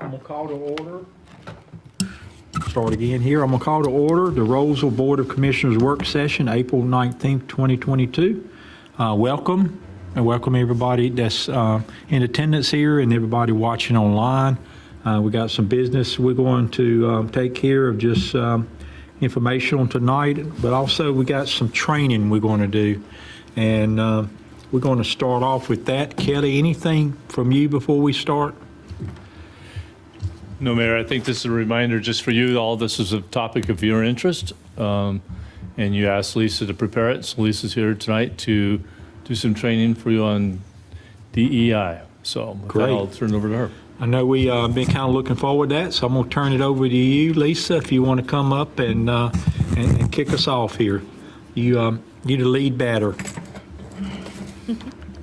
I'm going to call to order. Start again here. I'm going to call to order the Rolesville Board of Commissioners work session, April 19th, 2022. Welcome, and welcome everybody that's in attendance here and everybody watching online. We got some business we're going to take care of, just informational tonight, but also we got some training we're going to do. And we're going to start off with that. Kelly, anything from you before we start? No, Mayor, I think this is a reminder just for you. All this is a topic of your interest, and you asked Lisa to prepare it. So Lisa's here tonight to do some training for you on DEI. So with that, I'll turn it over to her. I know we've been kind of looking forward to that, so I'm going to turn it over to you, Lisa, if you want to come up and kick us off here. You the lead batter.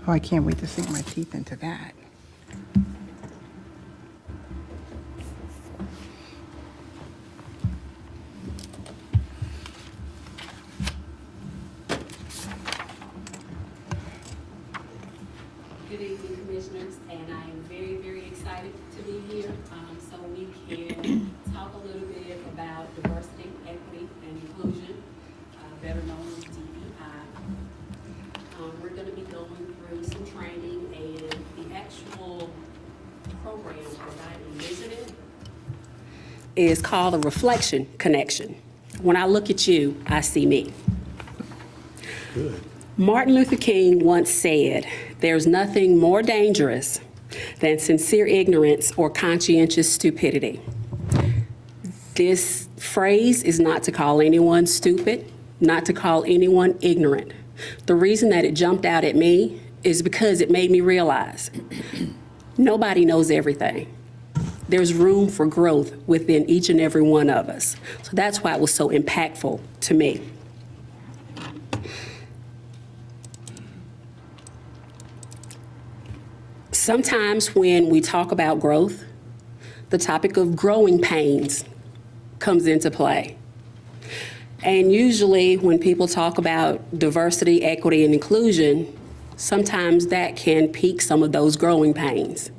Oh, I can't wait to sink my teeth into that. Good evening, Commissioners, and I am very, very excited to be here so we can talk a little bit about diversity, equity, and inclusion, better known as DEI. We're going to be going through some training, and the actual program, as I envision it, is called a reflection connection. When I look at you, I see me. Good. Martin Luther King once said, "There's nothing more dangerous than sincere ignorance or conscientious stupidity." This phrase is not to call anyone stupid, not to call anyone ignorant. The reason that it jumped out at me is because it made me realize nobody knows everything. There's room for growth within each and every one of us. So that's why it was so impactful to me. Sometimes when we talk about growth, the topic of growing pains comes into play. And usually when people talk about diversity, equity, and inclusion, sometimes that can pique some of those growing pains.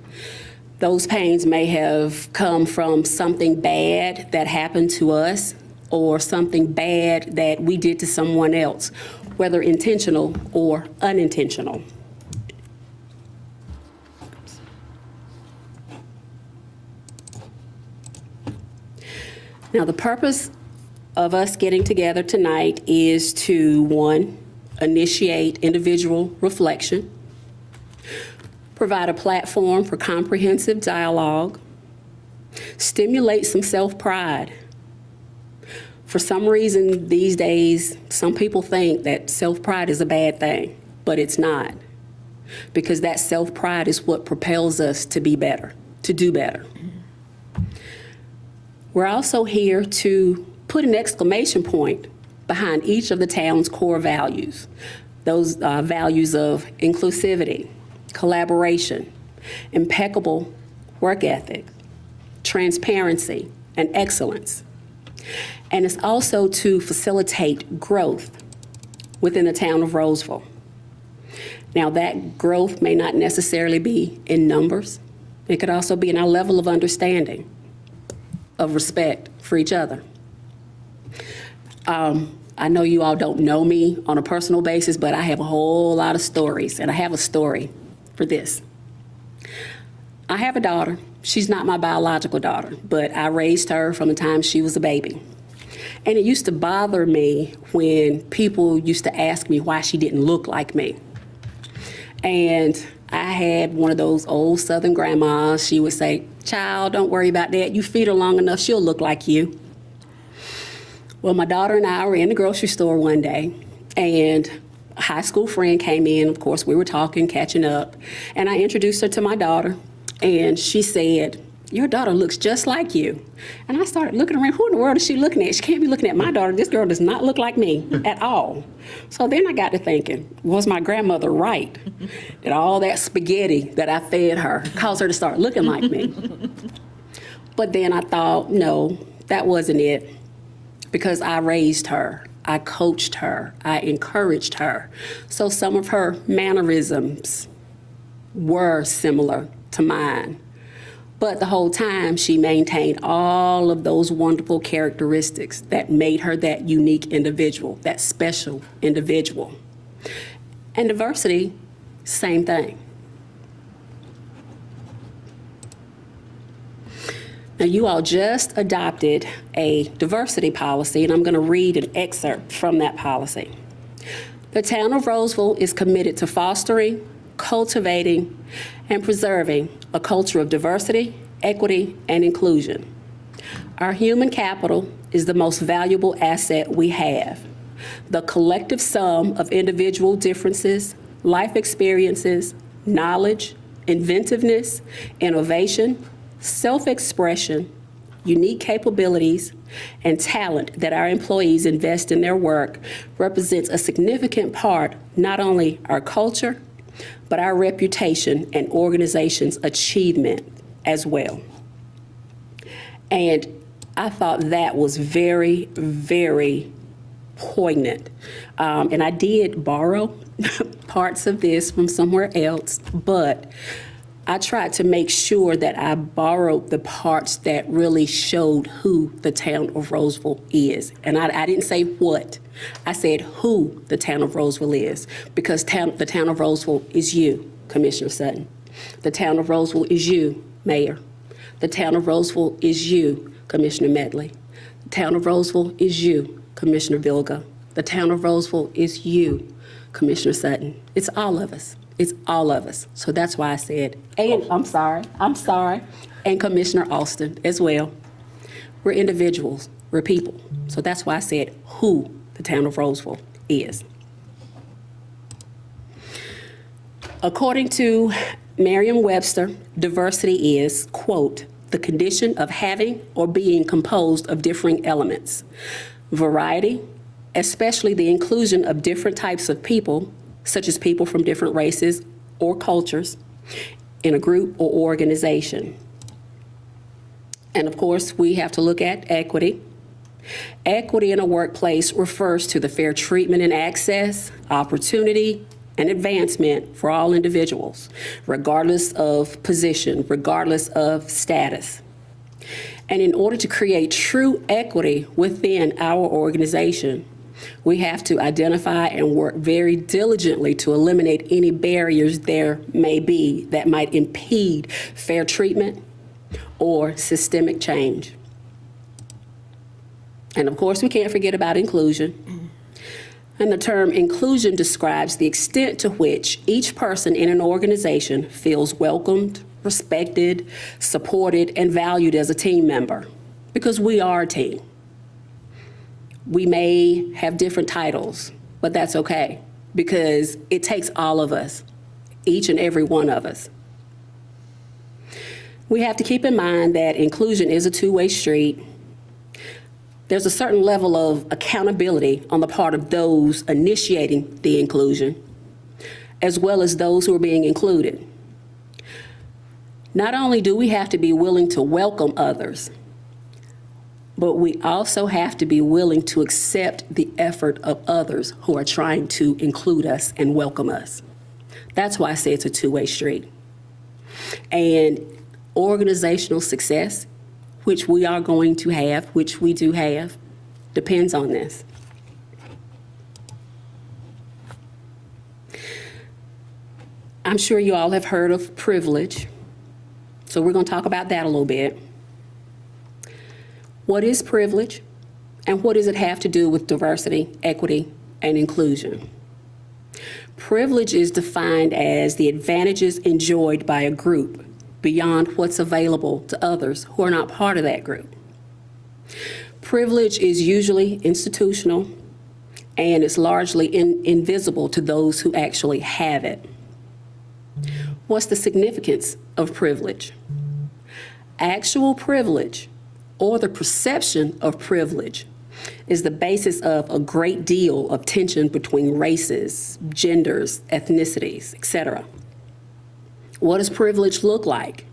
Those pains may have come from something bad that happened to us or something bad that we did to someone else, whether intentional or unintentional. Now, the purpose of us getting together tonight is to, one, initiate individual reflection, provide a platform for comprehensive dialogue, stimulate some self-pride. For some reason these days, some people think that self-pride is a bad thing, but it's not, because that self-pride is what propels us to be better, to do better. We're also here to put an exclamation point behind each of the town's core values. Those values of inclusivity, collaboration, impeccable work ethic, transparency, and excellence. And it's also to facilitate growth within the town of Rolesville. Now, that growth may not necessarily be in numbers. It could also be in our level of understanding, of respect for each other. I know you all don't know me on a personal basis, but I have a whole lot of stories, and I have a story for this. I have a daughter. She's not my biological daughter, but I raised her from the time she was a baby. And it used to bother me when people used to ask me why she didn't look like me. And I had one of those old Southern grandmas. She would say, "Child, don't worry about that. You feed her long enough, she'll look like you." Well, my daughter and I were in the grocery store one day, and a high school friend came in. Of course, we were talking, catching up, and I introduced her to my daughter, and she said, "Your daughter looks just like you." And I started looking around, who in the world is she looking at? She can't be looking at my daughter. This girl does not look like me at all. So then I got to thinking, was my grandmother right? Did all that spaghetti that I fed her cause her to start looking like me? But then I thought, no, that wasn't it, because I raised her. I coached her. I encouraged her. So some of her mannerisms were similar to mine. But the whole time, she maintained all of those wonderful characteristics that made her that unique individual, that special individual. And diversity, same thing. Now, you all just adopted a diversity policy, and I'm going to read an excerpt from that policy. The town of Rolesville is committed to fostering, cultivating, and preserving a culture of diversity, equity, and inclusion. Our human capital is the most valuable asset we have. The collective sum of individual differences, life experiences, knowledge, inventiveness, innovation, self-expression, unique capabilities, and talent that our employees invest in their work represents a significant part, not only our culture, but our reputation and organization's achievement as well. And I thought that was very, very poignant. And I did borrow parts of this from somewhere else, but I tried to make sure that I borrowed the parts that really showed who the town of Rolesville is. And I didn't say what, I said who the town of Rolesville is, because the town of Rolesville is you, Commissioner Sutton. The town of Rolesville is you, Mayor. The town of Rolesville is you, Commissioner Medley. The town of Rolesville is you, Commissioner Vilga. The town of Rolesville is you, Commissioner Sutton. It's all of us. It's all of us. So that's why I said, and I'm sorry, and Commissioner Austin as well. We're individuals, we're people. So that's why I said who the town of Rolesville is. According to Merriam-Webster, diversity is, quote, the condition of having or being composed of differing elements. Variety, especially the inclusion of different types of people, such as people from different races or cultures, in a group or organization. And of course, we have to look at equity. Equity in a workplace refers to the fair treatment and access, opportunity, and advancement for all individuals, regardless of position, regardless of status. And in order to create true equity within our organization, we have to identify and work very diligently to eliminate any barriers there may be that might impede fair treatment or systemic change. And of course, we can't forget about inclusion. And the term inclusion describes the extent to which each person in an organization feels welcomed, respected, supported, and valued as a team member, because we are a team. We may have different titles, but that's okay, because it takes all of us, each and every one of us. We have to keep in mind that inclusion is a two-way street. There's a certain level of accountability on the part of those initiating the inclusion, as well as those who are being included. Not only do we have to be willing to welcome others, but we also have to be willing to accept the effort of others who are trying to include us and welcome us. That's why I say it's a two-way street. And organizational success, which we are going to have, which we do have, depends on this. I'm sure you all have heard of privilege, so we're going to talk about that a little bit. What is privilege, and what does it have to do with diversity, equity, and inclusion? Privilege is defined as the advantages enjoyed by a group beyond what's available to others who are not part of that group. Privilege is usually institutional, and it's largely invisible to those who actually have it. What's the significance of privilege? Actual privilege, or the perception of privilege, is the basis of a great deal of tension between races, genders, ethnicities, etc. What does privilege look like?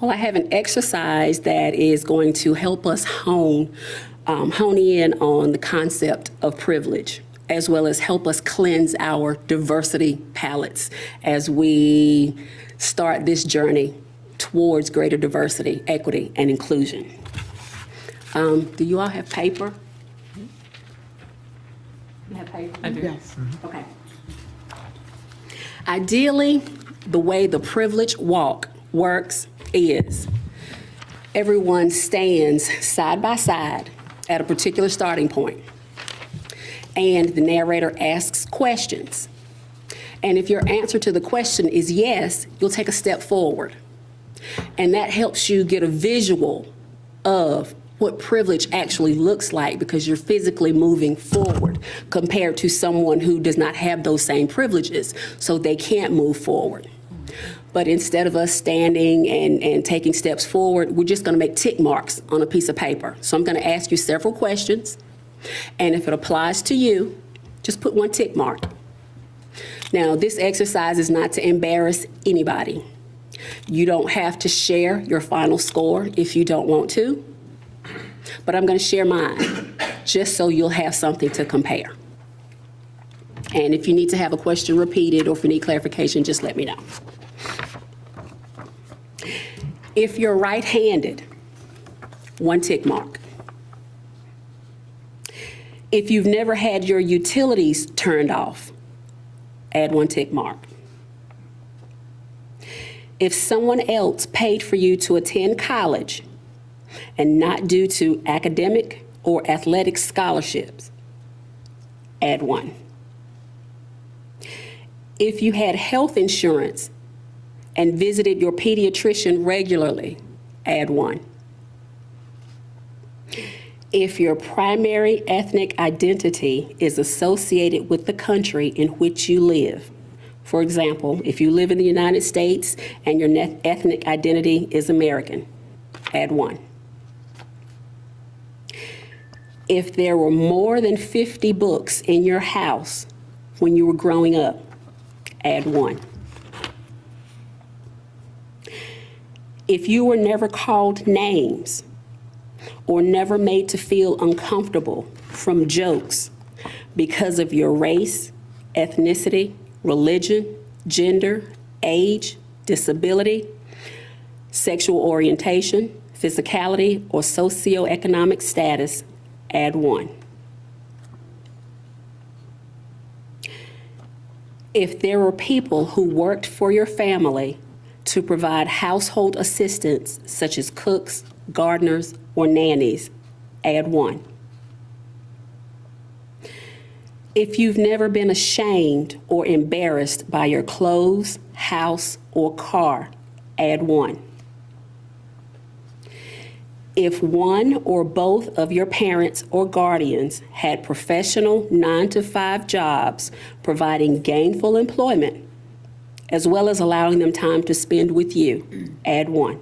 Well, I have an exercise that is going to help us hone in on the concept of privilege, as well as help us cleanse our diversity palettes as we start this journey towards greater diversity, equity, and inclusion. Do you all have paper? You have paper? I do. Yes. Okay. Ideally, the way the privilege walk works is everyone stands side by side at a particular starting point, and the narrator asks questions. And if your answer to the question is yes, you'll take a step forward. And that helps you get a visual of what privilege actually looks like, because you're physically moving forward compared to someone who does not have those same privileges, so they can't move forward. But instead of us standing and taking steps forward, we're just going to make tick marks on a piece of paper. So I'm going to ask you several questions, and if it applies to you, just put one tick mark. Now, this exercise is not to embarrass anybody. You don't have to share your final score if you don't want to, but I'm going to share mine just so you'll have something to compare. And if you need to have a question repeated or if you need clarification, just let me know. If you're right-handed, one tick mark. If you've never had your utilities turned off, add one tick mark. If someone else paid for you to attend college and not due to academic or athletic scholarships, add one. If you had health insurance and visited your pediatrician regularly, add one. If your primary ethnic identity is associated with the country in which you live, for example, if you live in the United States and your ethnic identity is American, add one. If there were more than 50 books in your house when you were growing up, add one. If you were never called names or never made to feel uncomfortable from jokes because of your race, ethnicity, religion, gender, age, disability, sexual orientation, physicality, or socioeconomic status, add one. If there were people who worked for your family to provide household assistance, such as cooks, gardeners, or nannies, add one. If you've never been ashamed or embarrassed by your clothes, house, or car, add one. If one or both of your parents or guardians had professional 9-to-5 jobs providing gainful employment, as well as allowing them time to spend with you, add one.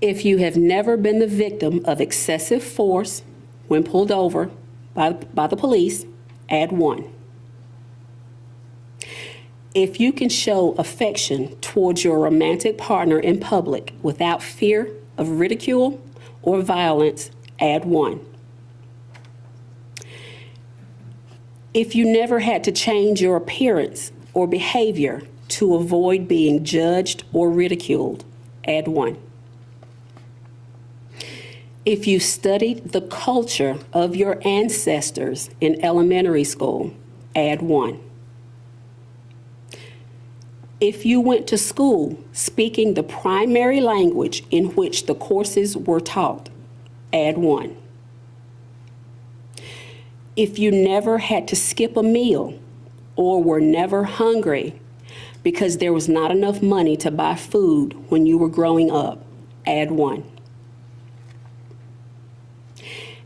If you have never been the victim of excessive force when pulled over by the police, add one. If you can show affection towards your romantic partner in public without fear of ridicule or violence, add one. If you never had to change your appearance or behavior to avoid being judged or ridiculed, add one. If you studied the culture of your ancestors in elementary school, add one. If you went to school speaking the primary language in which the courses were taught, add one. If you never had to skip a meal or were never hungry because there was not enough money to buy food when you were growing up, add one.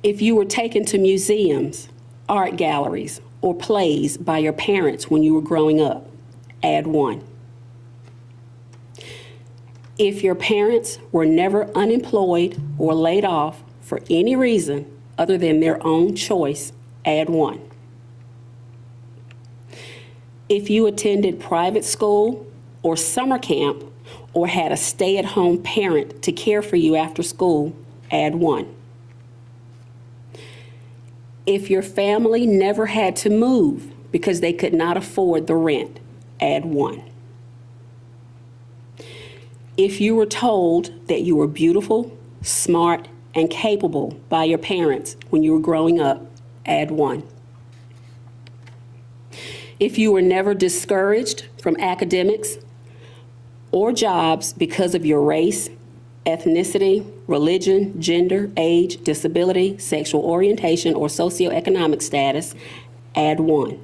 If you were taken to museums, art galleries, or plays by your parents when you were growing up, add one. If your parents were never unemployed or laid off for any reason other than their own choice, add one. If you attended private school or summer camp or had a stay-at-home parent to care for you after school, add one. If your family never had to move because they could not afford the rent, add one. If you were told that you were beautiful, smart, and capable by your parents when you were growing up, add 1. If you were never discouraged from academics or jobs because of your race, ethnicity, religion, gender, age, disability, sexual orientation, or socioeconomic status, add 1.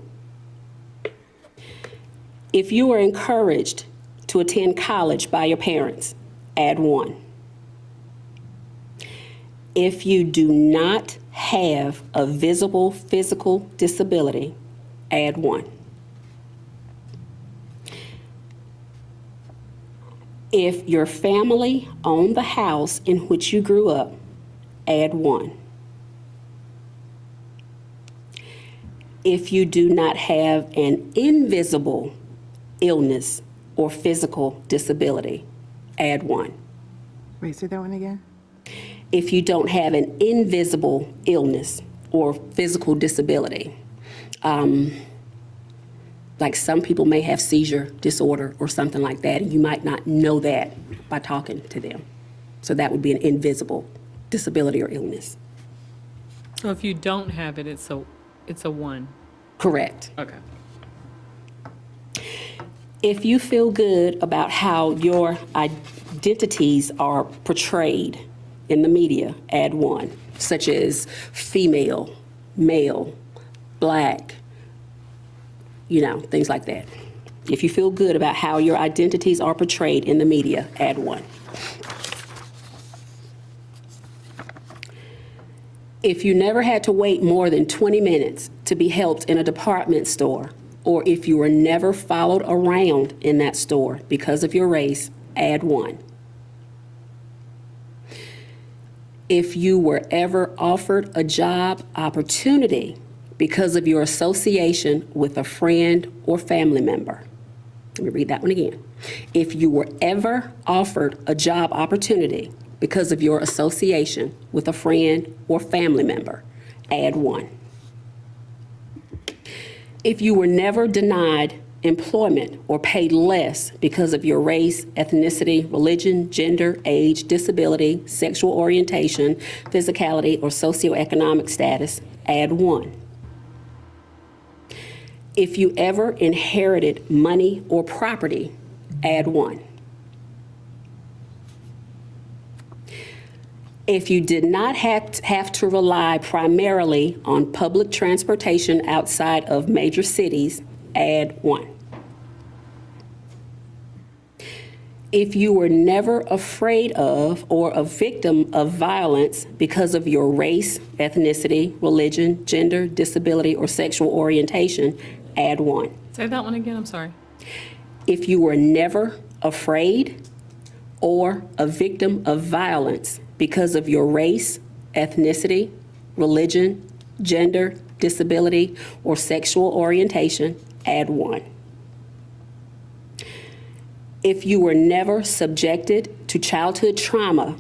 If you were encouraged to attend college by your parents, add 1. If you do not have a visible physical disability, add 1. If your family owned the house in which you grew up, add 1. If you do not have an invisible illness or physical disability, add 1. Wait, say that one again? If you don't have an invisible illness or physical disability, like some people may have seizure disorder or something like that, and you might not know that by talking to them. So that would be an invisible disability or illness. So if you don't have it, it's a 1. Correct. Okay. If you feel good about how your identities are portrayed in the media, add 1, such as female, male, black, things like that. If you feel good about how your identities are portrayed in the media, add 1. If you never had to wait more than 20 minutes to be helped in a department store, or if you were never followed around in that store because of your race, add 1. If you were ever offered a job opportunity because of your association with a friend or family member. Let me read that one again. If you were ever offered a job opportunity because of your association with a friend or family member, add 1. If you were never denied employment or paid less because of your race, ethnicity, religion, gender, age, disability, sexual orientation, physicality, or socioeconomic status, add 1. If you ever inherited money or property, add 1. If you did not have to rely primarily on public transportation outside of major cities, add 1. If you were never afraid of or a victim of violence because of your race, ethnicity, religion, gender, disability, or sexual orientation, add 1. Say that one again, I'm sorry. If you were never afraid or a victim of violence because of your race, ethnicity, religion, gender, disability, or sexual orientation, add 1. If you were never subjected to childhood trauma,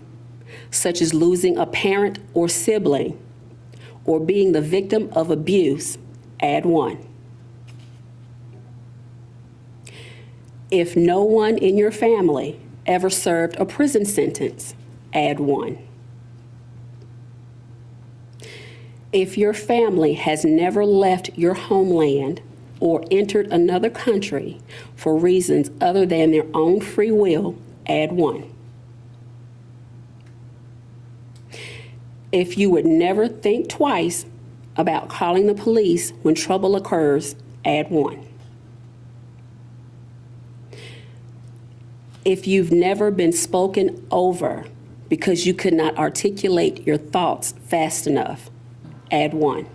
such as losing a parent or sibling, or being the victim of abuse, add 1. If no one in your family ever served a prison sentence, add 1. If your family has never left your homeland or entered another country for reasons other than their own free will, add 1. If you would never think twice about calling the police when trouble occurs, add 1. If you've never been spoken over because you could not articulate your thoughts fast enough, add 1.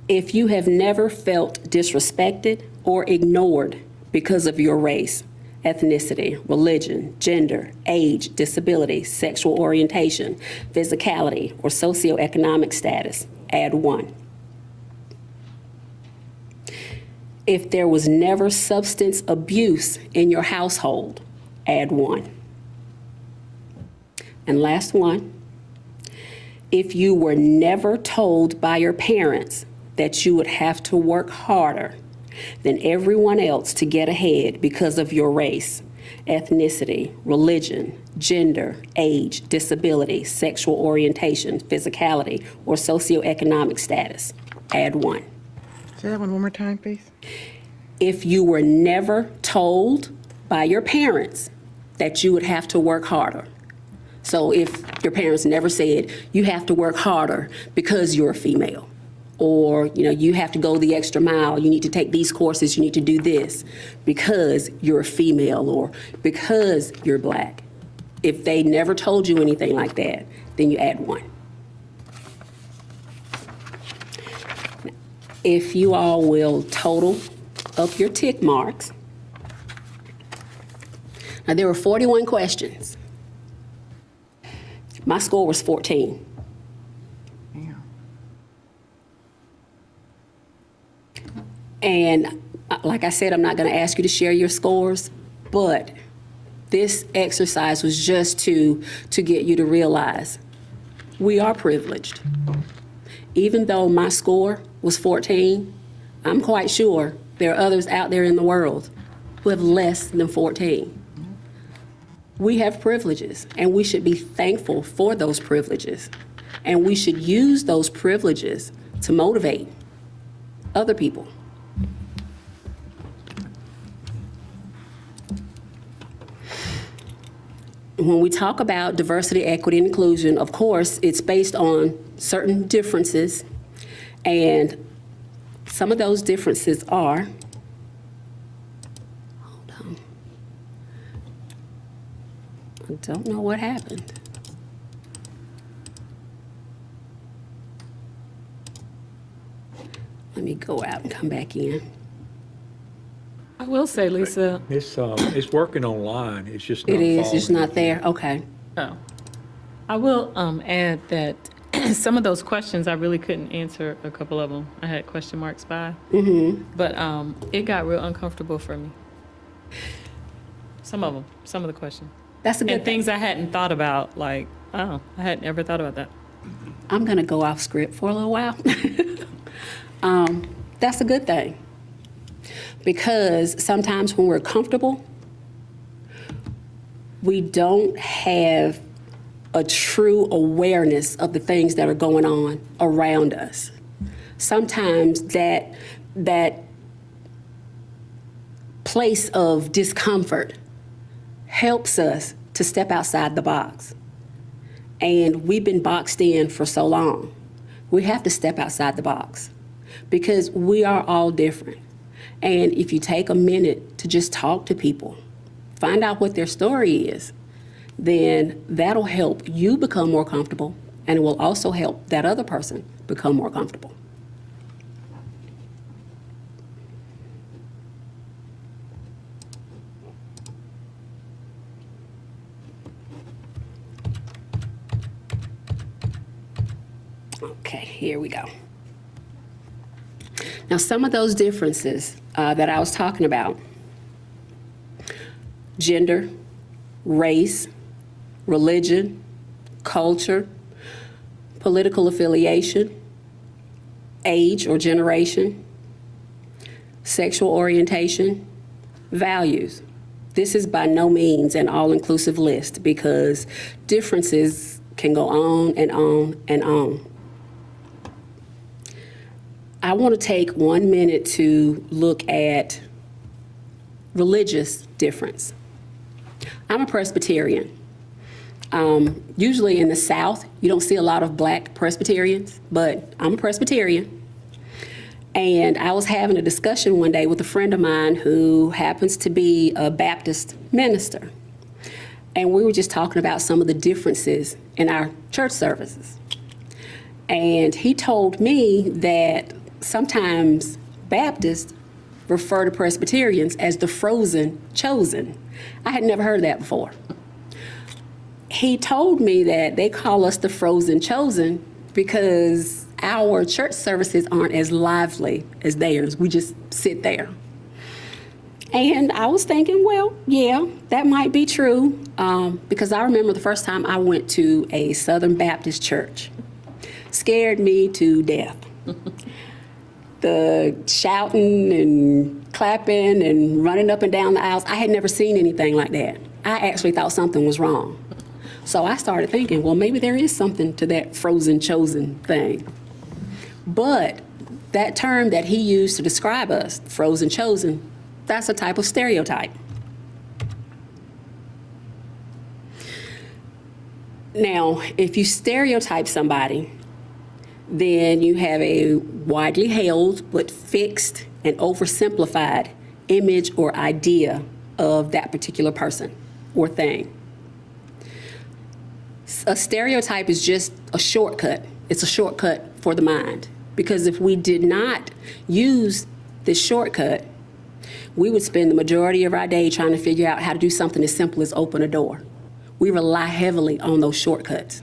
If you have never felt disrespected or ignored because of your race, ethnicity, religion, gender, age, disability, sexual orientation, physicality, or socioeconomic status, add 1. If there was never substance abuse in your household, add 1. And last one, if you were never told by your parents that you would have to work harder than everyone else to get ahead because of your race, ethnicity, religion, gender, age, disability, sexual orientation, physicality, or socioeconomic status. Add 1. Say that one more time, please. If you were never told by your parents that you would have to work harder. So if your parents never said, you have to work harder because you're a female, or you have to go the extra mile, you need to take these courses, you need to do this because you're a female or because you're black. If they never told you anything like that, then you add 1. If you all will total up your tick marks. Now, there were 41 questions. My score was 14. Yeah. And like I said, I'm not going to ask you to share your scores, but this exercise was just to get you to realize we are privileged. Even though my score was 14, I'm quite sure there are others out there in the world who have less than 14. We have privileges, and we should be thankful for those privileges. And we should use those privileges to motivate other people. When we talk about diversity, equity, and inclusion, of course, it's based on certain differences. And some of those differences are, hold on. I don't know what happened. Let me go out and come back in. I will say, Lisa, It's working online, it's just not It is, following. it's not there, okay. I will add that some of those questions, I really couldn't answer a couple of them. I had question marks by. But it got real uncomfortable for me. Some of them, some of the questions. That's a good And thing. things I hadn't thought about, like, I hadn't ever thought about that. I'm gonna go off script for a little while. That's a good thing. Because sometimes when we're comfortable, we don't have a true awareness of the things that are going on around us. Sometimes that place of discomfort helps us to step outside the box. And we've been boxed in for so long. We have to step outside the box because we are all different. And if you take a minute to just talk to people, find out what their story is, then that'll help you become more comfortable, and it will also help that other person become more comfortable. Okay, here we go. Now, some of those differences that I was talking about, gender, race, religion, culture, political affiliation, age or generation, sexual orientation, values. This is by no means an all-inclusive list because differences can go on and on and on. I want to take 1 minute to look at religious difference. I'm a Presbyterian. Usually in the South, you don't see a lot of black Presbyterians, but I'm a Presbyterian. And I was having a discussion one day with a friend of mine who happens to be a Baptist minister. And we were just talking about some of the differences in our church services. And he told me that sometimes Baptists refer to Presbyterians as the frozen chosen. I had never heard of that before. He told me that they call us the frozen chosen because our church services aren't as lively as theirs. We just sit there. And I was thinking, well, yeah, that might be true because I remember the first time I went to a Southern Baptist church. Scared me to death. the shouting and clapping and running up and down the aisles. I had never seen anything like that. I actually thought something was wrong. So I started thinking, well, maybe there is something to that frozen chosen thing. But that term that he used to describe us, frozen chosen, that's a type of stereotype. Now, if you stereotype somebody, then you have a widely held but fixed and oversimplified image or idea of that particular person or thing. A stereotype is just a shortcut. It's a shortcut for the mind. Because if we did not use this shortcut, we would spend the majority of our day trying to figure out how to do something as simple as open a door. We rely heavily on those shortcuts.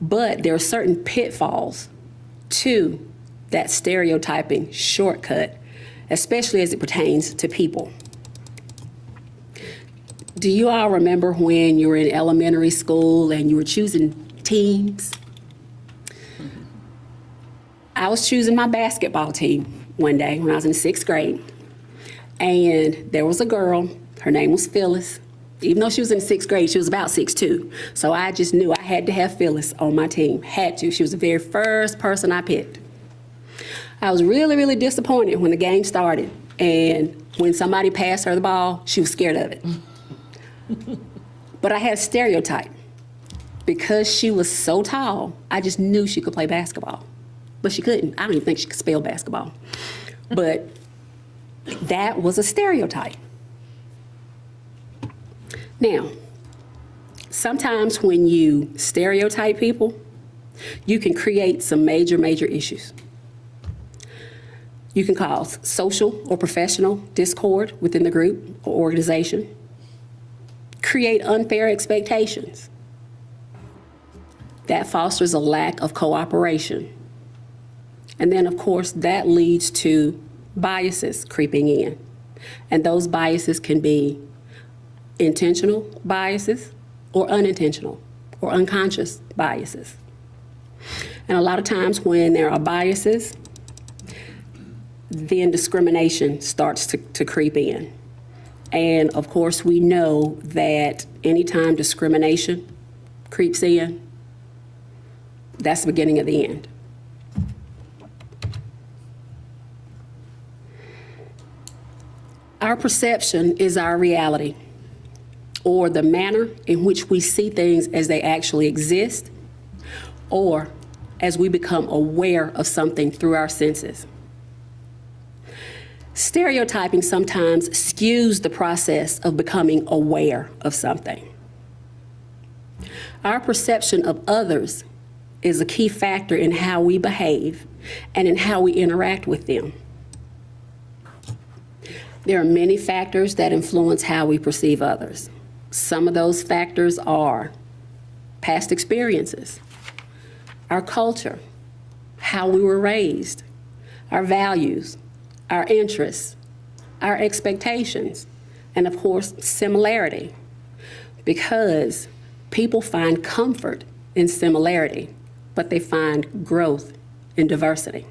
But there are certain pitfalls to that stereotyping shortcut, especially as it pertains to people. Do you all remember when you were in elementary school and you were choosing teams? I was choosing my basketball team one day when I was in 6th grade. And there was a girl, her name was Phyllis. Even though she was in 6th grade, she was about 6'2". So I just knew I had to have Phyllis on my team, had to. She was the very first person I picked. I was really, really disappointed when the game started. And when somebody passed her the ball, she was scared of it. But I had a stereotype. Because she was so tall, I just knew she could play basketball. But she couldn't. I don't even think she could spell basketball. But that was a stereotype. Now, sometimes when you stereotype people, you can create some major, major issues. You can cause social or professional discord within the group or organization, create unfair expectations. That fosters a lack of cooperation. And then, of course, that leads to biases creeping in. And those biases can be intentional biases or unintentional or unconscious biases. And a lot of times when there are biases, then discrimination starts to creep in. And of course, we know that anytime discrimination creeps in, that's the beginning of the end. Our perception is our reality, or the manner in which we see things as they actually exist, or as we become aware of something through our senses. Stereotyping sometimes skews the process of becoming aware of something. Our perception of others is a key factor in how we behave and in how we interact with them. There are many factors that influence how we perceive others. Some of those factors are past experiences, our culture, how we were raised, our values, our interests, our expectations, and of course, similarity, because people find comfort in similarity, but they find growth in diversity.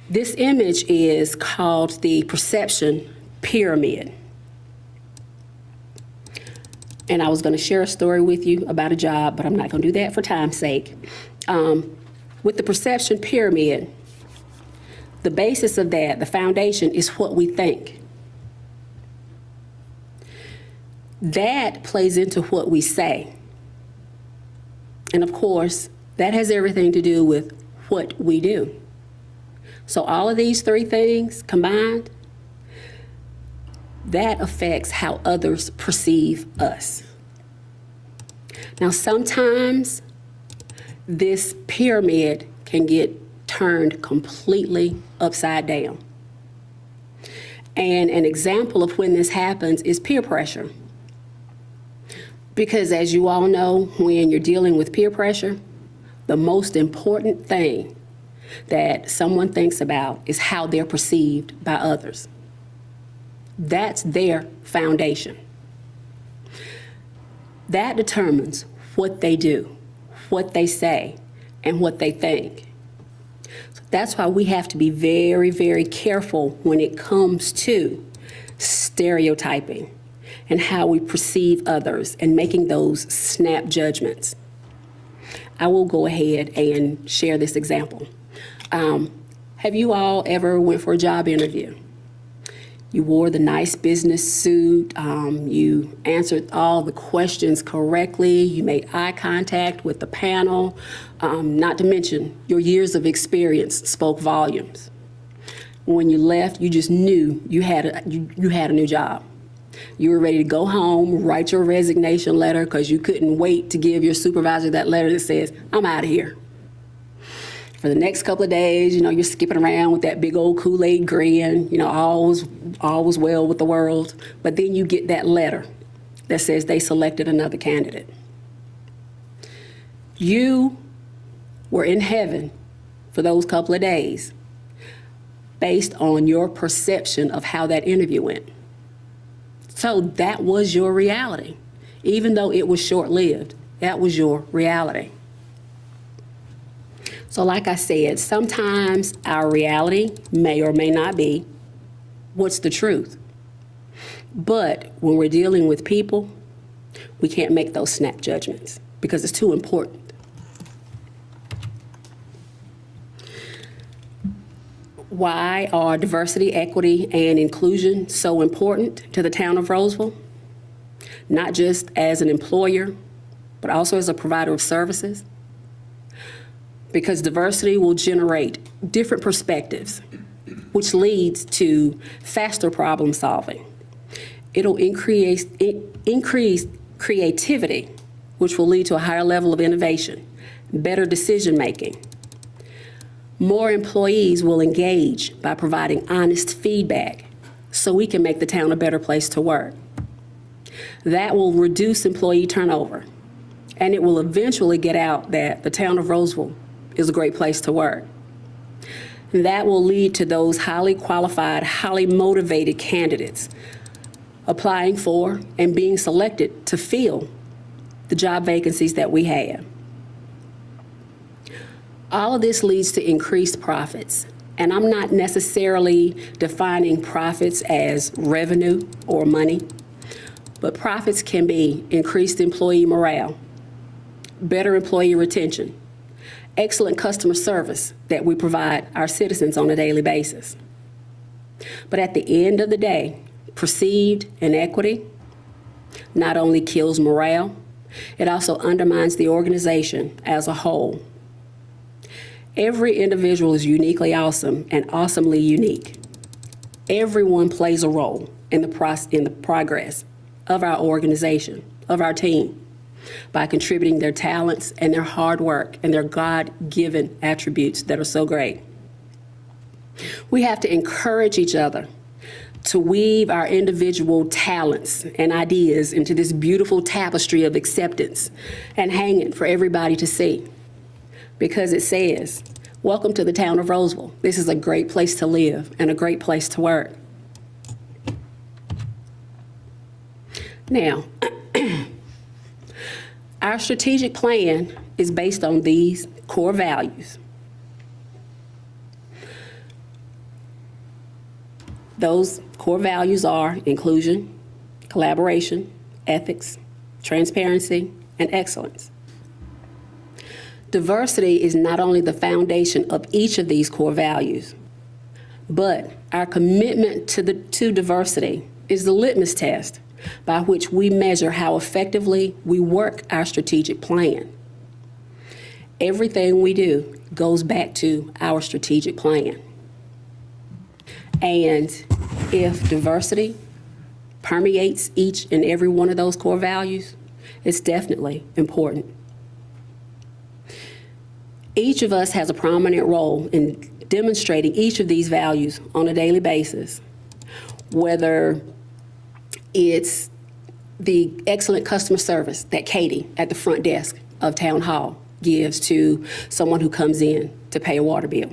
This image is called the perception pyramid. And I was going to share a story with you about a job, but I'm not going to do that for time's sake. With the perception pyramid, the basis of that, the foundation, is what we think. That plays into what we say. And of course, that has everything to do with what we do. So all of these three things combined, that affects how others perceive us. Now, sometimes this pyramid can get turned completely upside down. And an example of when this happens is peer pressure. Because as you all know, when you're dealing with peer pressure, the most important thing that someone thinks about is how they're perceived by others. That's their foundation. That determines what they do, what they say, and what they think. That's why we have to be very, very careful when it comes to stereotyping and how we perceive others and making those snap judgments. I will go ahead and share this example. Have you all ever went for a job interview? You wore the nice business suit, you answered all the questions correctly, you made eye contact with the panel, not to mention your years of experience spoke volumes. When you left, you just knew you had a new job. You were ready to go home, write your resignation letter because you couldn't wait to give your supervisor that letter that says, I'm out of here. For the next couple of days, you're skipping around with that big old Kool-Aid grin, all was well with the world. But then you get that letter that says they selected another candidate. You were in heaven for those couple of days based on your perception of how that interview went. So that was your reality. Even though it was short-lived, that was your reality. So like I said, sometimes our reality may or may not be what's the truth. But when we're dealing with people, we can't make those snap judgments because it's too important. Why are diversity, equity, and inclusion so important to the town of Rolesville? Not just as an employer, but also as a provider of services. Because diversity will generate different perspectives, which leads to faster problem solving. It'll increase creativity, which will lead to a higher level of innovation, better decision making. More employees will engage by providing honest feedback so we can make the town a better place to work. That will reduce employee turnover, and it will eventually get out that the town of Rolesville is a great place to work. That will lead to those highly qualified, highly motivated candidates applying for and being selected to fill the job vacancies that we have. All of this leads to increased profits. And I'm not necessarily defining profits as revenue or money, but profits can be increased employee morale, better employee retention, excellent customer service that we provide our citizens on a daily basis. But at the end of the day, perceived inequity not only kills morale, it also undermines the organization as a whole. Every individual is uniquely awesome and awesomely unique. Everyone plays a role in the progress of our organization, of our team, by contributing their talents and their hard work and their God-given attributes that are so great. We have to encourage each other to weave our individual talents and ideas into this beautiful tapestry of acceptance and hang it for everybody to see. Because it says, welcome to the town of Rolesville. This is a great place to live and a great place to work. Now, our strategic plan is based on these core values. Those core values are inclusion, collaboration, ethics, transparency, and excellence. Diversity is not only the foundation of each of these core values, but our commitment to diversity is the litmus test by which we measure how effectively we work our strategic plan. Everything we do goes back to our strategic plan. And if diversity permeates each and every one of those core values, it's definitely important. Each of us has a prominent role in demonstrating each of these values on a daily basis, whether it's the excellent customer service that Katie at the front desk of Town Hall gives to someone who comes in to pay a water bill,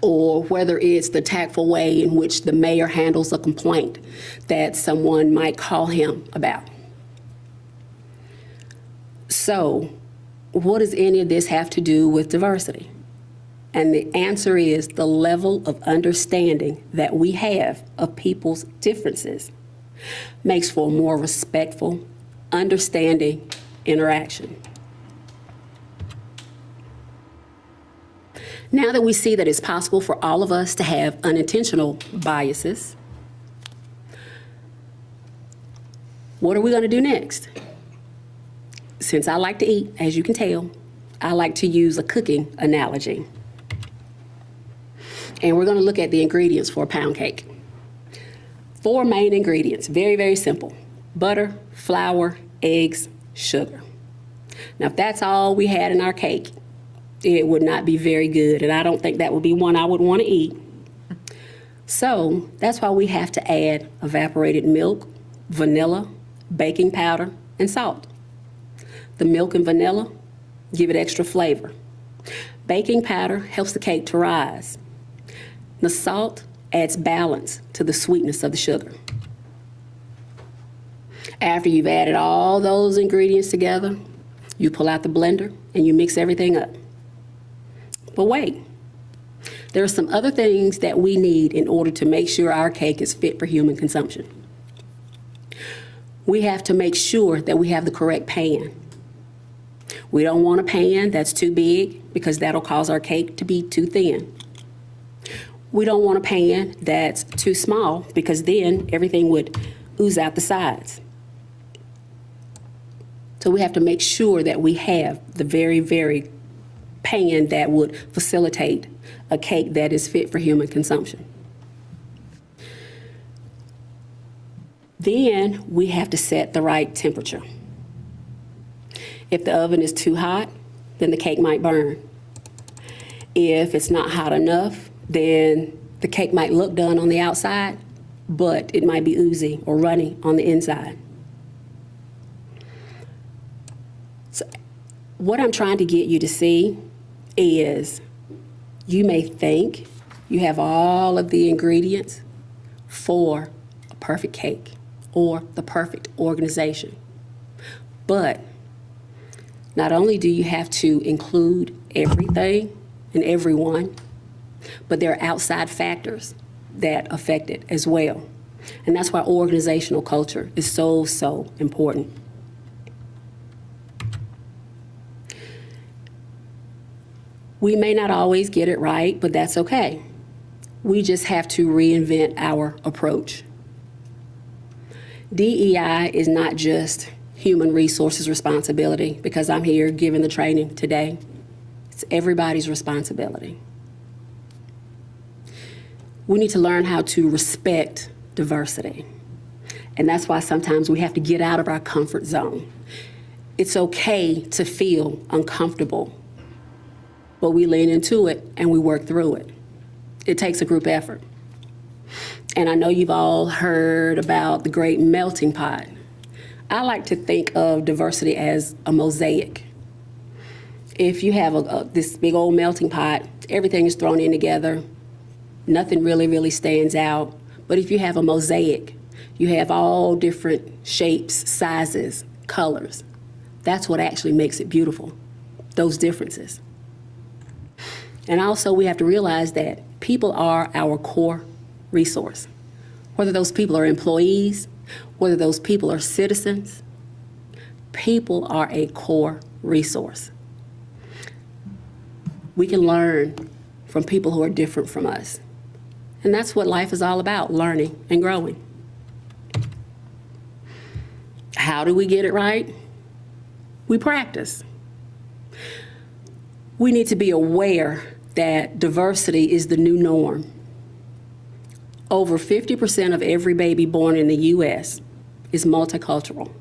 or whether it's the tactful way in which the mayor handles a complaint that someone might call him about. So, what does any of this have to do with diversity? And the answer is the level of understanding that we have of people's differences makes for a more respectful, understanding interaction. Now that we see that it's possible for all of us to have unintentional biases, what are we going to do next? Since I like to eat, as you can tell, I like to use a cooking analogy. And we're going to look at the ingredients for a pound cake. 4 main ingredients, very, very simple. Butter, flour, eggs, sugar. Now, if that's all we had in our cake, it would not be very good, and I don't think that would be one I would want to eat. So that's why we have to add evaporated milk, vanilla, baking powder, and salt. The milk and vanilla give it extra flavor. Baking powder helps the cake to rise. The salt adds balance to the sweetness of the sugar. After you've added all those ingredients together, you pull out the blender and you mix everything up. But wait, there are some other things that we need in order to make sure our cake is fit for human consumption. We have to make sure that we have the correct pan. We don't want a pan that's too big because that'll cause our cake to be too thin. We don't want a pan that's too small because then everything would ooze out the sides. So we have to make sure that we have the very, very pan that would facilitate a cake that is fit for human consumption. Then we have to set the right temperature. If the oven is too hot, then the cake might burn. If it's not hot enough, then the cake might look done on the outside, but it might be oozy or runny on the inside. So what I'm trying to get you to see is you may think you have all of the ingredients for a perfect cake or the perfect organization. But not only do you have to include everything and everyone, but there are outside factors that affect it as well. And that's why organizational culture is so, so important. We may not always get it right, but that's okay. We just have to reinvent our approach. DEI is not just human resources responsibility because I'm here giving the training today. It's everybody's responsibility. We need to learn how to respect diversity. And that's why sometimes we have to get out of our comfort zone. It's okay to feel uncomfortable, but we lean into it and we work through it. It takes a group effort. And I know you've all heard about the great melting pot. I like to think of diversity as a mosaic. If you have this big old melting pot, everything is thrown in together, nothing really stands out. But if you have a mosaic, you have all different shapes, sizes, colors. That's what actually makes it beautiful, those differences. And also we have to realize that people are our core resource. Whether those people are employees, whether those people are citizens, people are a core resource. We can learn from people who are different from us. And that's what life is all about, learning and growing. How do we get it right? We practice. We need to be aware that diversity is the new norm. Over 50% of every baby born in the U.S. is multicultural.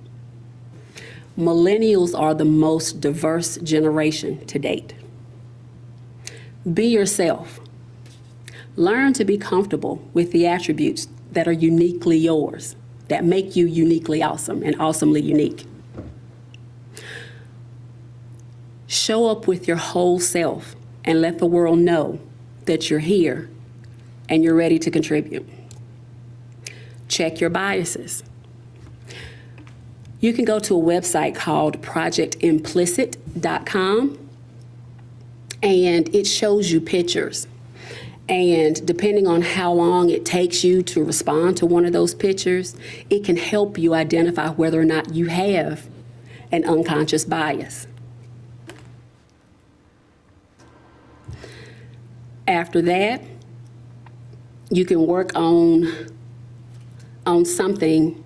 Millennials are the most diverse generation to date. Be yourself. Learn to be comfortable with the attributes that are uniquely yours, that make you uniquely awesome and awesomely unique. Show up with your whole self and let the world know that you're here and you're ready to contribute. Check your biases. You can go to a website called projectimplicit.com and it shows you pictures. And depending on how long it takes you to respond to one of those pictures, it can help you identify whether or not you have an unconscious bias. After that, you can work on something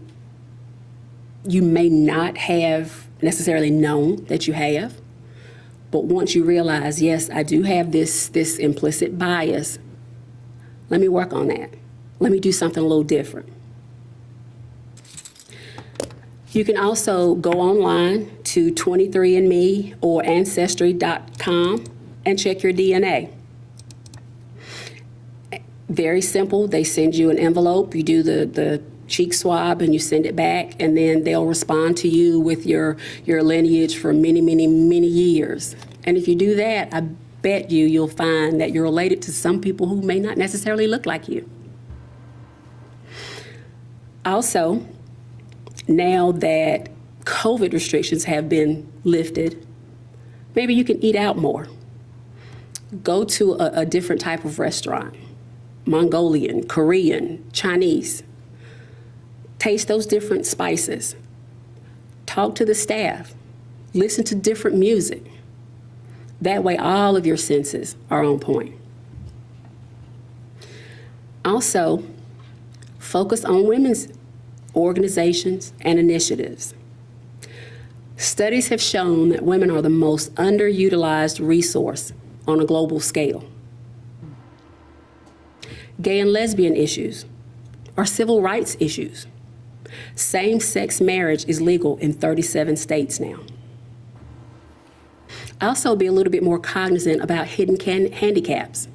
you may not have necessarily known that you have. But once you realize, yes, I do have this implicit bias, let me work on that. Let me do something a little different. You can also go online to 23andMe or Ancestry.com and check your DNA. Very simple. They send you an envelope. You do the cheek swab and you send it back, and then they'll respond to you with your lineage for many, many, many years. And if you do that, I bet you'll find that you're related to some people who may not necessarily look like you. Also, now that COVID restrictions have been lifted, maybe you can eat out more. Go to a different type of restaurant, Mongolian, Korean, Chinese. Taste those different spices. Talk to the staff. Listen to different music. That way, all of your senses are on point. Also, focus on women's organizations and initiatives. Studies have shown that women are the most underutilized resource on a global scale. Gay and lesbian issues are civil rights issues. Same-sex marriage is legal in 37 states now. Also, be a little bit more cognizant about hidden handicaps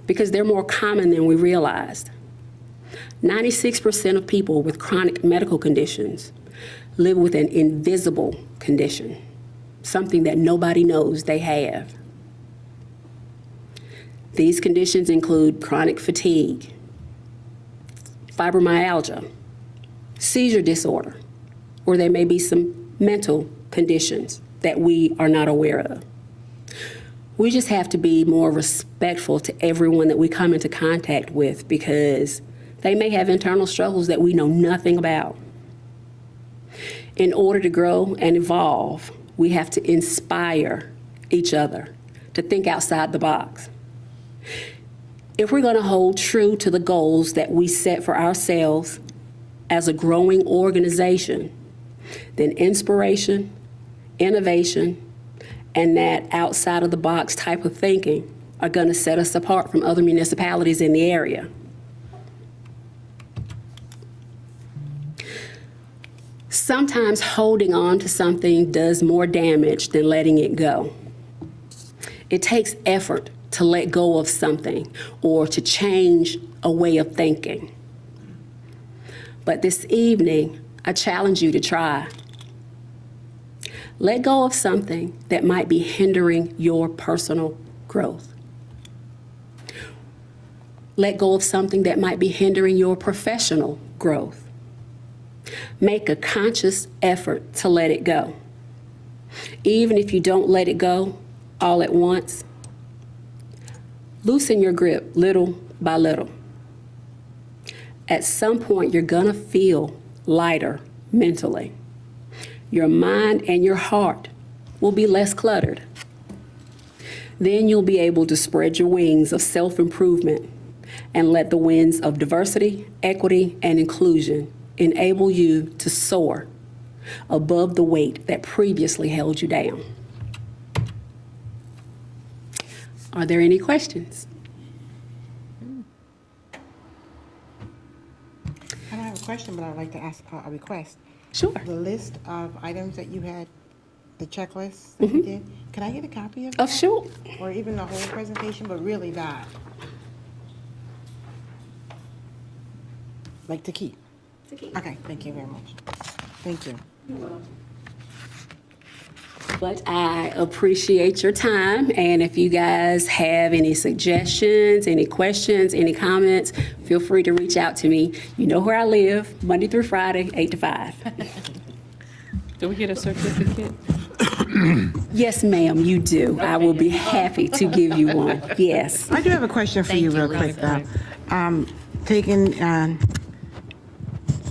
because they're more common than we realized. 96% of people with chronic medical conditions live with an invisible condition, something that nobody knows they have. These conditions include chronic fatigue, fibromyalgia, seizure disorder, or there may be some mental conditions that we are not aware of. We just have to be more respectful to everyone that we come into contact with because they may have internal struggles that we know nothing about. In order to grow and evolve, we have to inspire each other to think outside the box. If we're going to hold true to the goals that we set for ourselves as a growing organization, then inspiration, innovation, and that outside of the box type of thinking are going to set us apart from other municipalities in the area. Sometimes holding on to something does more damage than letting it go. It takes effort to let go of something or to change a way of thinking. But this evening, I challenge you to try. Let go of something that might be hindering your personal growth. Let go of something that might be hindering your professional growth. Make a conscious effort to let it go. Even if you don't let it go all at once, loosen your grip little by little. At some point, you're gonna feel lighter mentally. Your mind and your heart will be less cluttered. Then you'll be able to spread your wings of self-improvement and let the winds of diversity, equity, and inclusion enable you to soar above the weight that previously held you down. Are there any questions? I don't have a question, but I'd like to ask a request. Sure. The list of items that you had, the checklist that you did, could I get a copy of Oh, that? sure. Or even the whole presentation, but really that? Like to keep? To keep. Okay, thank you very much. Thank you. But I appreciate your time, and if you guys have any suggestions, any questions, any comments, feel free to reach out to me. You know where I live, Monday through Friday, 8 to 5. Do we get a certificate? Yes, ma'am, you do. I will be happy to give you one. Yes. I do have a question for you real quick, though. Taking, in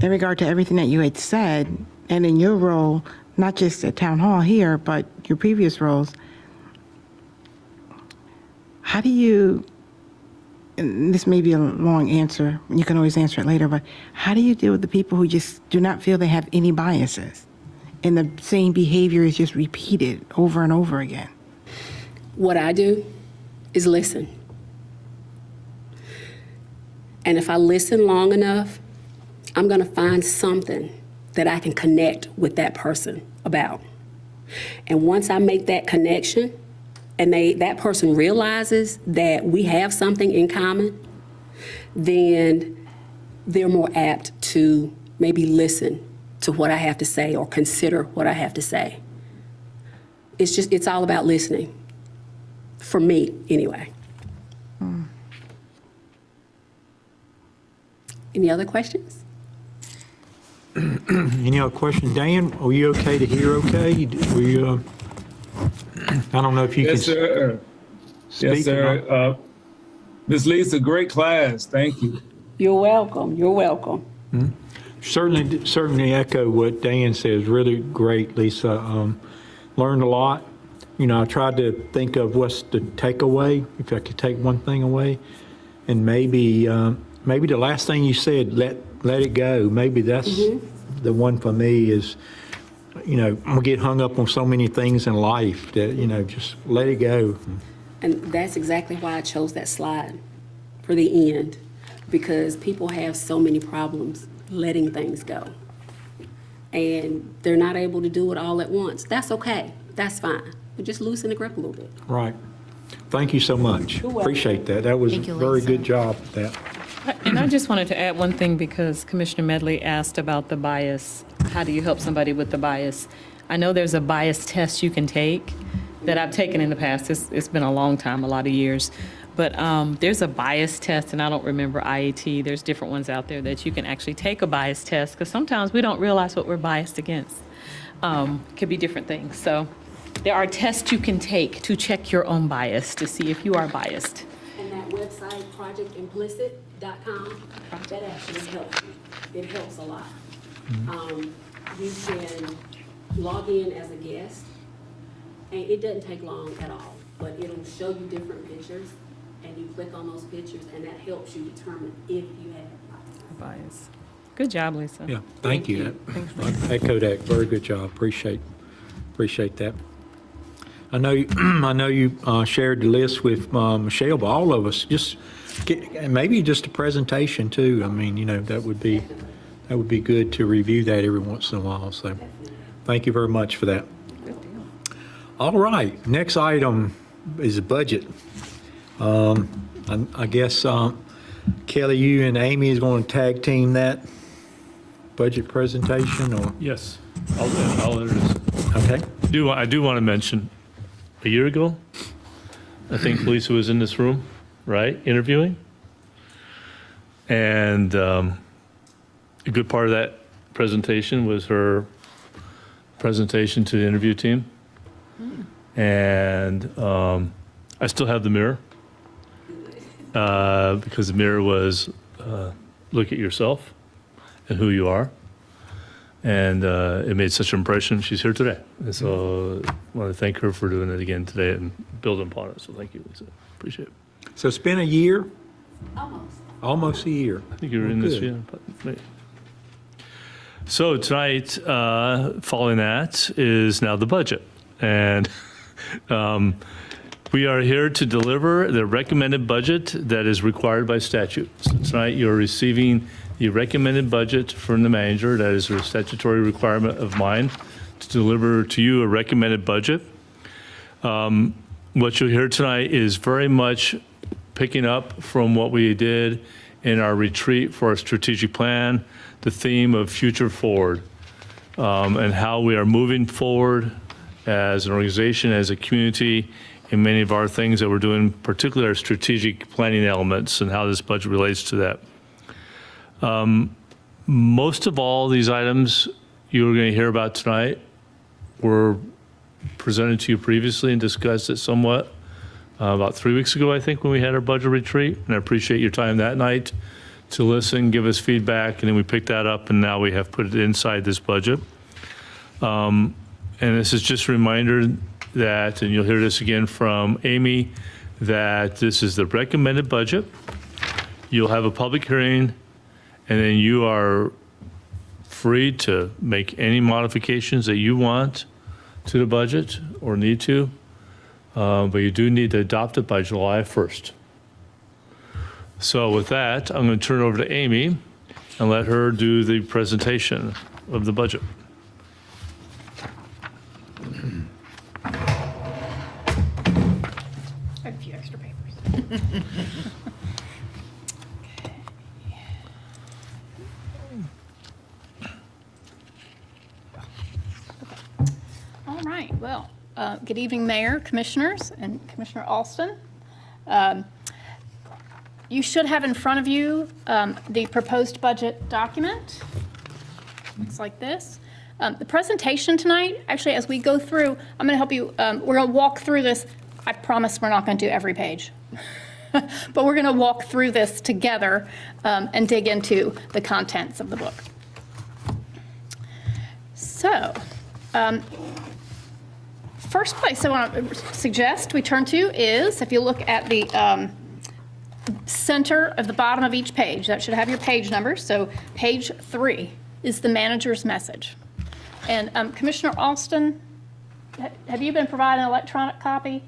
regard to everything that you had said, and in your role, not just at Town Hall here, but your previous roles, how do you, and this may be a long answer, you can always answer it later, but how do you deal with the people who just do not feel they have any biases? And the same behavior is just repeated over and over again? What I do is listen. And if I listen long enough, I'm going to find something that I can connect with that person about. And once I make that connection and that person realizes that we have something in common, then they're more apt to maybe listen to what I have to say or consider what I have to say. It's all about listening. For me, anyway. Any other questions? Any other questions? Dan, are you okay to hear okay? Were you, I don't know if you can Yes, sir. speak Yes, or not. sir. Ms. Lisa, great class. Thank you. You're welcome. You're welcome. Certainly echo what Dan says. Really great, Lisa. Learned a lot. You know, I tried to think of what's the takeaway, if I could take one thing away. And maybe the last thing you said, let it go. Maybe that's the one for me is, you know, I'm gonna get hung up on so many things in life that, you know, just let it go. And that's exactly why I chose that slide for the end, because people have so many problems letting things go. And they're not able to do it all at once. That's okay. That's fine. But just loosen the grip a little bit. Right. Thank you so much. You're welcome. Appreciate that. That was a Thank you, very Lisa. good job at that. And I just wanted to add one thing because Commissioner Medley asked about the bias. How do you help somebody with the bias? I know there's a bias test you can take that I've taken in the past. It's been a long time, a lot of years. But there's a bias test, and I don't remember IAT. There's different ones out there that you can actually take a bias test because sometimes we don't realize what we're biased against. Could be different things. So there are tests you can take to check your own bias to see if you are biased. And that website, projectimplicit.com, that actually helps you. It helps a lot. You can log in as a guest, and it doesn't take long at all, but it'll show you different pictures, and you click on those pictures, and that helps you determine if you have bias. Bias. Good job, Lisa. Yeah, thank you. I echo that. Very good job. Appreciate that. I know you shared the list with Michelle, but all of us just maybe just a presentation too. I mean, you know, that would be good to review that every once in a while. So, thank you very much for that. All right, next item is budget. I guess Kelly, you and Amy is going to tag team that budget presentation, or Yes, I'll introduce it. okay? I do want to mention, a year ago, I think Lisa was in this room, right, interviewing? And a good part of that presentation was her presentation to the interview team. And I still have the mirror, because the mirror was look at yourself and who you are. And it made such an impression. She's here today. And so I want to thank her for doing it again today and building upon it. So thank you, Lisa. Appreciate it. So it's been a year, Almost. almost a year. I think you were in this, Good. yeah. But, so tonight, following that, is now the budget. And we are here to deliver the recommended budget that is required by statute. So tonight, you're receiving the recommended budget from the manager. That is a statutory requirement of mine to deliver to you a recommended budget. What you'll hear tonight is very much picking up from what we did in our retreat for our strategic plan, the theme of future forward, and how we are moving forward as an organization, as a community, in many of our things that we're doing, particularly our strategic planning elements and how this budget relates to that. Most of all these items you're going to hear about tonight were presented to you previously and discussed it somewhat about 3 weeks ago, I think, when we had our budget retreat. And I appreciate your time that night to listen, give us feedback, and then we picked that up, and now we have put it inside this budget. And this is just a reminder that, and you'll hear this again from Amy, that this is the recommended budget. You'll have a public hearing, and then you are free to make any modifications that you want to the budget or need to, but you do need to adopt it by July 1st. So with that, I'm going to turn it over to Amy and let her do the presentation of the budget. I have a few extra papers. All right, well, good evening, Mayor, Commissioners, and Commissioner Alston. You should have in front of you the proposed budget document. Looks like this. The presentation tonight, actually, as we go through, I'm going to help you. We're going to walk through this. I promise we're not going to do every page. But we're going to walk through this together and dig into the contents of the book. So, first place I want to suggest we turn to is, if you look at the center of the bottom of each page, that should have your page number. So page 3 is the manager's message. And Commissioner Alston, have you been provided an electronic copy?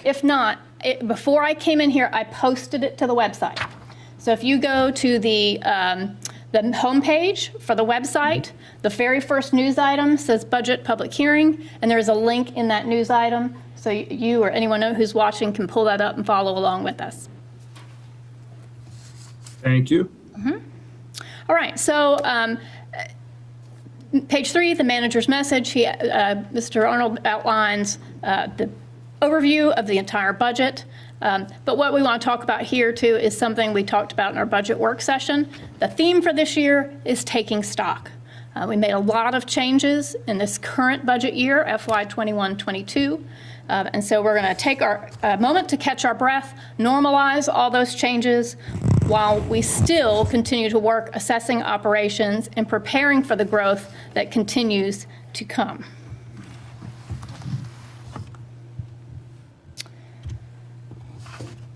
If not, before I came in here, I posted it to the website. So if you go to the homepage for the website, the very first news item says budget public hearing, and there's a link in that news item, so you or anyone who's watching can pull that up and follow along with us. Thank you. All right, so page 3, the manager's message. Mr. Arnold outlines the overview of the entire budget. But what we want to talk about here, too, is something we talked about in our budget work session. The theme for this year is taking stock. We made a lot of changes in this current budget year, FY 21-22. And so we're going to take our moment to catch our breath, normalize all those changes while we still continue to work assessing operations and preparing for the growth that continues to come.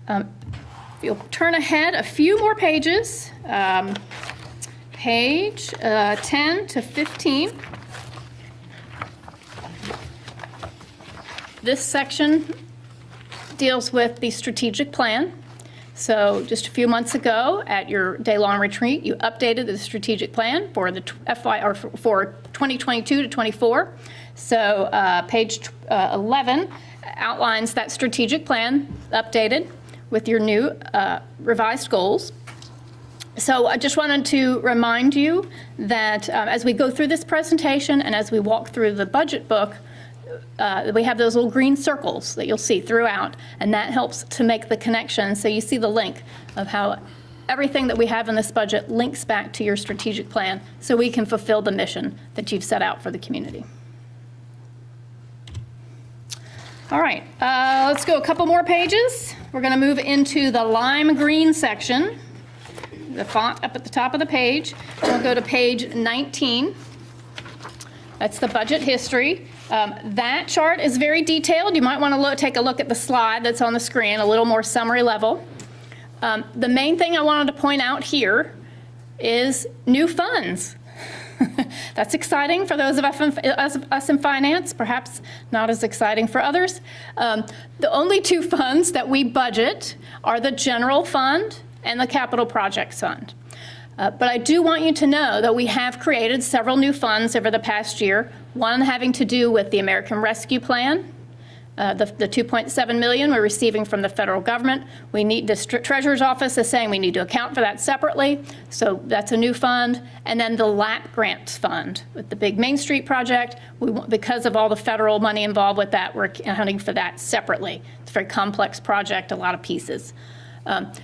If you'll turn ahead a few more pages, page 10 to 15. This section deals with the strategic plan. So just a few months ago at your day-long retreat, you updated the strategic plan for the for 2022 to 24. So page 11 outlines that strategic plan updated with your new revised goals. So I just wanted to remind you that as we go through this presentation and as we walk through the budget book, we have those little green circles that you'll see throughout, and that helps to make the connection. So you see the link of how everything that we have in this budget links back to your strategic plan so we can fulfill the mission that you've set out for the community. All right, let's go a couple more pages. We're going to move into the lime green section, the font up at the top of the page. We'll go to page 19. That's the budget history. That chart is very detailed. You might want to take a look at the slide that's on the screen, a little more summary level. The main thing I wanted to point out here is new funds. That's exciting for those of us in finance, perhaps not as exciting for others. The only two funds that we budget are the general fund and the capital projects fund. But I do want you to know that we have created several new funds over the past year, one having to do with the American Rescue Plan, the $2.7 million we're receiving from the federal government. We need, the Treasurer's Office is saying we need to account for that separately, so that's a new fund. And then the LAP Grants Fund with the big Main Street project, because of all the federal money involved with that, we're accounting for that separately. It's a very complex project, a lot of pieces.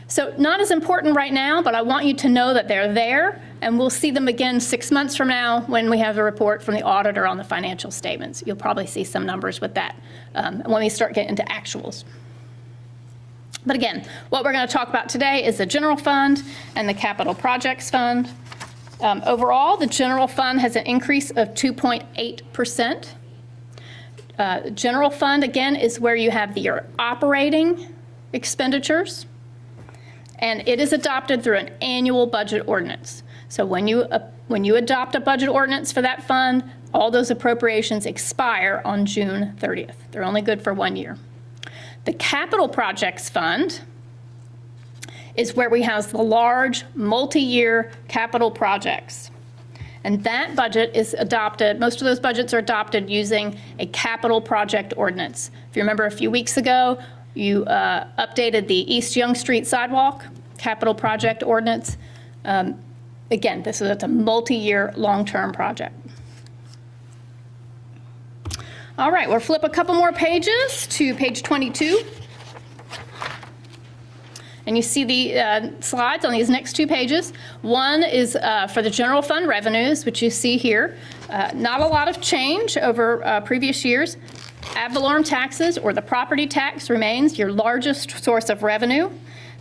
So not as important right now, but I want you to know that they're there, and we'll see them again 6 months from now when we have a report from the auditor on the financial statements. You'll probably see some numbers with that when we start getting into actuals. But again, what we're going to talk about today is the general fund and the capital projects fund. Overall, the general fund has an increase of 2.8%. General fund, again, is where you have your operating expenditures, and it is adopted through an annual budget ordinance. So when you adopt a budget ordinance for that fund, all those appropriations expire on June 30th. They're only good for 1 year. The capital projects fund is where we have the large multi-year capital projects. And that budget is adopted, most of those budgets are adopted using a capital project ordinance. If you remember a few weeks ago, you updated the East Young Street sidewalk capital project ordinance. Again, it's a multi-year, long-term project. All right, we'll flip a couple more pages to page 22. And you see the slides on these next 2 pages. One is for the general fund revenues, which you see here. Not a lot of change over previous years. Ad valorem taxes, or the property tax, remains your largest source of revenue.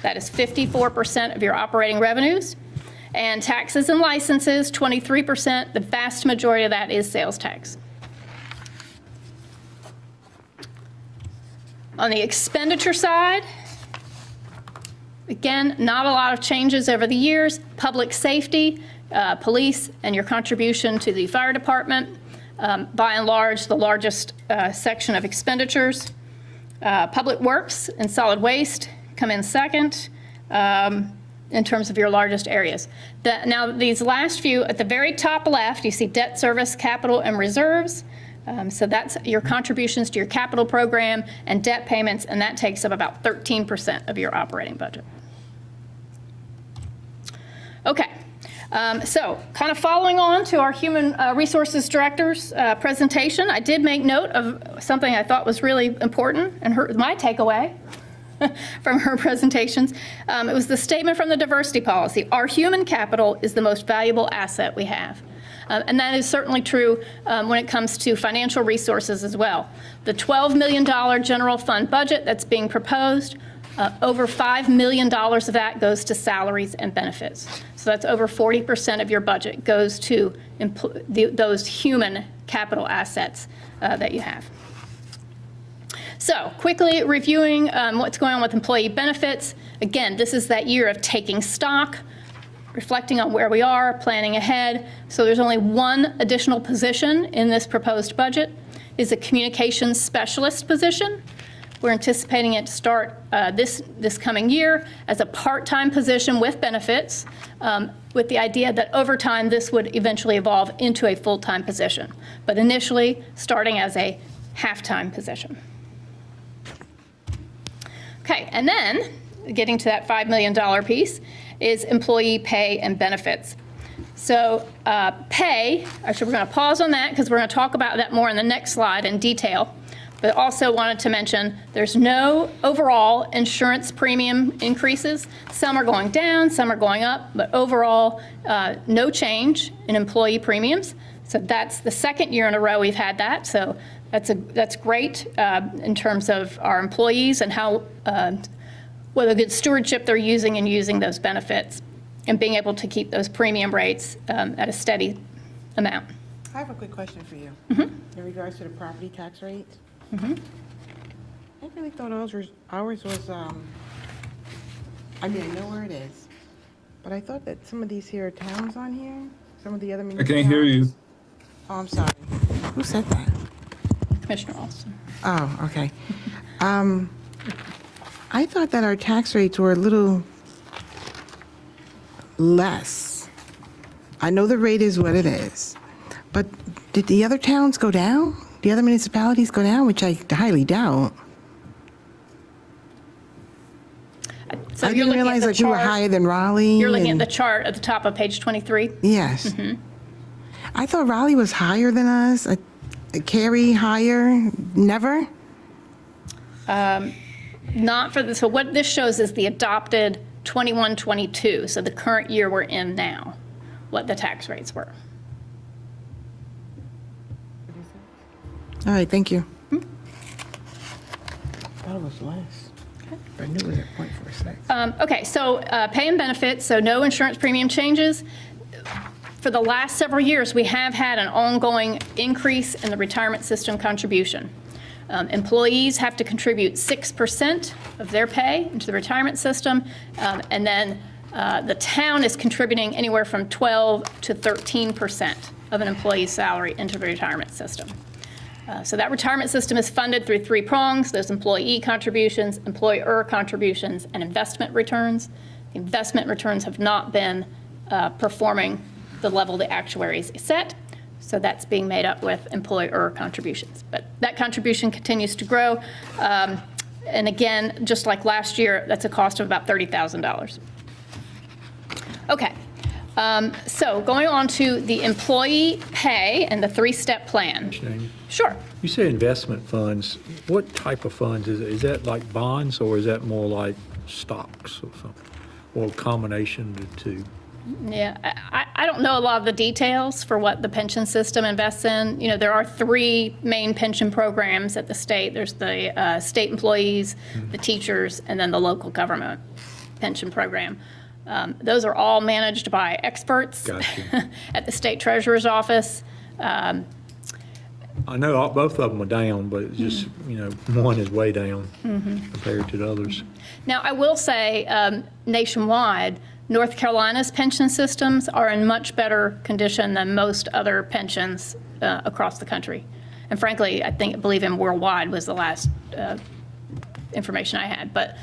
That is 54% of your operating revenues. And taxes and licenses, 23%. The vast majority of that is sales tax. On the expenditure side, again, not a lot of changes over the years. Public safety, police, and your contribution to the fire department, by and large, the largest section of expenditures. Public works and solid waste come in second in terms of your largest areas. Now, these last few, at the very top left, you see debt service, capital, and reserves. So that's your contributions to your capital program and debt payments, and that takes up about 13% of your operating budget. Okay, so kind of following on to our Human Resources Director's presentation, I did make note of something I thought was really important, and my takeaway from her presentations. It was the statement from the diversity policy. Our human capital is the most valuable asset we have. And that is certainly true when it comes to financial resources as well. The $12 million general fund budget that's being proposed, over $5 million of that goes to salaries and benefits. So that's over 40% of your budget goes to those human capital assets that you have. So quickly reviewing what's going on with employee benefits. Again, this is that year of taking stock, reflecting on where we are, planning ahead. So there's only one additional position in this proposed budget, is a communications specialist position. We're anticipating it to start this coming year as a part-time position with benefits, with the idea that over time this would eventually evolve into a full-time position, but initially starting as a half-time position. Okay, and then getting to that $5 million piece is employee pay and benefits. So pay, actually we're going to pause on that because we're going to talk about that more in the next slide in detail, but also wanted to mention there's no overall insurance premium increases. Some are going down, some are going up, but overall no change in employee premiums. So that's the second year in a row we've had that. So that's great in terms of our employees and how what a good stewardship they're using in using those benefits and being able to keep those premium rates at a steady amount. I have a quick question for you. In regards to the property tax rate. I really thought ours was, I mean, I know where it is, but I thought that some of these here towns on here, some of the other I municipalities. can't hear you. Oh, I'm sorry. Who said that? Commissioner Alston. Oh, okay. I thought that our tax rates were a little less. I know the rate is what it is, but did the other towns go down? The other municipalities go down, which I highly doubt. So I you're didn't looking at realize the that you were chart- higher than Raleigh. You're looking at and- the chart at the top of page 23. Yes. I thought Raleigh was higher than us. Cary higher? Never? Not for the, so what this shows is the adopted 21-22, so the current year we're in now, what the tax rates were. All right, thank you. Thought it was less. I knew it was at 0.46. Okay, so pay and benefits, so no insurance premium changes. For the last several years, we have had an ongoing increase in the retirement system contribution. Employees have to contribute 6% of their pay into the retirement system, and then the town is contributing anywhere from 12 to 13% of an employee's salary into the retirement system. So that retirement system is funded through 3 prongs. There's employee contributions, employer contributions, and investment returns. The investment returns have not been performing the level the actuaries set, so that's being made up with employer contributions. But that contribution continues to grow. And again, just like last year, that's a cost of about $30,000. Okay. So going on to the employee pay and the 3-step plan. Jamie, Sure. you said investment funds. What type of funds is it? Is that like bonds or is that more like stocks or something? Or a combination of the two? Yeah, I don't know a lot of the details for what the pension system invests in. You know, there are 3 main pension programs at the state. There's the state employees, the teachers, and then the local government pension program. Those are all managed by experts Gotcha. at the state treasurer's office. I know both of them are down, but it's just, one is way down compared to the others. Now, I will say nationwide, North Carolina's pension systems are in much better condition than most other pensions across the country. And frankly, I believe in worldwide was the last information I had. But,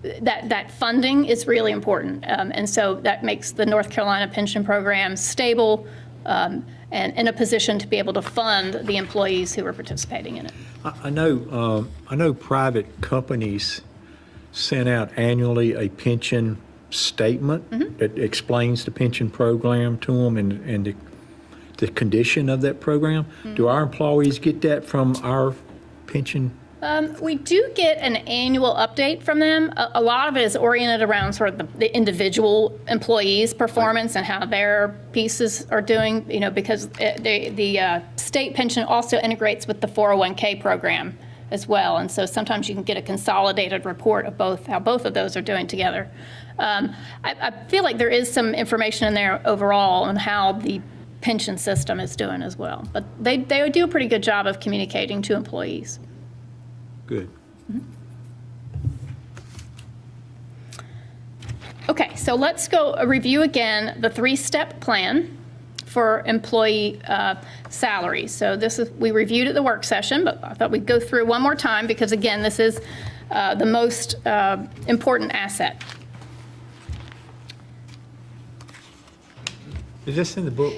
that funding is really important. And so that makes the North Carolina pension program stable and in a position to be able to fund the employees who are participating in it. I know private companies sent out annually a pension statement that explains the pension program to them and the condition of that program. Do our employees get that from our pension? We do get an annual update from them. A lot of it is oriented around sort of the individual employees' performance and how their pieces are doing, because the state pension also integrates with the 401k program as well. And so sometimes you can get a consolidated report of how both of those are doing together. I feel like there is some information in there overall on how the pension system is doing as well. But they do a pretty good job of communicating to employees. Good. Okay, so let's go review again the 3-step plan for employee salaries. So we reviewed at the work session, but I thought we'd go through one more time because again, this is the most important asset. Is this in the book?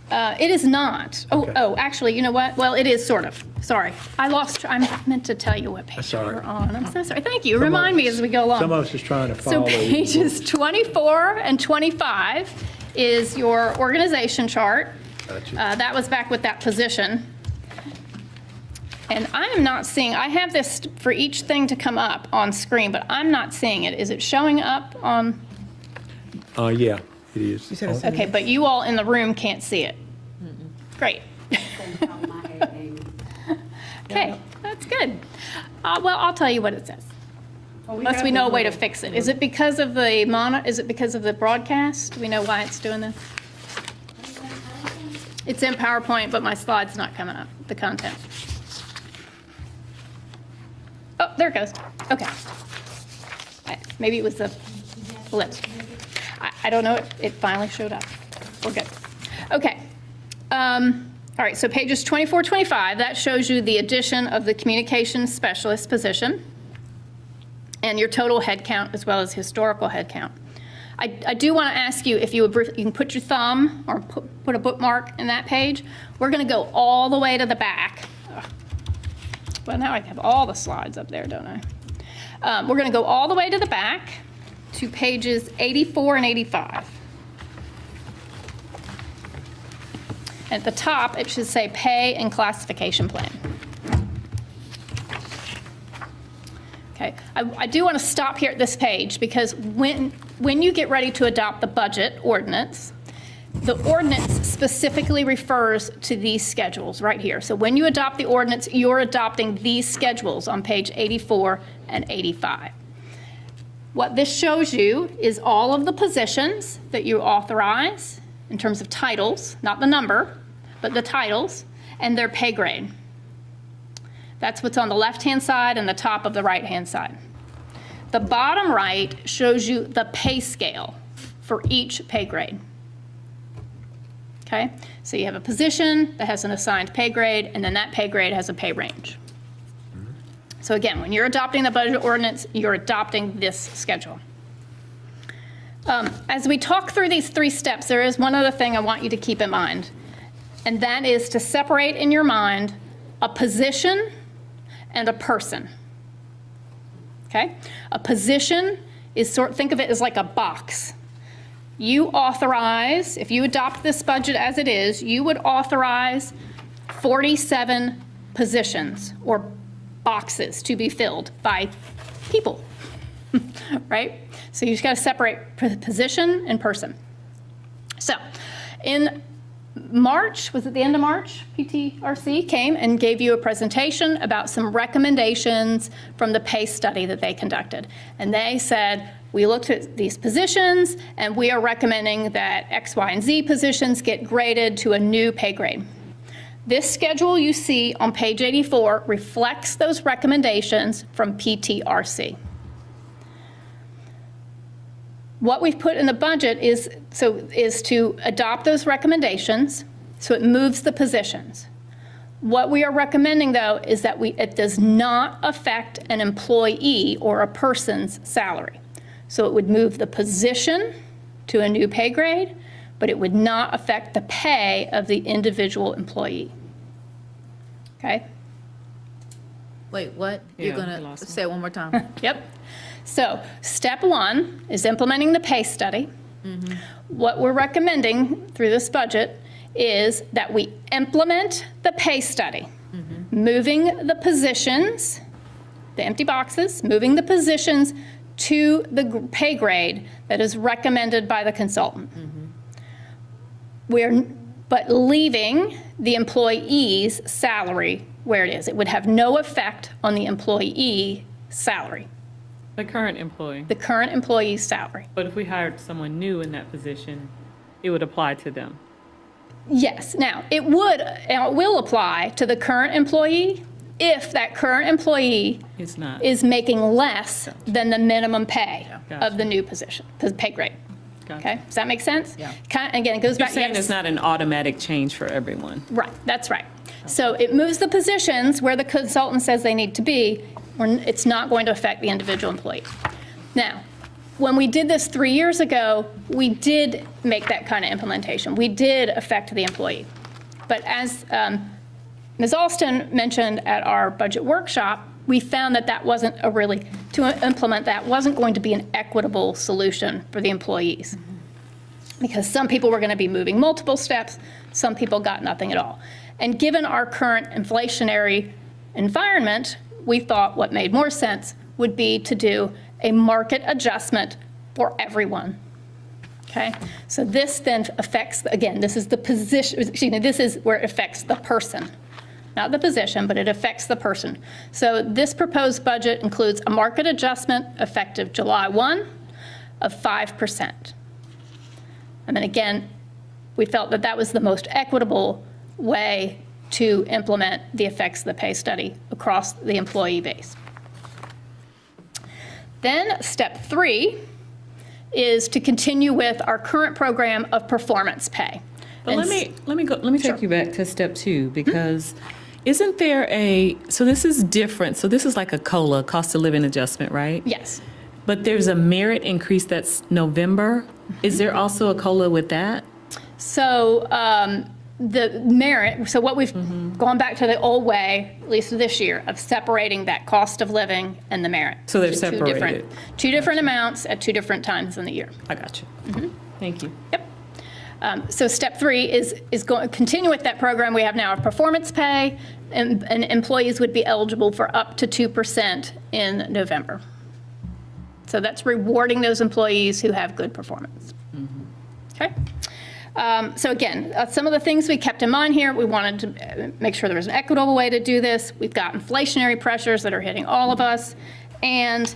It is not. Okay. Actually, you know what? Well, it is sort of. Sorry. I meant to tell you what page That's all right. we're on. I'm so sorry. Thank you. Remind me as we go along. Some of us is trying to So follow. pages 24 and 25 is your organization chart. Gotcha. That was back with that position. And I am not seeing, I have this for each thing to come up on screen, but I'm not seeing it. Is it showing up on? Yeah, it is. You said it's Okay, but you all in the room can't see it. Great. Okay, that's good. Well, I'll tell you what it says. Unless we know a way to fix it. Is it because of the is it because of the broadcast? Do we know why it's doing this? It's in PowerPoint, but my slide's not coming up, the content. Oh, there it goes. Okay. Maybe it was the ellipse. I don't know. It finally showed up. We're good. Okay. All right, so pages 24, 25, that shows you the addition of the communications specialist position and your total head count as well as historical head count. I do want to ask you if you can put your thumb or put a bookmark in that page. We're going to go all the way to the back. Well, now I have all the slides up there, don't I? We're going to go all the way to the back to pages 84 and 85. At the top, it should say pay and classification plan. Okay. I do want to stop here at this page because when you get ready to adopt the budget ordinance, the ordinance specifically refers to these schedules right here. So when you adopt the ordinance, you're adopting these schedules on page 84 and 85. What this shows you is all of the positions that you authorize in terms of titles, not the number, but the titles, and their pay grade. That's what's on the left-hand side and the top of the right-hand side. The bottom right shows you the pay scale for each pay grade. Okay? So you have a position that has an assigned pay grade, and then that pay grade has a pay range. So again, when you're adopting the budget ordinance, you're adopting this schedule. As we talk through these 3 steps, there is one other thing I want you to keep in mind, and that is to separate in your mind a position and a person. Okay? A position is think of it as like a box. You authorize, if you adopt this budget as it is, you would authorize 47 positions or boxes to be filled by people, right? So you just got to separate position and person. So in March, was it the end of March, PTRC came and gave you a presentation about some recommendations from the pay study that they conducted. And they said, we looked at these positions and we are recommending that X, Y, and Z positions get graded to a new pay grade. This schedule you see on page 84 reflects those recommendations from PTRC. What we've put in the budget is to adopt those recommendations, so it moves the positions. What we are recommending, though, is that it does not affect an employee or a person's salary. So it would move the position to a new pay grade, but it would not affect the pay of the individual employee. Okay? Wait, what? Yeah, You're we gonna lost say it one more time? Yep. So step 1 is implementing the pay study. What we're recommending through this budget is that we implement the pay study, moving the positions, the empty boxes, moving the positions to the pay grade that is recommended by the consultant. But leaving the employee's salary where it is. It would have no effect on the employee salary, The current employee. the current employee's salary. But if we hired someone new in that position, it would apply to them. Yes, now, it will apply to the current employee if that current employee It's not. is making less than the minimum pay Gotcha. of the new position, pay grade. Gotcha. Okay, does that make sense? Yeah. Again, it goes You're back. saying yes. it's not an automatic change for everyone. Right, that's right. So it moves the positions where the consultant says they need to be, or it's not going to affect the individual employee. Now, when we did this 3 years ago, we did make that kind of implementation. We did affect the employee. But as Ms. Alston mentioned at our budget workshop, we found that to implement that wasn't going to be an equitable solution for the employees. Because some people were going to be moving multiple steps, some people got nothing at all. And given our current inflationary environment, we thought what made more sense would be to do a market adjustment for everyone. Okay? So this then affects, again, this is the position, this is where it affects the person. Not the position, but it affects the person. So this proposed budget includes a market adjustment effective July 1 of 5%. And then again, we felt that that was the most equitable way to implement the effects of the pay study across the employee base. Then step 3 is to continue with our current program of performance pay. But And let me take you back to step 2, because isn't there so this is different. So this is like a COLA, cost of living adjustment, right? Yes. But there's a merit increase that's November. Is there also a COLA with that? So the merit, so what we've gone back to the old way, at least this year, of separating that cost of living and the merit. So they're Two separated. Two different amounts at 2 different times in the year. I got you. Thank you. Yep. So step 3 is going continue with that program we have now of performance pay, and employees would be eligible for up to 2% in November. So that's rewarding those employees who have good performance. Okay. So again, some of the things we kept in mind here, we wanted to make sure there was an equitable way to do this. We've got inflationary pressures that are hitting all of us. And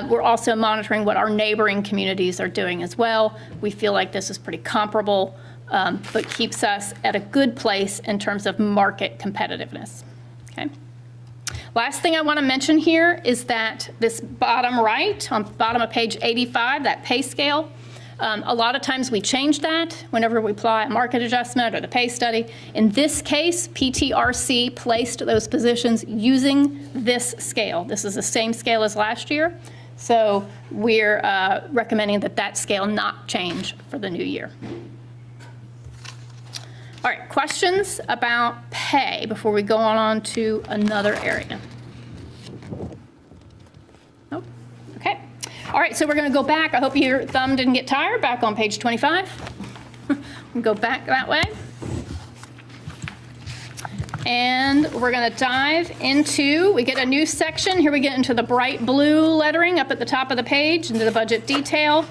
we're also monitoring what our neighboring communities are doing as well. We feel like this is pretty comparable, but keeps us at a good place in terms of market competitiveness. Okay. Last thing I want to mention here is that this bottom right, on bottom of page 85, that pay scale, a lot of times we change that whenever we apply a market adjustment or the pay study. In this case, PTRC placed those positions using this scale. This is the same scale as last year. So we're recommending that that scale not change for the new year. All right, questions about pay before we go on to another area? Nope. Okay. All right, so we're going to go back. I hope your thumb didn't get tired. Back on page 25. We'll go back that way. And we're going to dive into, we get a new section. Here we get into the bright blue lettering up at the top of the page, into the budget detail.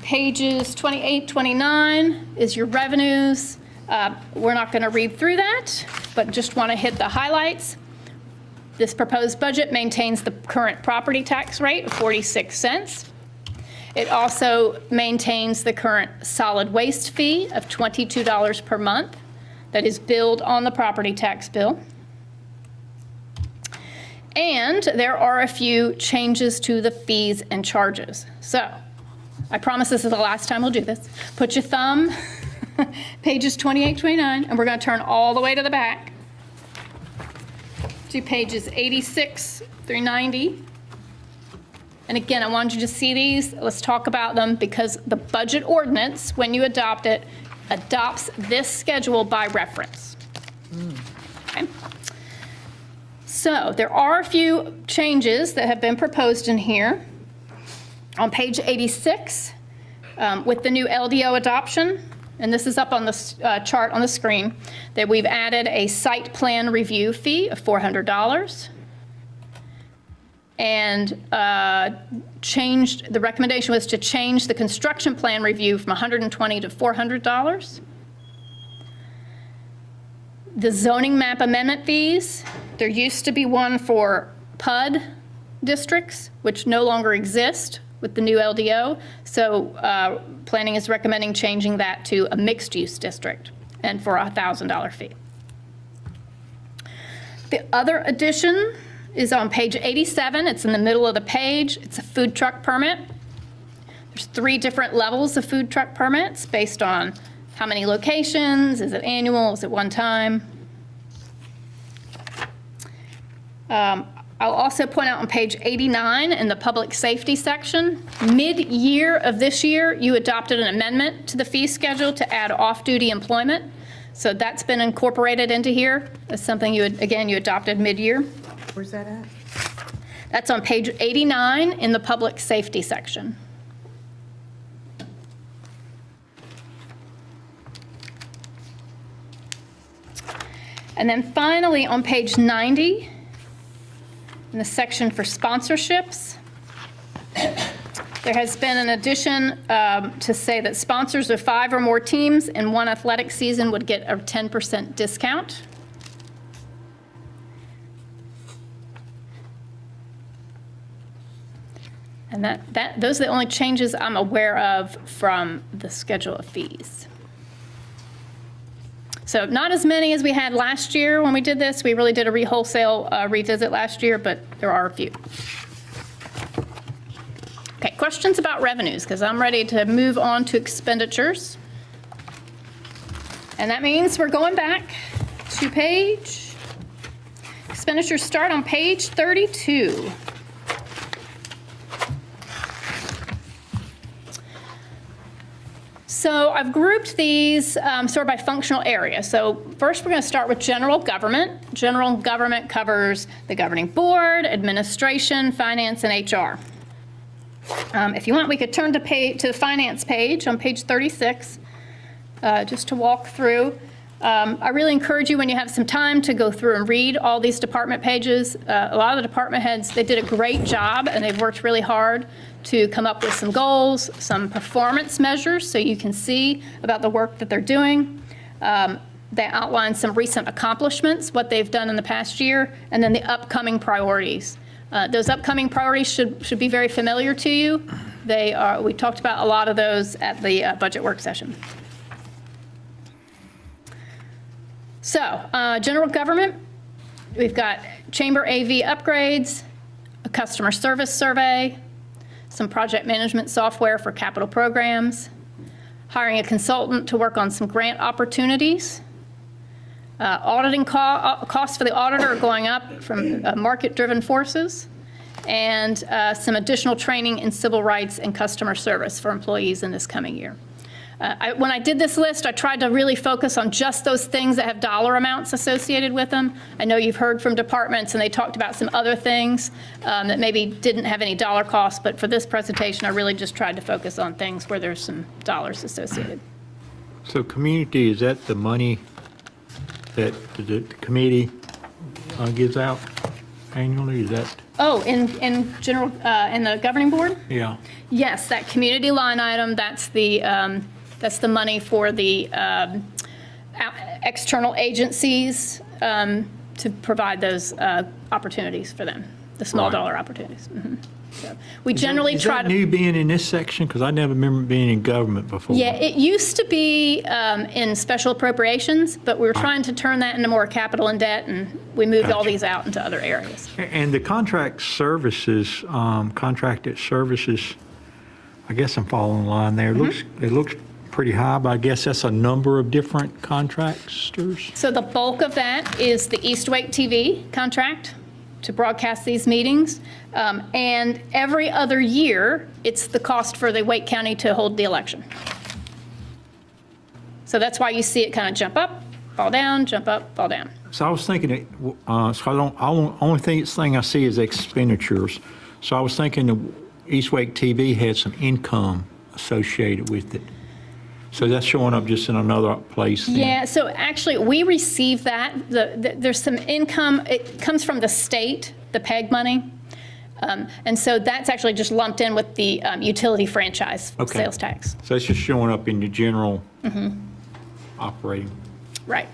Pages 28, 29 is your revenues. We're not going to read through that, but just want to hit the highlights. This proposed budget maintains the current property tax rate of 46 cents. It also maintains the current solid waste fee of $22 per month that is billed on the property tax bill. And there are a few changes to the fees and charges. So I promise this is the last time we'll do this. Put your thumb, pages 28, 29, and we're going to turn all the way to the back to pages 86 through 90. And again, I wanted you to see these. Let's talk about them because the budget ordinance, when you adopt it, adopts this schedule by reference. Okay. So there are a few changes that have been proposed in here. On page 86, with the new LDO adoption, and this is up on the chart on the screen, that we've added a site plan review fee of $400 and the recommendation was to change the construction plan review from $120 to $400. The zoning map amendment fees, there used to be one for PUD districts, which no longer exist with the new LDO. So planning is recommending changing that to a mixed use district and for a $1,000 fee. The other addition is on page 87. It's in the middle of the page. It's a food truck permit. There's 3 different levels of food truck permits based on how many locations, is it annual, is it one time? I'll also point out on page 89 in the public safety section, mid-year of this year, you adopted an amendment to the fee schedule to add off-duty employment. So that's been incorporated into here. That's something you adopted mid-year. Where's that at? That's on page 89 in the public safety section. And then finally on page 90, in the section for sponsorships, there has been an addition to say that sponsors of 5 or more teams in one athletic season would get a 10% discount. And those are the only changes I'm aware of from the schedule of fees. So not as many as we had last year when we did this. We really did a wholesale revisit last year, but there are a few. Okay, questions about revenues, because I'm ready to move on to expenditures. And that means we're going back to page. Expenditures start on page 32. So I've grouped these sort of by functional area. So first we're going to start with general government. General government covers the governing board, administration, finance, and HR. If you want, we could turn to the finance page on page 36. just to walk through. I really encourage you, when you have some time, to go through and read all these department pages. A lot of the department heads, they did a great job, and they've worked really hard to come up with some goals, some performance measures, so you can see about the work that they're doing. They outline some recent accomplishments, what they've done in the past year, and then the upcoming priorities. Those upcoming priorities should be very familiar to you. We talked about a lot of those at the budget work session. So, general government, we've got chamber AV upgrades, a customer service survey, some project management software for capital programs, hiring a consultant to work on some grant opportunities. Auditing costs for the auditor are going up from market-driven forces, and some additional training in civil rights and customer service for employees in this coming year. When I did this list, I tried to really focus on just those things that have dollar amounts associated with them. I know you've heard from departments, and they talked about some other things that maybe didn't have any dollar costs, but for this presentation, I really just tried to focus on things where there's some dollars associated. So community, is that the money that the committee gives out annually? Is that? Oh, in general, in the governing board? Yeah. Yes, that community line item, that's the money for the external agencies to provide those opportunities for them, the small Right. dollar opportunities. Mhm. So we generally Is try that to. new being in this section? Because I never remember being in government before. Yeah, it used to be in special appropriations, but we were trying to turn that into more capital and debt, and we moved all Gotcha. these out into other areas. And the contracted services, I guess I'm following the line there. It looks pretty high, but I guess that's a number of different contractors. So the bulk of that is the East Wake TV contract to broadcast these meetings. And every other year, it's the cost for the Wake County to hold the election. So that's why you see it kind of jump up, fall down, jump up, fall down. So I was thinking, only thing I see is expenditures. So I was thinking the East Wake TV had some income associated with it. So that's showing up just in another place then. Yeah, so actually, we receive that. There's some income, it comes from the state, the PEG money. And so that's actually just lumped in with the utility franchise Okay. sales tax. So it's just showing up in the general operating. Right,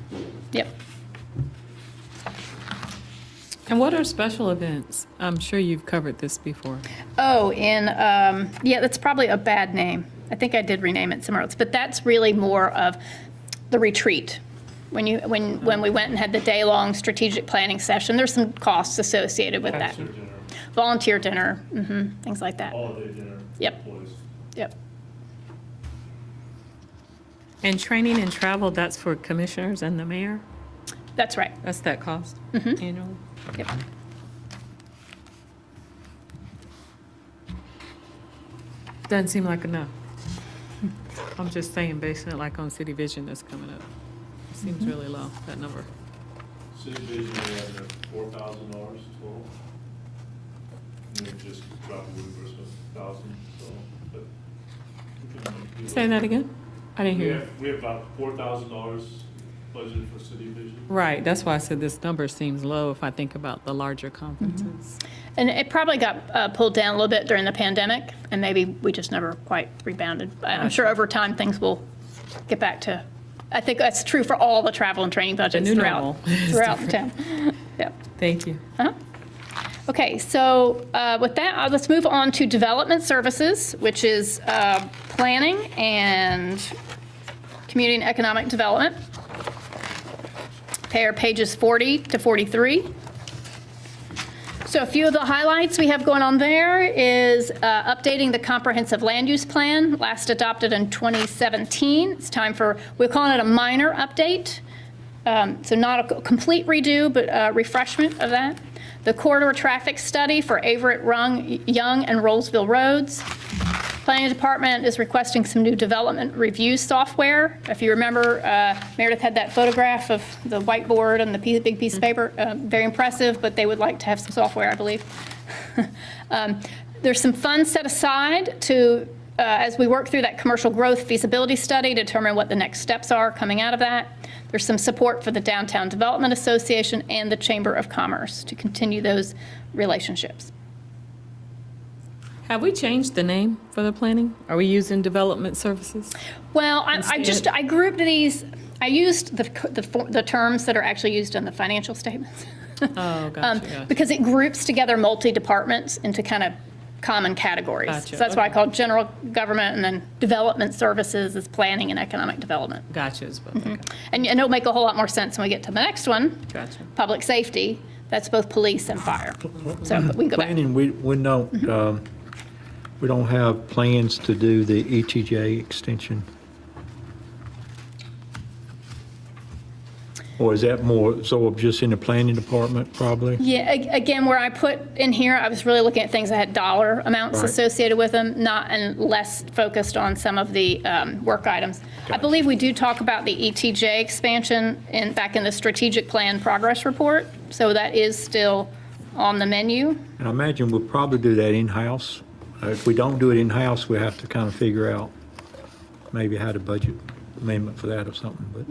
yep. And what are special events? I'm sure you've covered this before. Oh, yeah, that's probably a bad name. I think I did rename it somewhere else, but that's really more of the retreat. When we went and had the day-long strategic planning session, there's some costs associated with that. Extra dinner, Volunteer dinner, things like that. holiday dinner. Yep. Employees. Yep. And training and travel, that's for commissioners and the mayor? That's right. That's that cost annually? Yep. Doesn't seem like enough. I'm just saying, basing it like on City Vision that's coming up. Seems really low, that number. City Vision, we have $4,000 total. And we just dropped reimbursement $1,000, so, but. we can- Say that again? I didn't We hear you. we have about $4,000 budgeted for City Vision. Right, that's why I said this number seems low if I think about the larger conferences. And it probably got pulled down a little bit during the pandemic, and maybe we just never quite rebounded. I'm sure over time, things will get back to, I think that's true for all the travel and training budgets new throughout normal is the town. Yep. Thank you. Okay, so with that, let's move on to development services, which is planning and community and economic development. Pages 40 to 43. So a few of the highlights we have going on there is updating the comprehensive land use plan, last adopted in 2017. It's time for, we're calling it a minor update. So not a complete redo, but a refreshment of that. The corridor traffic study for Averett, Young, and Rolesville roads. Planning Department is requesting some new development review software. If you remember, Meredith had that photograph of the whiteboard and the big piece of paper. Very impressive, but they would like to have some software, I believe. There's some funds set aside to as we work through that commercial growth feasibility study, determine what the next steps are coming out of that. There's some support for the Downtown Development Association and the Chamber of Commerce to continue those relationships. Have we changed the name for the planning? Are we using development services? Well, I Instead- grouped these, I used the terms that are actually used in the financial statements. Oh, gotcha. Because it groups together multi-departments into kind of common categories. Gotcha, So that's why I okay. call general government, and then development services is planning and economic development. Gotcha as well. Okay. And it'll make a whole lot more sense when we get to the next one. Gotcha. Public safety, that's both police and fire. So but we can go back. Planning, we don't have plans to do the ETJ extension. Or is that more, so just in the planning department, probably? Yeah, again, where I put in here, I was really looking at things that had dollar amounts Right. associated with them, not, and less focused on some of the work items. I believe we do talk about the ETJ expansion back in the strategic plan progress report, so that is still on the menu. And I imagine we'll probably do that in-house. If we don't do it in-house, we have to kind of figure out maybe how to budget amendment for that or something, but.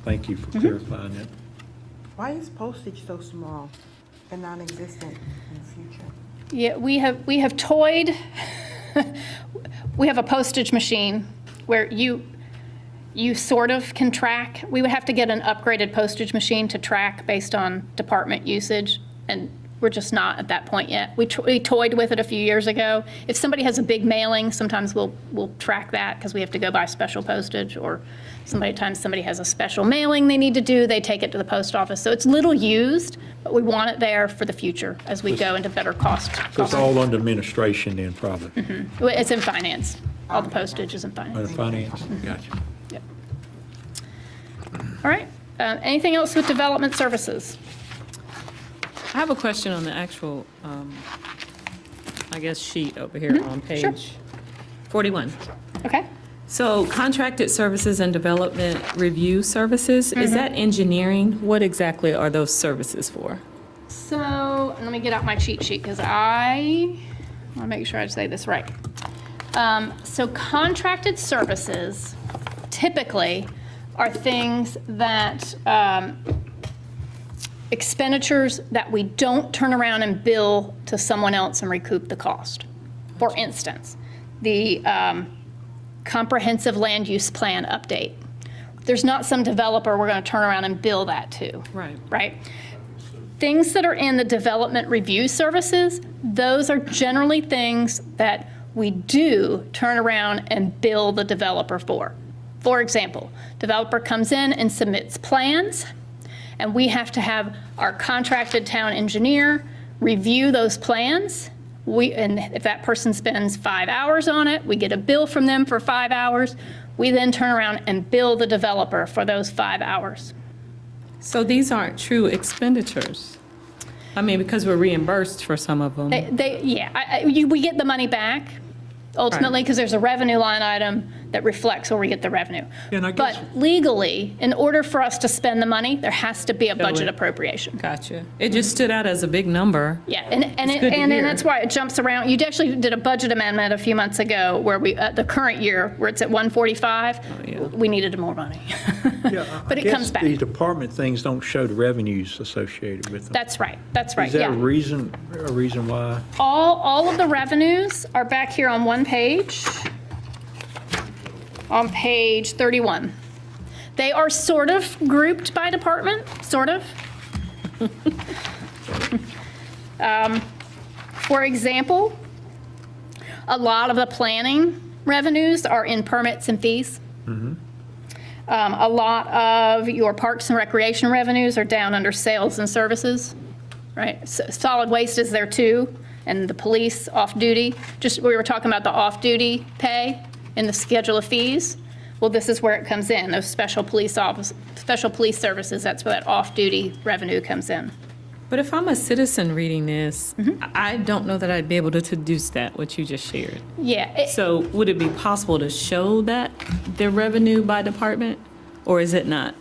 Thank you for clarifying that. Why is postage so small and non-existent in the future? Yeah, we have toyed, we have a postage machine where you sort of can track. We would have to get an upgraded postage machine to track based on department usage, and we're just not at that point yet. We toyed with it a few years ago. If somebody has a big mailing, sometimes we'll track that because we have to go buy special postage, or sometimes somebody has a special mailing they need to do, they take it to the post office. So it's little used, but we want it there for the future as we go into better cost. So it's all under administration then, probably, It's in finance. All the postage is in under finance. finance? Gotcha. Yep. All right. Anything else with development services? I have a question on the actual, I guess, sheet over here on sure. page 41. Okay. So contracted services and development review services, is that engineering? What exactly are those services for? So let me get out my cheat sheet because I want to make sure I say this right. So contracted services typically are things that expenditures that we don't turn around and bill to someone else and recoup the cost. For instance, the comprehensive land use plan update. There's not some developer we're going to turn around and bill that to. Right. Right? Things that are in the development review services, those are generally things that we do turn around and bill the developer for. For example, developer comes in and submits plans, and we have to have our contracted town engineer review those plans. And if that person spends 5 hours on it, we get a bill from them for 5 hours. We then turn around and bill the developer for those 5 hours. So these aren't true expenditures? I mean, because we're reimbursed for some of them. We get the money back ultimately because there's a revenue line item that reflects where we get the revenue. Yeah, and I guess- But legally, in order for us to spend the money, there has to be a budget it. appropriation. Gotcha. It just stood out as a big number. Yeah, and It's good to then hear. that's why it jumps around. You actually did a budget amendment a few months ago where the current year, where it's at 145, yeah. we needed more money. Yeah, But I it comes guess back. these department things don't show the revenues associated with them. That's right, Is there yeah. a reason why? All of the revenues are back here on one page, on page 31. They are sort of grouped by department, sort of. For example, a lot of the planning revenues are in permits and fees. A lot of your parks and recreation revenues are down under sales and services, right? Solid waste is there too, and the police off-duty. We were talking about the off-duty pay in the schedule of fees. Well, this is where it comes in, those special police services, that's where that off-duty revenue comes in. But if I'm a citizen reading this, I don't know that I'd be able to deduce that, what you just shared. Yeah, So would it be possible to show that the revenue by department, or is it not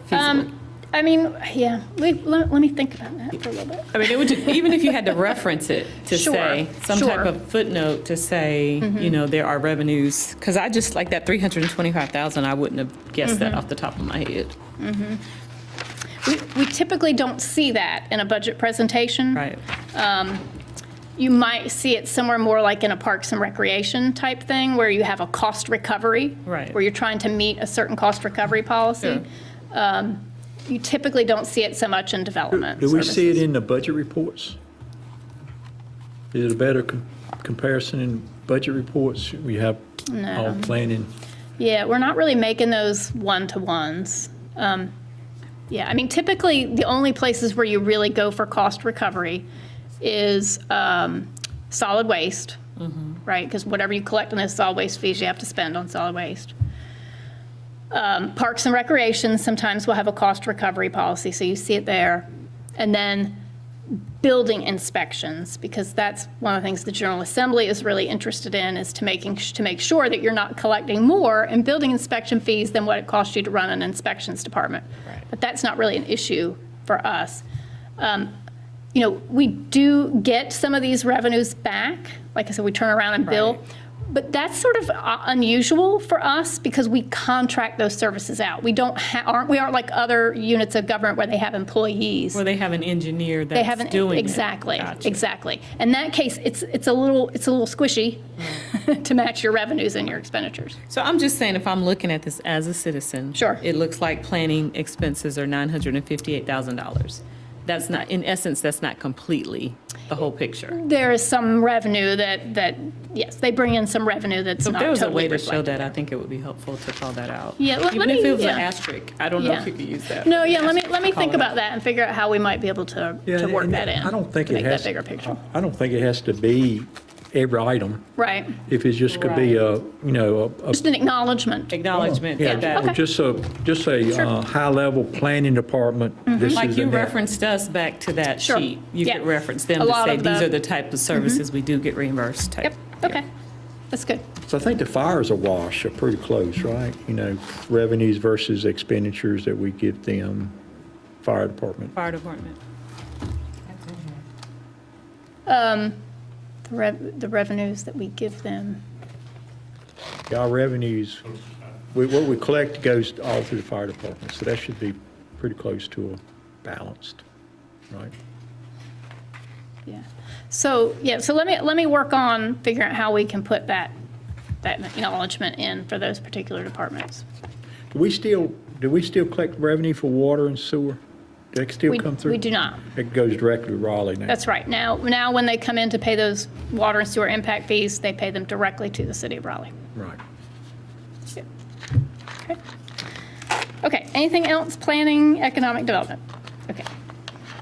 feasible? I mean, yeah, let me think about that for a little bit. I mean, it would, even if you had to reference it to Sure, say, some sure. type of footnote to say, you know, there are revenues, because I just, like that 325,000, I wouldn't have guessed that off the top of my head. We typically don't see that in a budget presentation. Right. You might see it somewhere more like in a Parks and Recreation type thing, where you have a cost recovery. Right. Where you're trying to meet a certain cost recovery policy. You typically don't see it so much in development Do we see it services. in the budget reports? Is it a better comparison in budget reports? We have all planning. Yeah, we're not really making those one-to-ones. Yeah, I mean, typically, the only places where you really go for cost recovery is solid waste, right? Because whatever you collect on those solid waste fees, you have to spend on solid waste. Parks and Recreation sometimes will have a cost recovery policy, so you see it there. And then building inspections, because that's one of the things the General Assembly is really interested in, is to make sure that you're not collecting more in building inspection fees than what it costs you to run an inspections department. Right. But that's not really an issue for us. You know, we do get some of these revenues back. Like I said, we turn around and bill. Right. But that's sort of unusual for us because we contract those services out. We aren't like other units of government where they have employees. Or they have an engineer They have that's doing it. exactly, Gotcha. exactly. In that case, it's a little squishy to match your revenues and your expenditures. So I'm just saying, if I'm looking at this as a citizen. Sure. It looks like planning expenses are $958,000. That's not, in essence, that's not completely the whole picture. There is some revenue that yes, they bring in some revenue that's So if not there was a totally way to show reflected that, I there. think it would be helpful to call that out. Yeah, let Even me- if it was an yeah. asterisk, I don't know Yeah. if you could use that. No, yeah, let me Call think it about out. that and figure out how we might be able to work and that in. I don't think to it make has. that bigger picture. I don't think it has to be every item. Right. If it's just could be a, you know, a Just an acknowledgement. Acknowledgement yeah, that that, just a high-level planning department. This like is you the net. referenced us back to that Sure. sheet. You Yeah. could reference them A to lot say, of these the- are the type of services we do get reimbursed type. Yep, okay. That's good. So I think the fires a wash are pretty close, right? You know, revenues versus expenditures that we give them, fire department. Fire department. The revenues that we give them. Our revenues, what we collect goes all through the fire department, so that should be pretty close to a balanced, right? Yeah. So, yeah, so let me work on figuring out how we can put that acknowledgement in for those particular departments. Do we still collect revenue for water and sewer? Do they still We- come through? we do not. It goes directly to Raleigh now. That's right. Now when they come in to pay those water and sewer impact fees, they pay them directly to the city of Raleigh. Right. Yeah. Okay. Okay, anything else? Planning, economic development? Okay.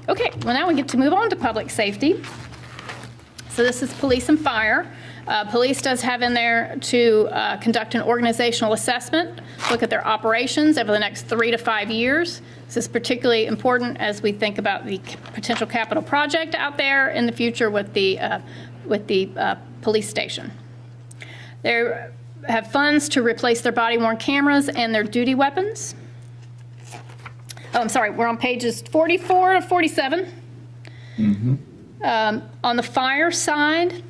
Okay, well, now we get to move on to public safety. So this is police and fire. Police does have in there to conduct an organizational assessment, look at their operations over the next 3 to 5 years. This is particularly important as we think about the potential capital project out there in the future with the police station. They have funds to replace their body-worn cameras and their duty weapons. Oh, I'm sorry, we're on pages 44 to 47. On the fire side,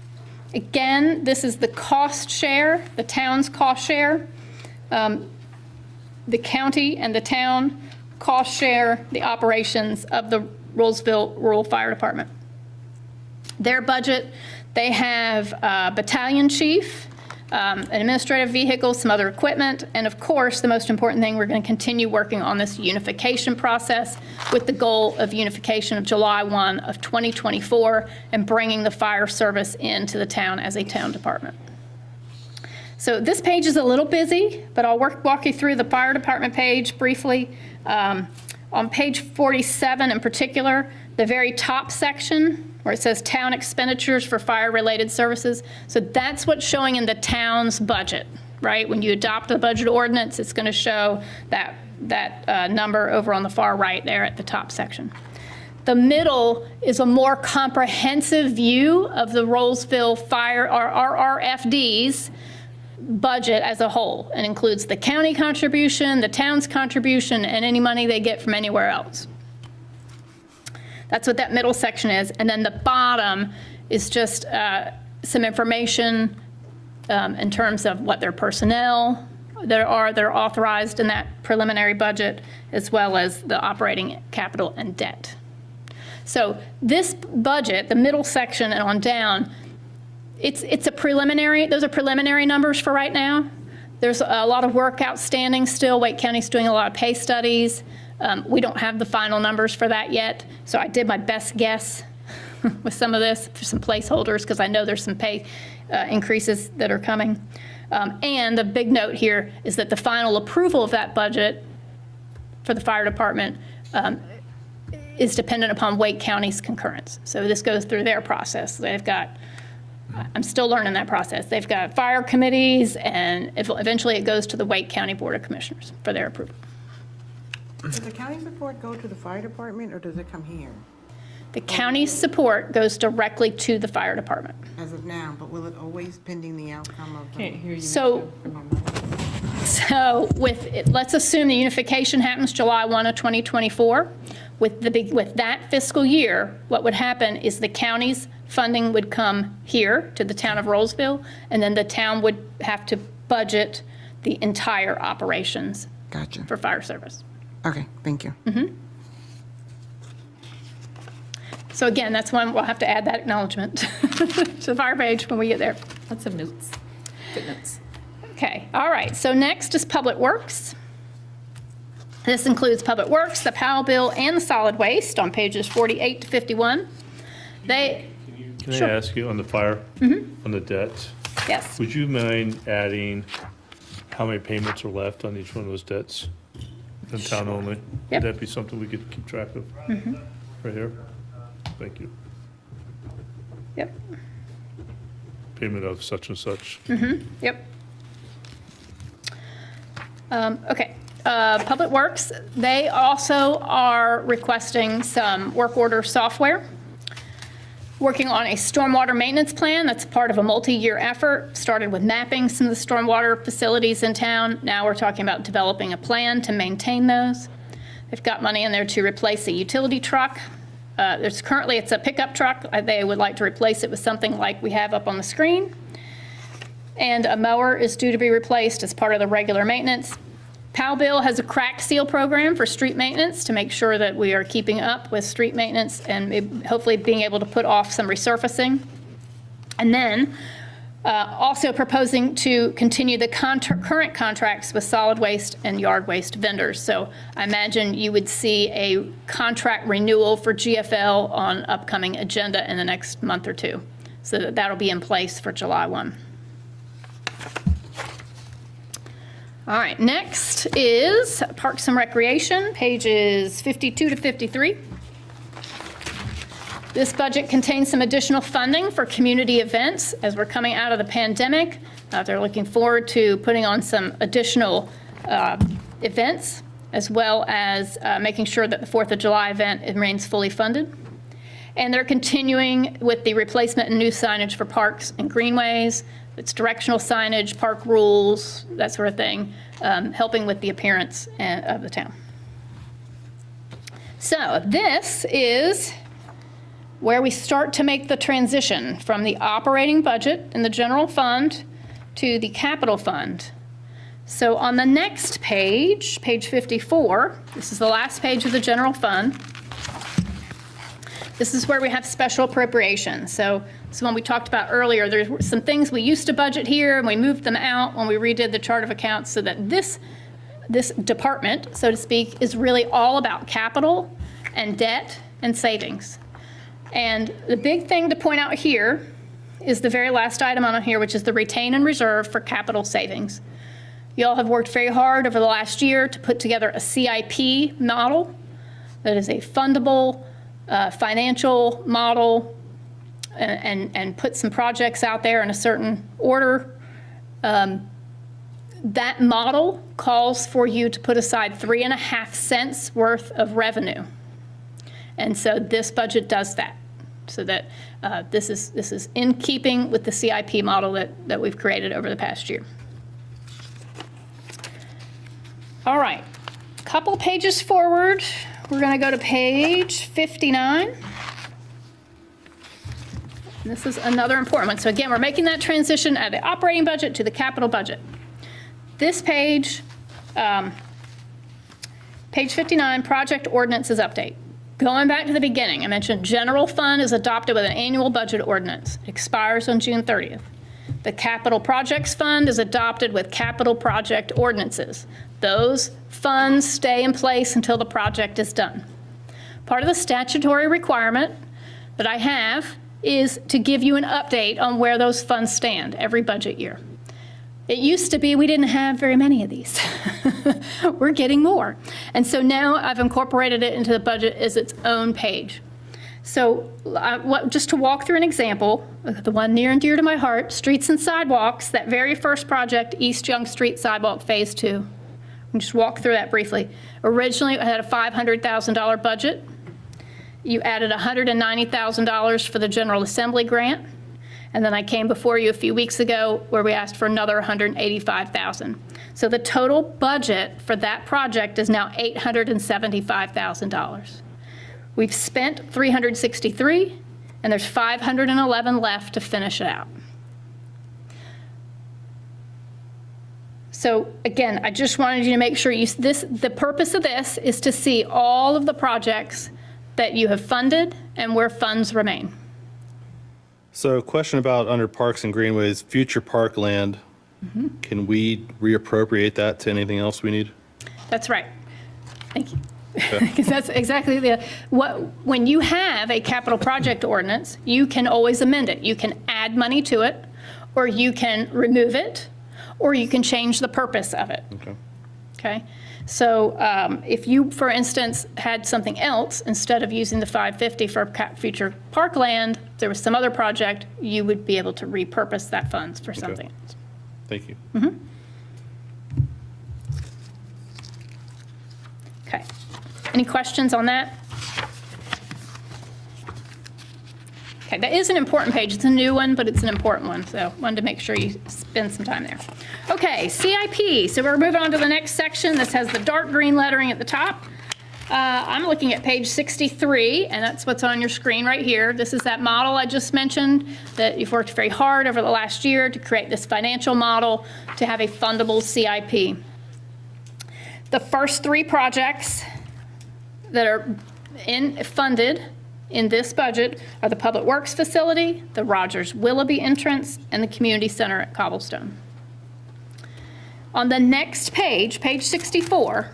again, this is the cost share, the town's cost share. The county and the town cost share the operations of the Rolesville Rural Fire Department. Their budget, they have a battalion chief, an administrative vehicle, some other equipment, and of course, the most important thing, we're going to continue working on this unification process with the goal of unification of July 1 of 2024 and bringing the fire service into the town as a town department. So this page is a little busy, but I'll walk you through the fire department page briefly. On page 47 in particular, the very top section where it says town expenditures for fire-related services. So that's what's showing in the town's budget, right? When you adopt the budget ordinance, it's going to show that number over on the far right there at the top section. The middle is a more comprehensive view of the Rolesville fire, or RFDs, budget as a whole and includes the county contribution, the town's contribution, and any money they get from anywhere else. That's what that middle section is. And then the bottom is just some information in terms of what their personnel that are authorized in that preliminary budget, as well as the operating capital and debt. So this budget, the middle section and on down, it's a preliminary, those are preliminary numbers for right now. There's a lot of work outstanding still. Wake County's doing a lot of pay studies. We don't have the final numbers for that yet, so I did my best guess with some of this, for some placeholders, because I know there's some pay increases that are coming. And the big note here is that the final approval of that budget for the fire department is dependent upon Wake County's concurrence. So this goes through their process. They've got, I'm still learning that process. They've got fire committees, and eventually it goes to the Wake County Board of Commissioners for their approval. Does the county support go to the fire department, or does it come here The county's support goes directly to the fire department. as of now? But will it always pending the outcome of Can't hear you. So let's assume the unification happens July 1 of 2024. With that fiscal year, what would happen is the county's funding would come here to the town of Rolesville, and then the town would have to budget the entire operations Gotcha. for fire service. Okay, thank you. So again, that's when we'll have to add that acknowledgement to the fire page when we get there. Lots of notes, footnotes. Okay, all right, so next is Public Works. This includes Public Works, the Powell bill, and the solid waste on pages 48 to 51. They, Can Sure. I ask you on the fire, on the debt, yes, would you mind adding how many payments are left on each one of those debts? In town only? Yep. Would that be something we could keep track of? Right here? Thank you. yep, Payment of such and such. yep. Okay, Public Works, they also are requesting some work order software, working on a stormwater maintenance plan. That's part of a multi-year effort. Started with mapping some of the stormwater facilities in town. Now we're talking about developing a plan to maintain those. They've got money in there to replace a utility truck. It's a pickup truck. They would like to replace it with something like we have up on the screen. And a mower is due to be replaced as part of the regular maintenance. Powell bill has a crack seal program for street maintenance to make sure that we are keeping up with street maintenance and hopefully being able to put off some resurfacing. And then also proposing to continue the current contracts with solid waste and yard waste vendors. So I imagine you would see a contract renewal for GFL on upcoming agenda in the next month or two. So that'll be in place for July 1. All right, next is Parks and Recreation, pages 52 to 53. This budget contains some additional funding for community events as we're coming out of the pandemic. They're looking forward to putting on some additional events, as well as making sure that the 4th of July event remains fully funded. And they're continuing with the replacement and new signage for parks and greenways. It's directional signage, park rules, that sort of thing, helping with the appearance of the town. So this is where we start to make the transition from the operating budget in the general fund to the capital fund. So on the next page, page 54, this is the last page of the general fund. This is where we have special appropriations. So this is one we talked about earlier. There's some things we used to budget here, and we moved them out when we redid the chart of accounts so that this department, so to speak, is really all about capital and debt and savings. And the big thing to point out here is the very last item on here, which is the retain and reserve for capital savings. You all have worked very hard over the last year to put together a CIP model that is a fundable financial model and put some projects out there in a certain order. That model calls for you to put aside 3.5 cents worth of revenue. And so this budget does that, so that this is in keeping with the CIP model that we've created over the past year. All right, couple pages forward, we're going to go to page 59. This is another important one. So again, we're making that transition out of the operating budget to the capital budget. This page, page 59, project ordinances update. Going back to the beginning, I mentioned general fund is adopted with an annual budget ordinance. It expires on June 30th. The capital projects fund is adopted with capital project ordinances. Those funds stay in place until the project is done. Part of the statutory requirement that I have is to give you an update on where those funds stand every budget year. It used to be we didn't have very many of these. We're getting more. And so now I've incorporated it into the budget as its own page. So just to walk through an example, the one near and dear to my heart, streets and sidewalks, that very first project, East Young Street Sidewalk Phase 2. I'll just walk through that briefly. Originally, it had a $500,000 budget. You added $190,000 for the General Assembly grant. And then I came before you a few weeks ago where we asked for another $185,000. So the total budget for that project is now $875,000. We've spent $363, and there's $511 left to finish it out. So again, I just wanted you to make sure the purpose of this is to see all of the projects that you have funded and where funds remain. So a question about under Parks and Greenways, future parkland, can we reappropriate that to anything else we need? That's right. Thank you. Because that's exactly when you have a capital project ordinance, you can always amend it. You can add money to it, or you can remove it, or you can change the purpose of it. Okay. Okay? So if you, for instance, had something else, instead of using the 550 for future parkland, there was some other project, you would be able to repurpose that funds for something else. Thank you. Okay. Any questions on that? Okay, that is an important page. It's a new one, but it's an important one, so wanted to make sure you spend some time there. Okay, CIP. So we're moving on to the next section. This has the dark green lettering at the top. I'm looking at page 63, and that's what's on your screen right here. This is that model I just mentioned that you've worked very hard over the last year to create this financial model to have a fundable CIP. The first three projects that are funded in this budget are the Public Works Facility, the Rogers Willoughby entrance, and the Community Center at Cobblestone. On the next page, page 64,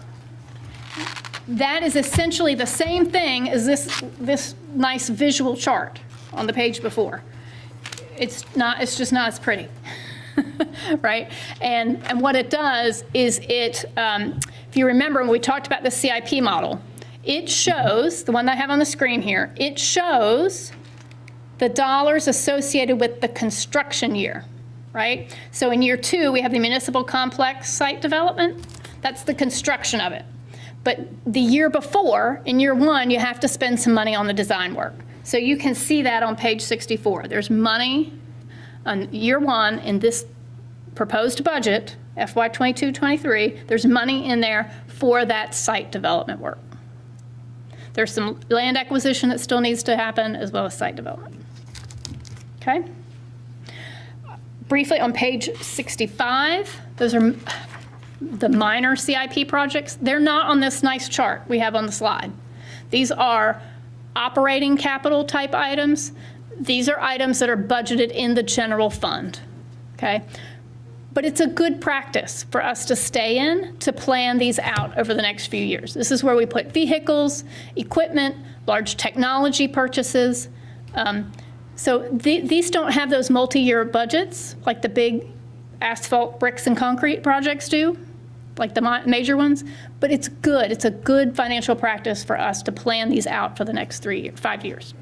that is essentially the same thing as this nice visual chart on the page before. It's just not as pretty, right? And what it does is if you remember when we talked about the CIP model, it shows, the one that I have on the screen here, it shows the dollars associated with the construction year, right? So in year 2, we have the municipal complex site development. That's the construction of it. But the year before, in year 1, you have to spend some money on the design work. So you can see that on page 64. There's money on year 1 in this proposed budget, FY 22-23, there's money in there for that site development work. There's some land acquisition that still needs to happen, as well as site development. Okay? Briefly, on page 65, those are the minor CIP projects. They're not on this nice chart we have on the slide. These are operating capital type items. These are items that are budgeted in the general fund. Okay? But it's a good practice for us to stay in to plan these out over the next few years. This is where we put vehicles, equipment, large technology purchases. So these don't have those multi-year budgets like the big asphalt, bricks, and concrete projects do, like the major ones. But it's good. It's a good financial practice for us to plan these out for the next 5 years.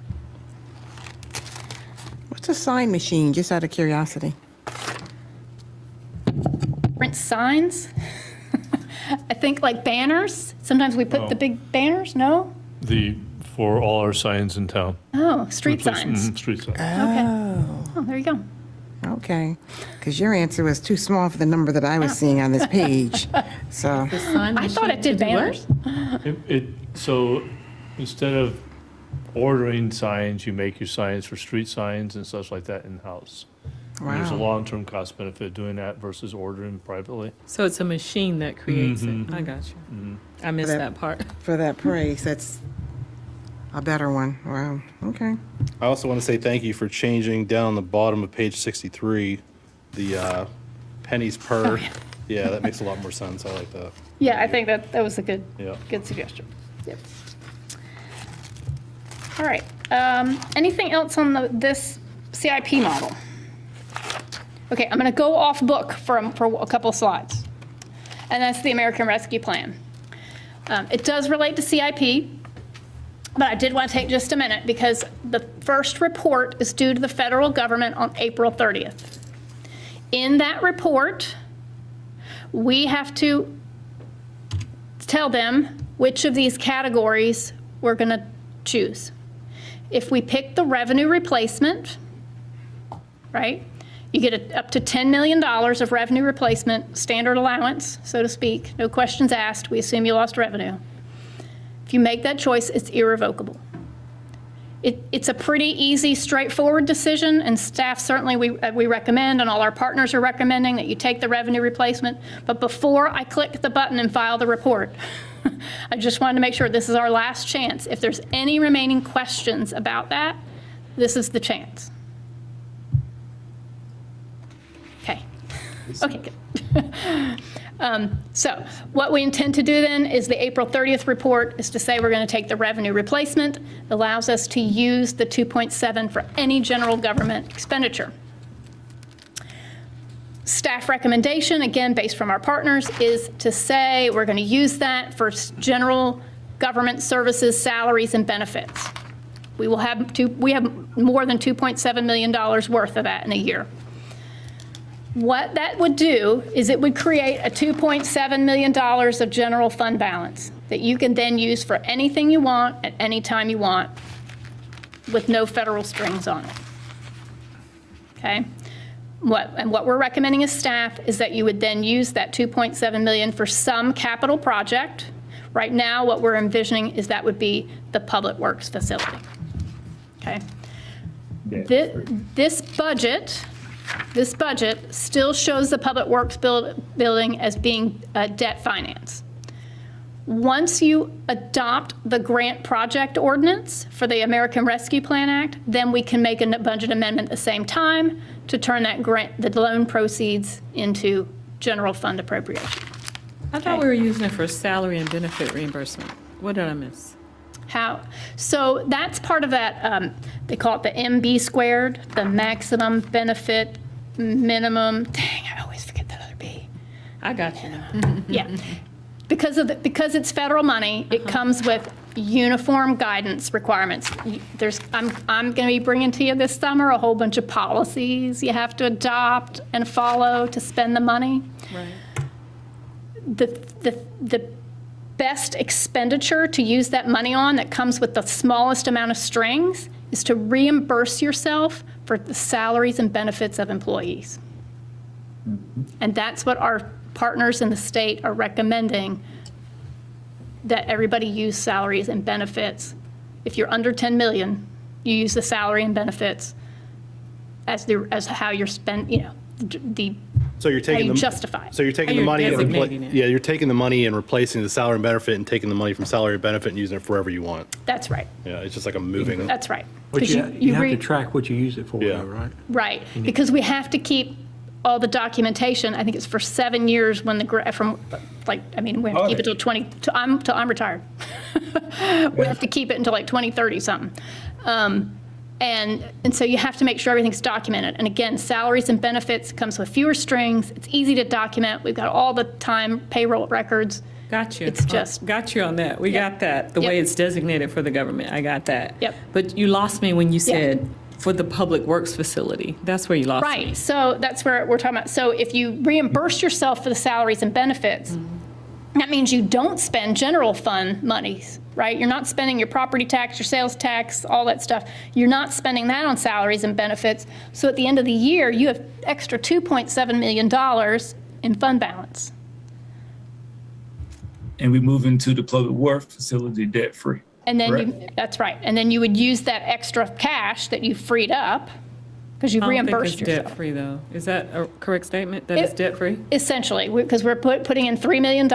What's a sign machine, just out of curiosity? Print signs. I think like banners. Sometimes we put the big banners, no? For all our signs in town. Oh, street signs. Street signs. Okay. Oh, there you go. Okay, because your answer was too small for the number that I was seeing on this page. So, I thought it did banners. So instead of ordering signs, you make your signs for street signs and such like that in-house. And There's a wow. long-term cost benefit doing that versus ordering privately. So it's a machine that creates it. I got you. I missed that part. For that praise, that's a better one. Wow, okay. I also want to say thank you for changing down the bottom of page 63, the pennies per. Yeah, that makes a lot more sense. I like that. Yeah, I think that was a good, Yeah. good suggestion. Yep. All right. Anything else on this CIP model? Okay, I'm going to go off book for a couple of slides, and that's the American Rescue Plan. It does relate to CIP, but I did want to take just a minute because the first report is due to the federal government on April 30th. In that report, we have to tell them which of these categories we're going to choose. If we pick the revenue replacement, right, you get up to $10 million of revenue replacement, standard allowance, so to speak, no questions asked, we assume you lost revenue. If you make that choice, it's irrevocable. It's a pretty easy, straightforward decision, and staff certainly, we recommend, and all our partners are recommending that you take the revenue replacement. But before I click the button and file the report, I just wanted to make sure this is our last chance. If there's any remaining questions about that, this is the chance. Okay. Okay, good. So what we intend to do then is the April 30th report is to say we're going to take the revenue replacement. It allows us to use the 2.7 for any general government expenditure. Staff recommendation, again, based from our partners, is to say we're going to use that for general government services, salaries, and benefits. We have more than $2.7 million worth of that in a year. What that would do is it would create a $2.7 million of general fund balance that you can then use for anything you want at any time you want with no federal strings on it. Okay? What we're recommending as staff is that you would then use that $2.7 million for some capital project. Right now, what we're envisioning is that would be the Public Works facility. Okay? This budget still shows the Public Works building as being debt finance. Once you adopt the grant project ordinance for the American Rescue Plan Act, then we can make a budget amendment at the same time to turn the loan proceeds into general fund appropriation. I thought we were using it for salary and benefit reimbursement. What did I miss? How? So that's part of that, they call it the MB squared, the maximum benefit minimum. Dang, I always forget that other B. I got you now. Yeah. Because it's federal money, it comes with uniform guidance requirements. I'm going to be bringing to you this summer a whole bunch of policies you have to adopt and follow to spend the money. Right. The best expenditure to use that money on that comes with the smallest amount of strings is to reimburse yourself for the salaries and benefits of employees. And that's what our partners in the state are recommending, that everybody use salaries and benefits. If you're under 10 million, you use the salary and benefits as how you're spent, So you're how taking you the justify it. So you're taking How the money you're and designating it. you're taking the money and replacing the salary and benefit and taking the money from salary and benefit and using it wherever you want. That's right. Yeah, it's just like a moving. That's right. But 'Cause you have to re- track what you use it for, Yeah. though, right? Right, because we have to keep all the documentation. I think it's for 7 years when we have to keep it till 20, till I'm retired. We have to keep it until like 2030 something. And so you have to make sure everything's documented. And again, salaries and benefits comes with fewer strings. It's easy to document. We've got all the time payroll records. Got you. It's just- Got you on that. We Yep. got that. The way Yep. it's designated for the government. I got that. Yep. But you lost me when you Yeah. said for the Public Works facility. That's where you lost me. Right, so that's where we're talking about. So if you reimburse yourself for the salaries and benefits, That means you don't spend general fund monies, right? You're not spending your property tax, your sales tax, all that stuff. You're not spending that on salaries and benefits. So at the end of the year, you have extra $2.7 million in fund balance. And we move into the public works facility debt-free. And then Correct. that's right. And then you would use that extra cash that you freed up because you I don't think reimbursed it's yourself. debt-free, though. Is that a correct statement, that it's debt-free? Essentially, because we're putting in $3 million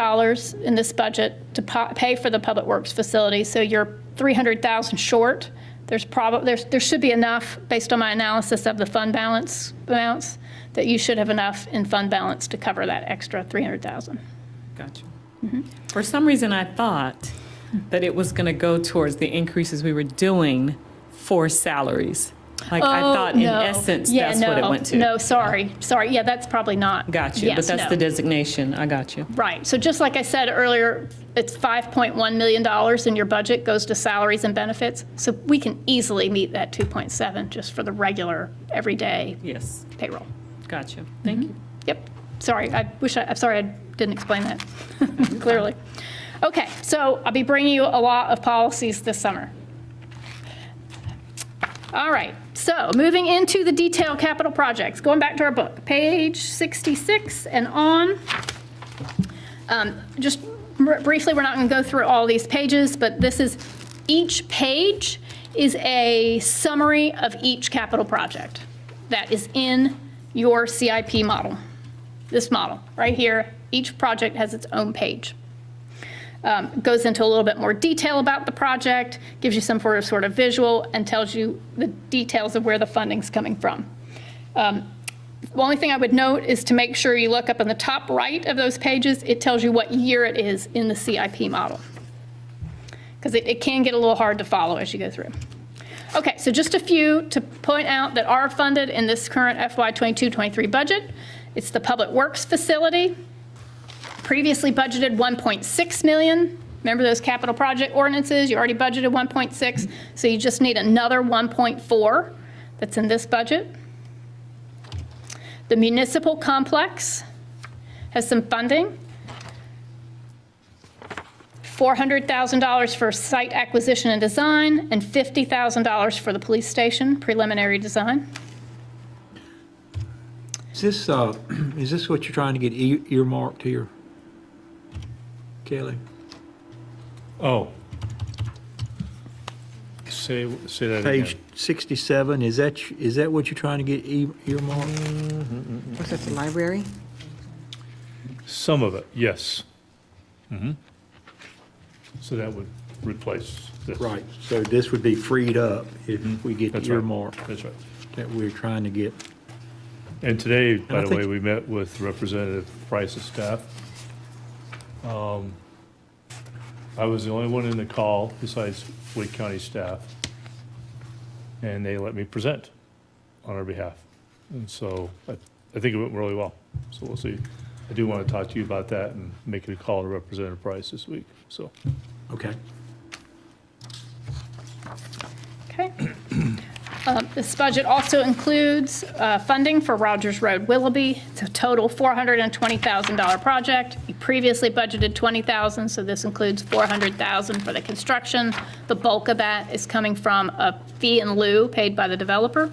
in this budget to pay for the public works facility. So you're 300,000 short. There should be enough, based on my analysis of the fund balance amounts, that you should have enough in fund balance to cover that extra 300,000. Gotcha. For some reason, I thought that it was going to go towards the increases we were doing for salaries. Like, I thought, in essence, that's what it went to. No, sorry. Yeah, that's probably not. Got you, but Yes, that's no. the designation. I got you. Right. So just like I said earlier, it's $5.1 million in your budget goes to salaries and benefits. So we can easily meet that 2.7 just for the regular, everyday Yes, payroll. gotcha. Thank you. Yep. Sorry. I'm sorry I didn't explain that clearly. Okay. So I'll be bringing you a lot of policies this summer. All right, so moving into the detailed capital projects, going back to our book, page 66 and on. Just briefly, we're not going to go through all these pages, but each page is a summary of each capital project that is in your CIP model. This model right here, each project has its own page. Goes into a little bit more detail about the project, gives you some sort of visual, and tells you the details of where the funding's coming from. The only thing I would note is to make sure you look up in the top right of those pages, it tells you what year it is in the CIP model. Because it can get a little hard to follow as you go through. Okay, so just a few to point out that are funded in this current FY 22-23 budget. It's the Public Works Facility. Previously budgeted 1.6 million. Remember those capital project ordinances? You already budgeted 1.6, so you just need another 1.4 that's in this budget. The municipal complex has some funding. $400,000 for site acquisition and design, and $50,000 for the police station preliminary design. Is this what you're trying to get earmarked here, Kelly? Oh. Say that Page again. 67, is that what you're trying to get earmarked? What's that, the library? Some of it, yes. So that would replace this. Right, so this would be freed up if we get That's right. earmarked That's right. that we're trying to get. And today, by I the think- way, we met with Representative Price's staff. I was the only one in the call besides Wake County staff. And they let me present on our behalf. And so I think it went really well. So we'll see. I do want to talk to you about that and make a call to Representative Price this week, so. Okay. Okay. This budget also includes funding for Rogers Road Willoughby. It's a total $420,000 project. We previously budgeted $20,000, so this includes $400,000 for the construction. The bulk of that is coming from a fee in lieu paid by the developer.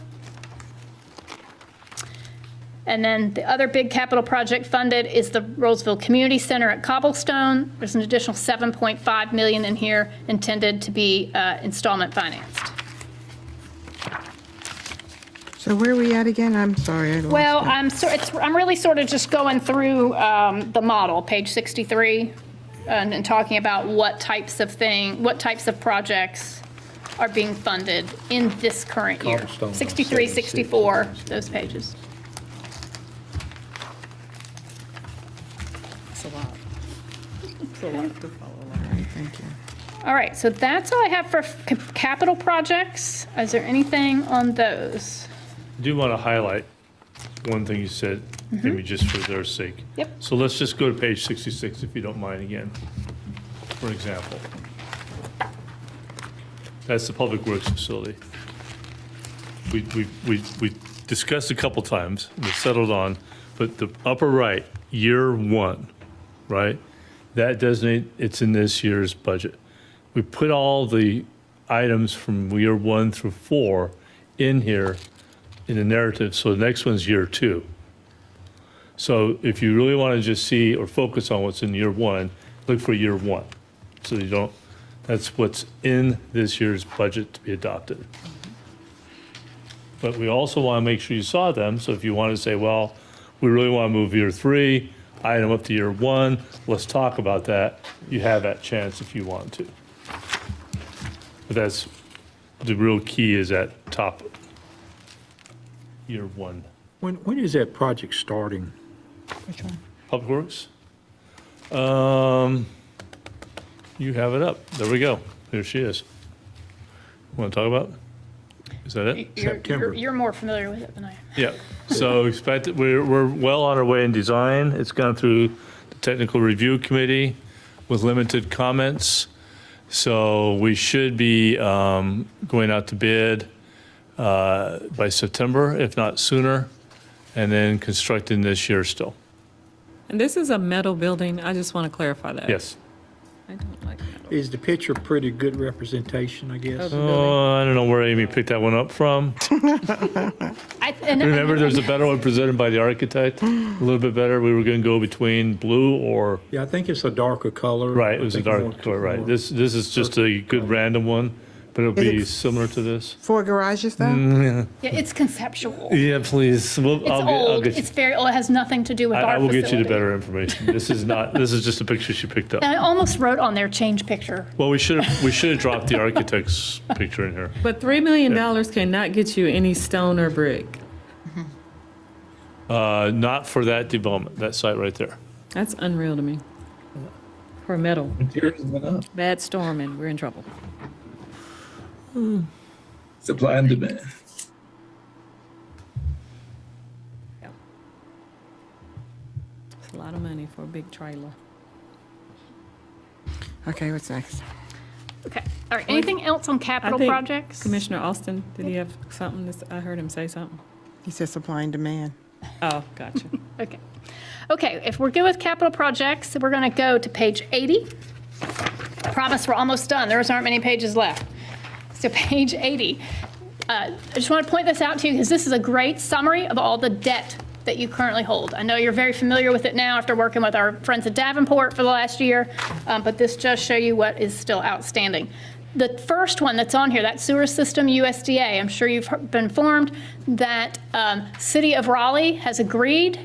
And then the other big capital project funded is the Rolesville Community Center at Cobblestone. There's an additional $7.5 million in here intended to be installment financed. So where are we at again? I'm sorry. I lost Well, it. I'm really sort of just going through the model, page 63, and talking about what types of projects are being funded in this current year. Cobblestone, 63, 64, those pages. It's a lot. It's a lot to follow along. Thank you. All right, so that's all I have for capital projects. Is there anything on those? I do want to highlight one thing you said, maybe just for their sake. Yep. So let's just go to page 66, if you don't mind again, for example. That's the Public Works Facility. We discussed a couple times, we settled on, but the upper right, year one, right? That designate, it's in this year's budget. We put all the items from year 1 through 4 in here in the narrative, so the next one's year 2. So if you really want to just see or focus on what's in year 1, look for year 1. So you don't, that's what's in this year's budget to be adopted. But we also want to make sure you saw them, so if you want to say, well, we really want to move year 3, item up to year 1, let's talk about that, you have that chance if you want to. But that's, the real key is at top, year 1. When is that project starting? Which one? Public Works? You have it up. There we go. There she is. Want to talk about? Is that it? September. You're more familiar with it than I am. Yeah. So expect, we're well on our way in design. It's gone through the technical review committee with limited comments. So we should be going out to bid by September, if not sooner, and then constructing this year still. And this is a metal building. I just want to clarify that. Yes. I don't like metal. Is the picture pretty good representation, I guess? Oh, I don't know where Amy picked that one up from. Remember, there's a better one presented by the architect, a little bit better. We were going to go between blue or, Yeah, I think it's a darker color. right, it was a I think more- dark color, right. more- This is just a good random one, but it'll be similar to this. 4 garages though? Yeah, it's conceptual. Yeah, please. Well, It's I'll old. get It's you. very old. It has nothing to do with our I will get you the facility. better information. This is not, this is just a picture she picked up. And I almost wrote on there, change picture. Well, we should have dropped the architect's picture in here. But $3 million cannot get you any stone or brick. Not for that development, that site right there. That's unreal to me. For metal. Materials went up. Bad storm and we're in trouble. Supply and demand. It's a lot of money for a big trailer. Okay, what's next? Okay. All right. Anything else on I capital think projects? Commissioner Austin, did he have something? I heard him say something. He said supply and demand. Oh, gotcha. Okay. Okay, if we're good with capital projects, we're going to go to page 80. I promise we're almost done. There aren't many pages left. So page 80. I just want to point this out to you because this is a great summary of all the debt that you currently hold. I know you're very familiar with it now after working with our friends at Davenport for the last year, but this does show you what is still outstanding. The first one that's on here, that sewer system USDA, I'm sure you've been informed that City of Raleigh has agreed.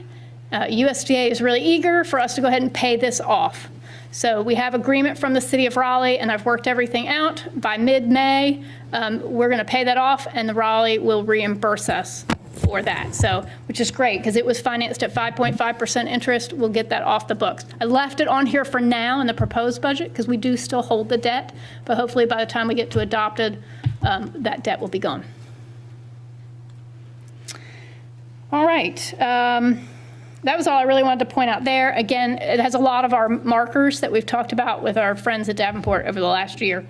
USDA is really eager for us to go ahead and pay this off. So we have agreement from the City of Raleigh, and I've worked everything out. By mid-May, we're going to pay that off, and the Raleigh will reimburse us for that. So, which is great because it was financed at 5.5% interest. We'll get that off the books. I left it on here for now in the proposed budget because we do still hold the debt, but hopefully by the time we get to adopted, that debt will be gone. All right. That was all I really wanted to point out there. Again, it has a lot of our markers that we've talked about with our friends at Davenport over the last year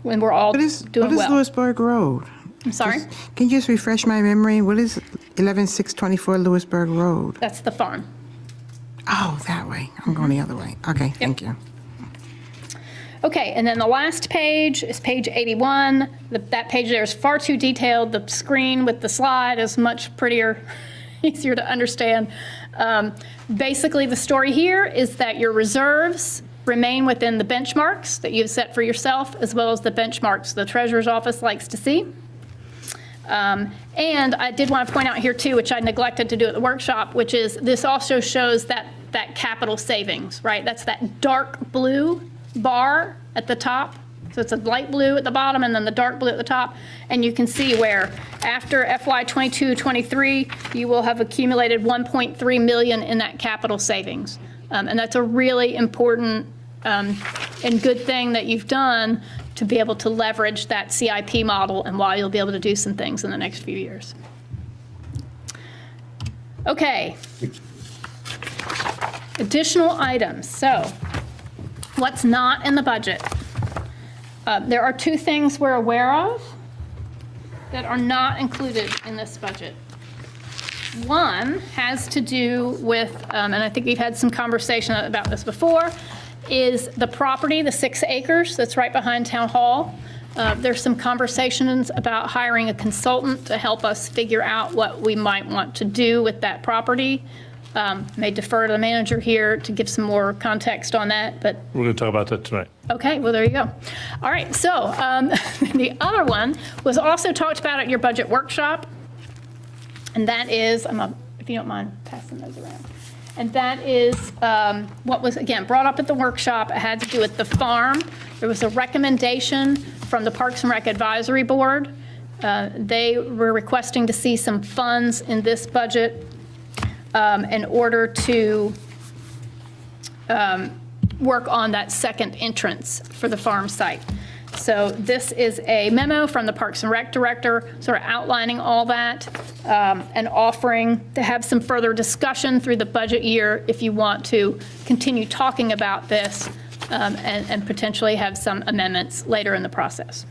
when we're all What is doing well. Lewisburg Road? I'm sorry? Can you just refresh my memory? What is 11624 Lewisburg Road? That's the farm. Oh, that way. I'm going the other way. Okay, thank you. Okay, and then the last page is page 81. That page there is far too detailed. The screen with the slide is much prettier, easier to understand. Basically, the story here is that your reserves remain within the benchmarks that you've set for yourself, as well as the benchmarks the Treasurer's Office likes to see. And I did want to point out here too, which I neglected to do at the workshop, which is this also shows that capital savings, right? That's that dark blue bar at the top. So it's a light blue at the bottom and then the dark blue at the top. And you can see where after FY 22-23, you will have accumulated 1.3 million in that capital savings. And that's a really important and good thing that you've done to be able to leverage that CIP model and why you'll be able to do some things in the next few years. Okay. Additional items. So what's not in the budget? There are two things we're aware of that are not included in this budget. One has to do with, and I think we've had some conversation about this before, is the property, the 6 acres that's right behind Town Hall. There's some conversations about hiring a consultant to help us figure out what we might want to do with that property. May defer to the manager here to give some more context on that, but We're going to talk about that tonight. okay, well, there you go. All right, so the other one was also talked about at your budget workshop, and that is, if you don't mind passing those around, and that is what was, again, brought up at the workshop. It had to do with the farm. There was a recommendation from the Parks and Rec Advisory Board. They were requesting to see some funds in this budget in order to work on that second entrance for the farm site. So this is a memo from the Parks and Rec Director, sort of outlining all that and offering to have some further discussion through the budget year if you want to continue talking about this and potentially have some amendments later in the process.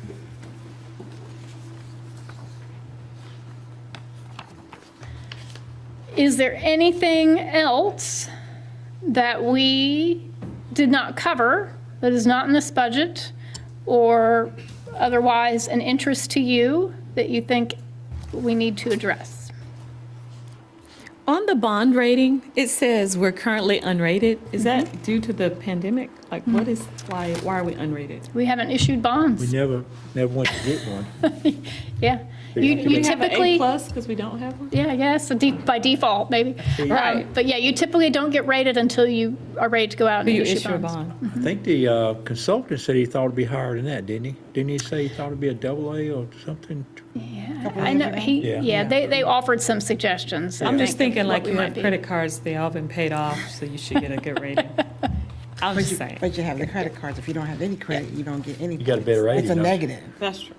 Is there anything else that we did not cover that is not in this budget or otherwise an interest to you that you think we need to address? On the bond rating, it says we're currently unrated. Is that due to the pandemic? Like, why are we unrated? We haven't issued We bonds. never went to get one. Yeah. Do You we have an typically, A+ because we don't have one? yeah, yes, by default, maybe. Right. But yeah, you typically don't get rated until you are ready to go out and Do you issue issue a bonds. bond? I think the consultant said he thought it'd be higher than that, didn't he? Didn't he say he thought it'd be a AA or something? Yeah, I know, Yeah. they offered some suggestions. I'm just thinking like what we you might have be. credit cards, they all been paid off, so you should get a good rating. I'm just saying. But you have the credit cards. If you don't have any credit, you don't get any. You got a better points. It's a rating, don't you? negative. That's true.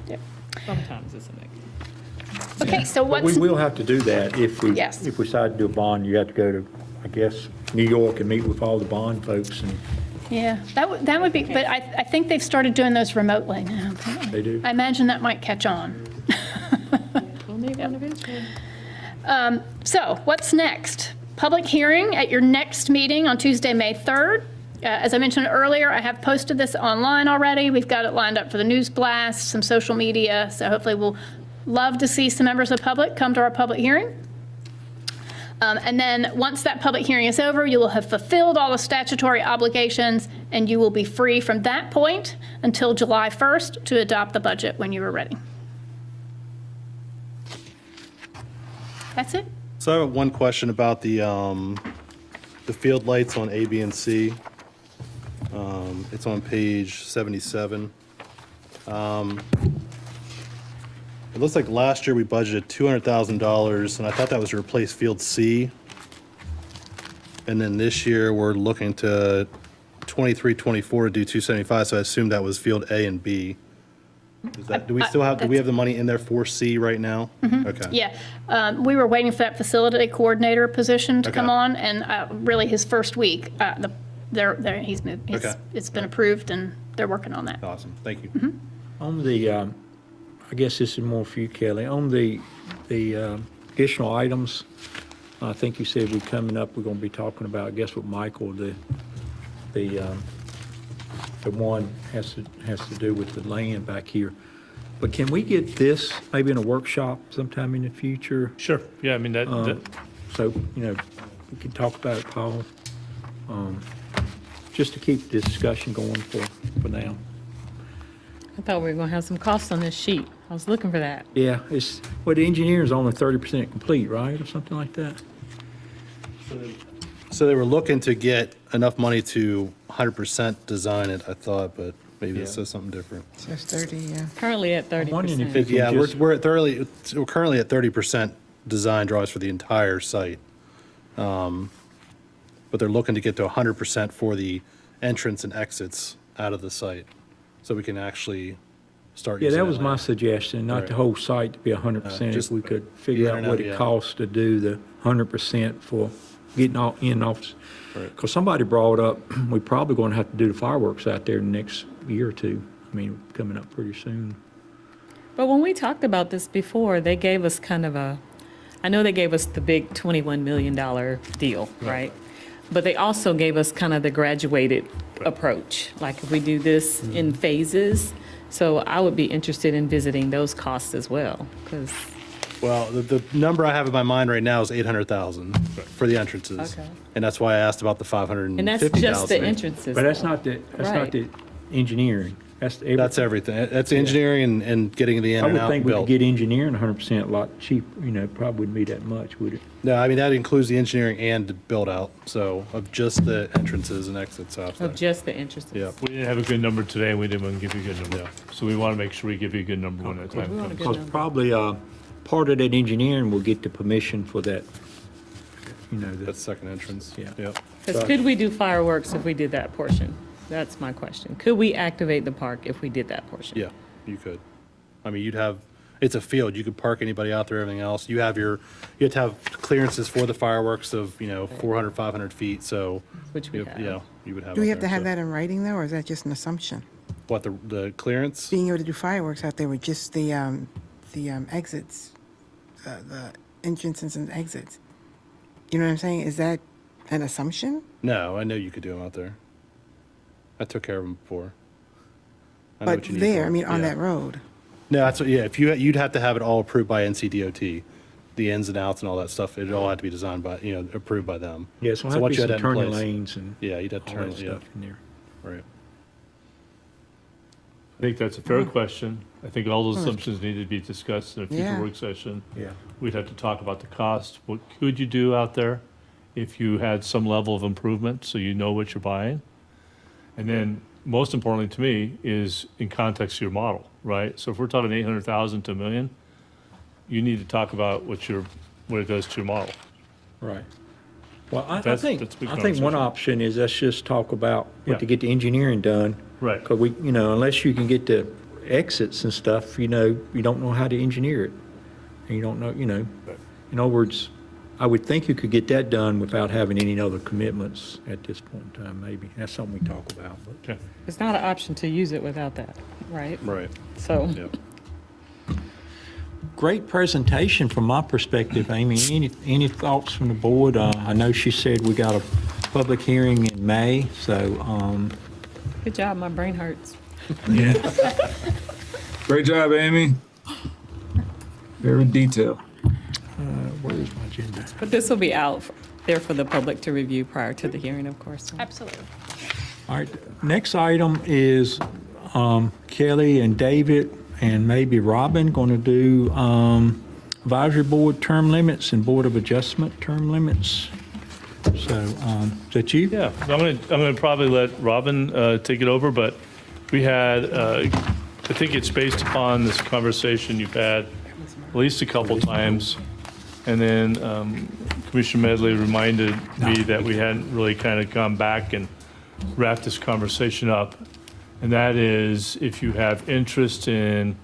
Yep. Sometimes it's a negative. Okay, so But what's, we will have to do that if we Yes. decide to do a bond. You have to go to, I guess, New York and meet with all the bond folks, and yeah, that would be, but I think they've started doing those remotely now. they do. I imagine that might catch on. We'll need one eventually. So what's next? Public hearing at your next meeting on Tuesday, May 3rd. As I mentioned earlier, I have posted this online already. We've got it lined up for the news blast, some social media, so hopefully we'll love to see some members of the public come to our public hearing. And then once that public hearing is over, you will have fulfilled all the statutory obligations, and you will be free from that point until July 1st to adopt the budget when you are ready. That's it? So I have one question about the field lights on A, B, and C. It's on page 77. It looks like last year we budgeted $200,000, and I thought that was to replace field C. And then this year, we're looking to 23, 24 to do 275, so I assume that was field A and B. Is that, do we have the money in there for C right now? Okay. Yeah, we were waiting for that facility coordinator position to come Okay. on, and really his first week, he's moved. Okay. It's been approved, and they're working on that. Awesome, thank you. On the, I guess this is more for you, Kelly, on the additional items, I think you said we're coming up, we're gonna be talking about, I guess with Michael, the one has to do with the land back here. But can we get this maybe in a workshop sometime in the future? Sure. Yeah, I mean, that So, we can talk about it, Paul, just to keep the discussion going for now. I thought we were going to have some costs on this sheet. I was looking for that. Yeah, the engineer's only 30% complete, right, or something like that? So they were looking to get enough money to 100% design it, I thought, but maybe it says something different. So it's 30, yeah. Currently at 30%. wondering if it- Yeah, just- we're currently at 30% design drawings for the entire site. But they're looking to get to 100% for the entrance and exits out of the site, so we can actually start Yeah, using that was my land. suggestion, not the Right. whole site to be 100%, if just we could figure in out and what out, it yeah. costs to do the 100% for getting all in and off. Right. Because somebody brought up, we're probably going to have to do the fireworks out there in the next year or two. I mean, coming up pretty soon. But when we talked about this before, they gave us kind of I know they gave us the big $21 million deal, right? But they also gave us kind of the graduated approach, like if we do this in phases. So I would be interested in visiting those costs as well, because, Well, the number I have in my mind right now is 800,000 for the entrances. Okay. And that's why I asked about the 550,000. and that's just the entrances. But that's not the, that's not Right. the engineering. That's That's everything. everything. That's engineering and getting the in I and would out think we could built. get engineering 100% a lot cheap, probably wouldn't be that much, would it? No, I mean, that includes the engineering and the build out, so of just the entrances and exits out there. Of just the entrances. Yeah. We didn't have a good number today, and we didn't want to give you a good number. So we want to make sure we give you a good number when that time we want a comes. good Because number. probably part of that engineering will get the permission for that, That's second entrance. Yeah. Yep. Because could we do fireworks if we did that portion? That's my question. Could we activate the park if we did that portion? Yeah, you could. I mean, it's a field. You could park anybody out there, everything else. You have to have clearances for the fireworks of, 400, 500 feet, so. Which we have. Yeah, you would have. Do we out have to there, have so- that in writing, though, or is that just an assumption? What, the clearance? Being able to do fireworks out there with just the exits, the entrances and exits. You know what I'm saying? Is that an assumption? No, I know you could do them out there. I took care of them before. I know But what you need there, for I mean, it. on Yeah. that road. No, that's what, yeah, if you'd have to have it all approved by NCDOT, the ins and outs and all that stuff, it all had to be designed by, approved by them. Yeah, so So have once to you be had some that in turning place- lanes and Yeah, you'd have to all turn, that yeah, stuff in there. right. I think that's a fair question. I think all those assumptions need to be discussed in a future Yeah. work session. Yeah. We'd have to talk about the cost. What could you do out there if you had some level of improvement, so you know what you're buying? And then, most importantly to me, is in context to your model, right? So if we're talking 800,000 to a million, you need to talk about what it does to your model. Right. Well, I That's think, a big I think one conversation. option is let's just talk about Yeah. what to get the engineering done. Right. Because we, unless you can get the exits and stuff, you don't know how to engineer it. And you don't know, Right. in other words, I would think you could get that done without having any other commitments at this point in time, maybe. That's something we talk about, but. Okay. It's not an option to use it without that, right? Right, So, yeah. Great presentation from my perspective, Amy. Any thoughts from the board? I know she said we got a public hearing in May, so, good job, my brain hurts. Great job, Amy. Very detailed. where's my agenda? But this will be out there for the public to review prior to the hearing, of course. Absolutely. All right, next item is Kelly and David and maybe Robin going to do advisory board term limits and board of adjustment term limits. So, is that you? Yeah, I'm gonna probably let Robin take it over, but we had, I think it's based upon this conversation you've had at least a couple times. And then Commissioner Medley reminded me that we hadn't really kind of gone back and wrapped this conversation up. And that is, if you have interest in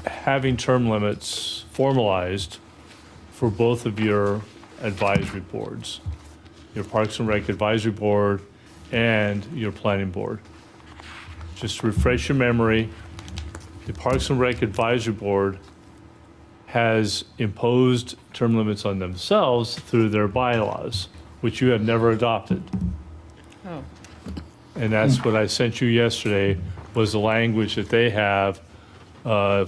having term limits formalized for both of your advisory boards, your Parks and Rec Advisory Board and your Planning Board. Just to refresh your memory, the Parks and Rec Advisory Board has imposed term limits on themselves through their bylaws, which you have never adopted. Oh, And that's what I sent you yesterday, was the language that they have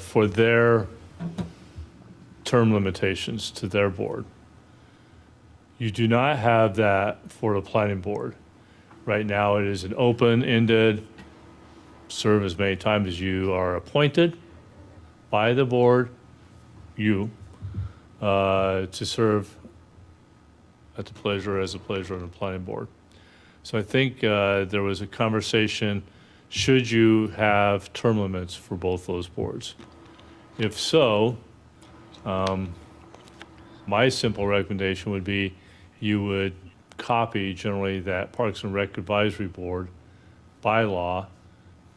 for their term limitations to their board. You do not have that for the planning board. Right now, it is an open-ended, serve as many times as you are appointed by the board, to serve at the pleasure, as a pleasure of the planning board. So I think there was a conversation, should you have term limits for both those boards? If so, my simple recommendation would be you would copy generally that Parks and Rec Advisory Board bylaw,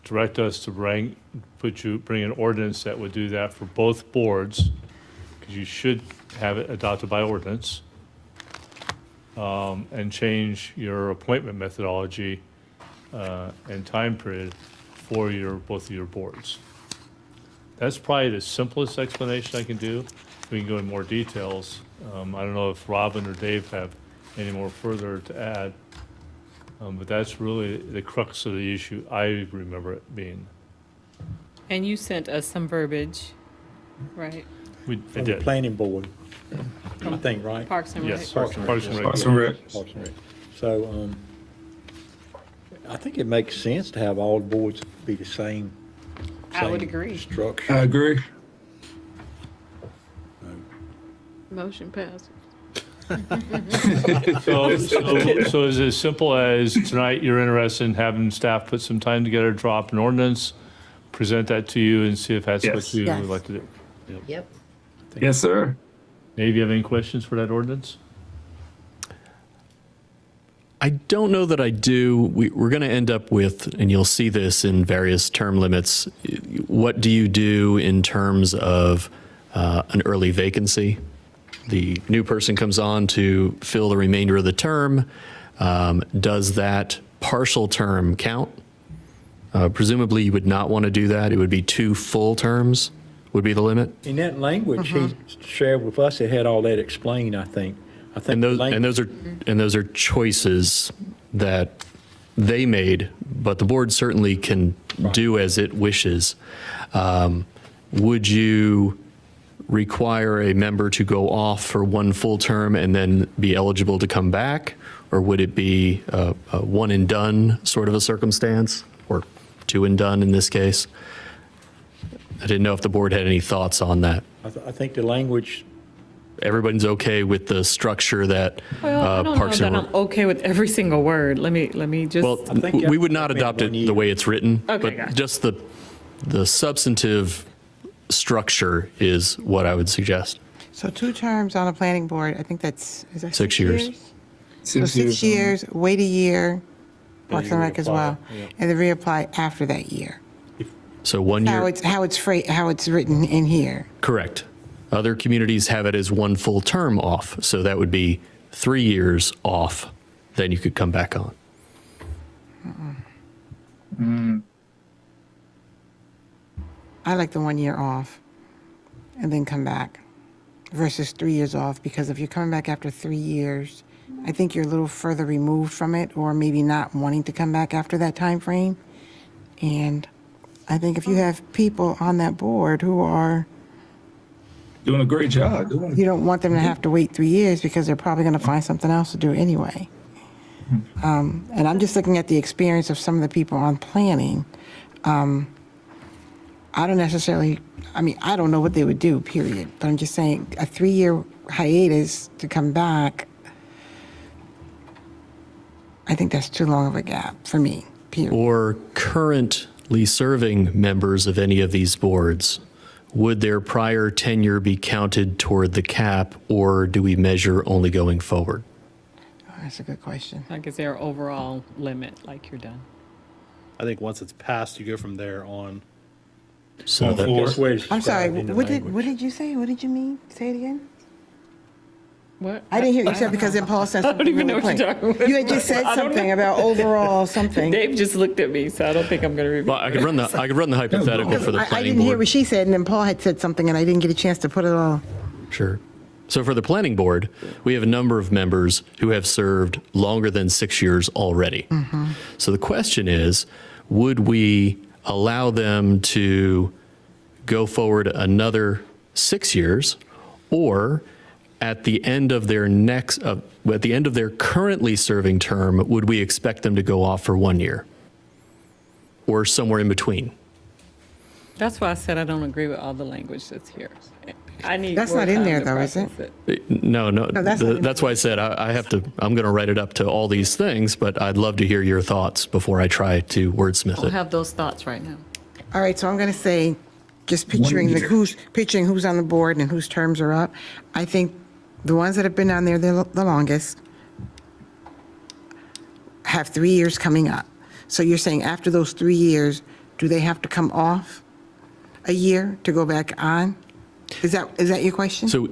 direct us to bring an ordinance that would do that for both boards, because you should have it adopted by ordinance, and change your appointment methodology and time period for both of your boards. That's probably the simplest explanation I can do. We can go in more details. I don't know if Robin or Dave have any more further to add. But that's really the crux of the issue I remember it being. And you sent us some verbiage, right? I From the did. planning board, I think, right? Parks and Rec. Yes, Parks and Rec. Parks and Rec. Parks and Rec. So, I think it makes sense to have all boards be the same. I would same agree. Structure. I agree. Motion passes. So is it as simple as tonight you're interested in having staff put some time together, drop an ordinance, present that to you and see if that's what Yes. you Yes. would like to do? Yep. Yes, sir. Maybe you have any questions for that ordinance? I don't know that I do. We're going to end up with, and you'll see this in various term limits, what do you do in terms of an early vacancy? The new person comes on to fill the remainder of the term. Does that partial term count? Presumably, you would not want to do that. It would be 2 full terms would be the limit. In that language he shared with us, it had all that explained, I think. I think And the those, language- and those are choices that they made, but the board certainly can do as it wishes. Would you require a member to go off for 1 full term and then be eligible to come back? Or would it be a one and done sort of a circumstance, or 2 and done in this case? I didn't know if the board had any thoughts on that. I think the language, Everybody's okay with the structure that Well, I don't know Parks and that I'm okay with every single word. Let me just. Well, I think you we have would to not recommend adopt it 1 year. the way it's written, Okay, but gotcha. just the substantive structure is what I would suggest. So 2 terms on a planning board, I think that's, is that 6 years. So 6 years, wait a year, Parks you and Rec as reapply, well, yeah. and then reapply after that year. So 1 How year, how it's written in here. correct. Other communities have it as 1 full term off, so that would be 3 years off, then you could come back on. I like the 1 year off and then come back versus 3 years off, because if you're coming back after 3 years, I think you're a little further removed from it, or maybe not wanting to come back after that time frame. And I think if you have people on that board who are, Doing a great job. you don't want them to have to wait 3 years because they're probably going to find something else to do anyway. And I'm just looking at the experience of some of the people on planning. I don't necessarily, I mean, I don't know what they would do, period. But I'm just saying, a 3-year hiatus to come back, I think that's too long of a gap for me, period. Or currently serving members of any of these boards, would their prior tenure be counted toward the cap, or do we measure only going forward? That's a good question. Like, is there an overall limit, like you're done? I think once it's passed, you go from there on. So that, that's the way it's I'm sorry, described in the what language. did you say? What did you mean? Say it again? What? I didn't hear you said, because then Paul said something even know really what you're quick. talking about. You had just said I don't something know. about overall something. Dave just looked at me, so I don't think I'm going to repeat. well, I could run the hypothetical for the I planning didn't hear board. what she said, and then Paul had said something, and I didn't get a chance to put it all. Sure. So for the planning board, we have a number of members who have served longer than 6 years already. So the question is, would we allow them to go forward another 6 years, or at the end of their at the end of their currently serving term, would we expect them to go off for 1 year, or somewhere in between? That's why I said I don't agree with all the language that's here. I need. That's more not in time there, to though, is it? process it? No, that's not that's why I said I'm going to write it up to all these things, but I'd love to hear your thoughts before I try to wordsmith I don't it. have those thoughts right now. All right, so I'm going to say, just picturing year. picturing who's on the board and whose terms are up. I think the ones that have been on there the longest have 3 years coming up. So you're saying after those 3 years, do they have to come off a year to go back on? Is that your question? So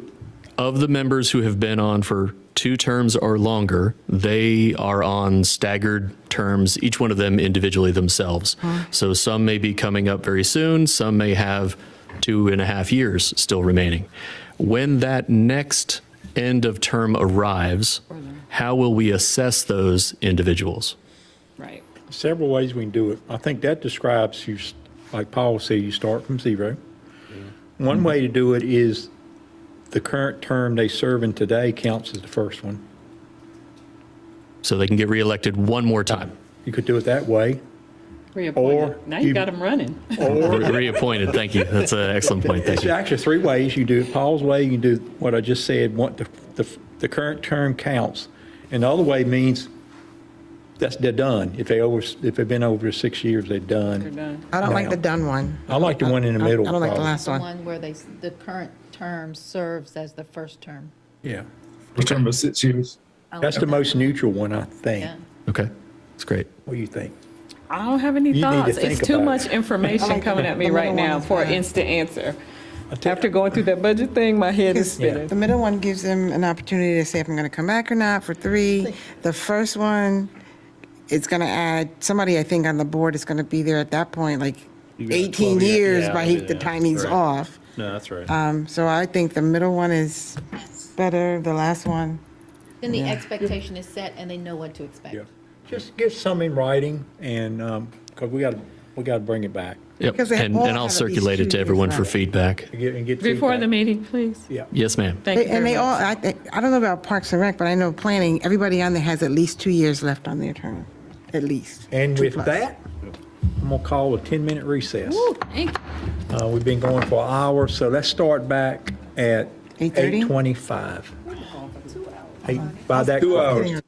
of the members who have been on for 2 terms or longer, they are on staggered terms, each one of them individually themselves. So some may be coming up very soon, some may have 2.5 years still remaining. When that next end of term arrives, how will we assess those individuals? Right. Several ways we can do it. I think that describes you, like Paul said, you start from zero. One way to do it is the current term they serve in today counts as the first one. So they can get reelected one more time, You could do it that way. Or Reappointed. Now you you- got them running. reappointed. Thank you. That's an excellent point. Thank It's you. actually three ways. You do it Paul's way, you can do what I just said, the current term counts. And the other way means they're done. If they've been over 6 years, they're They're done. done. I don't like Now. the done one. I like the one in the middle. I don't like the probably. last The one. one where the current term serves as the first term. Yeah. For term of 6 years. That's the most neutral one, I think. Yeah. Okay, that's great. What do you think? I don't have any You need to thoughts. think It's too about much it. information like coming at me the right middle now one is for an fine. instant answer. tell- After going through that budget thing, my head is Because spinning. the middle one gives them an opportunity to say if I'm going to come back or not for 3. The first one, it's going to add, somebody I think on the board is going to be there at that point, like got 18 12 years. years Yeah, by yeah, the time he's right. off. No, that's right. So I think the middle one is better, the last one. Then the expectation is set and they know what to expect. Yeah. Just get some in writing and, because we got to bring it back. Yep. Because they And all I'll have at circulate least it to 2 years everyone for left. feedback. And get Before the feedback. meeting, please. Yeah. Yes, ma'am. Thank you And very they all, much. I don't know about Parks and Rec, but I know planning, everybody on there has at least 2 years left on their term, at least. And 2 with plus. that, I'm going to call a 10-minute recess. Thank you. We've been going for an hour, so let's start back at 8:30? 8:25. By that 2 clock. hours.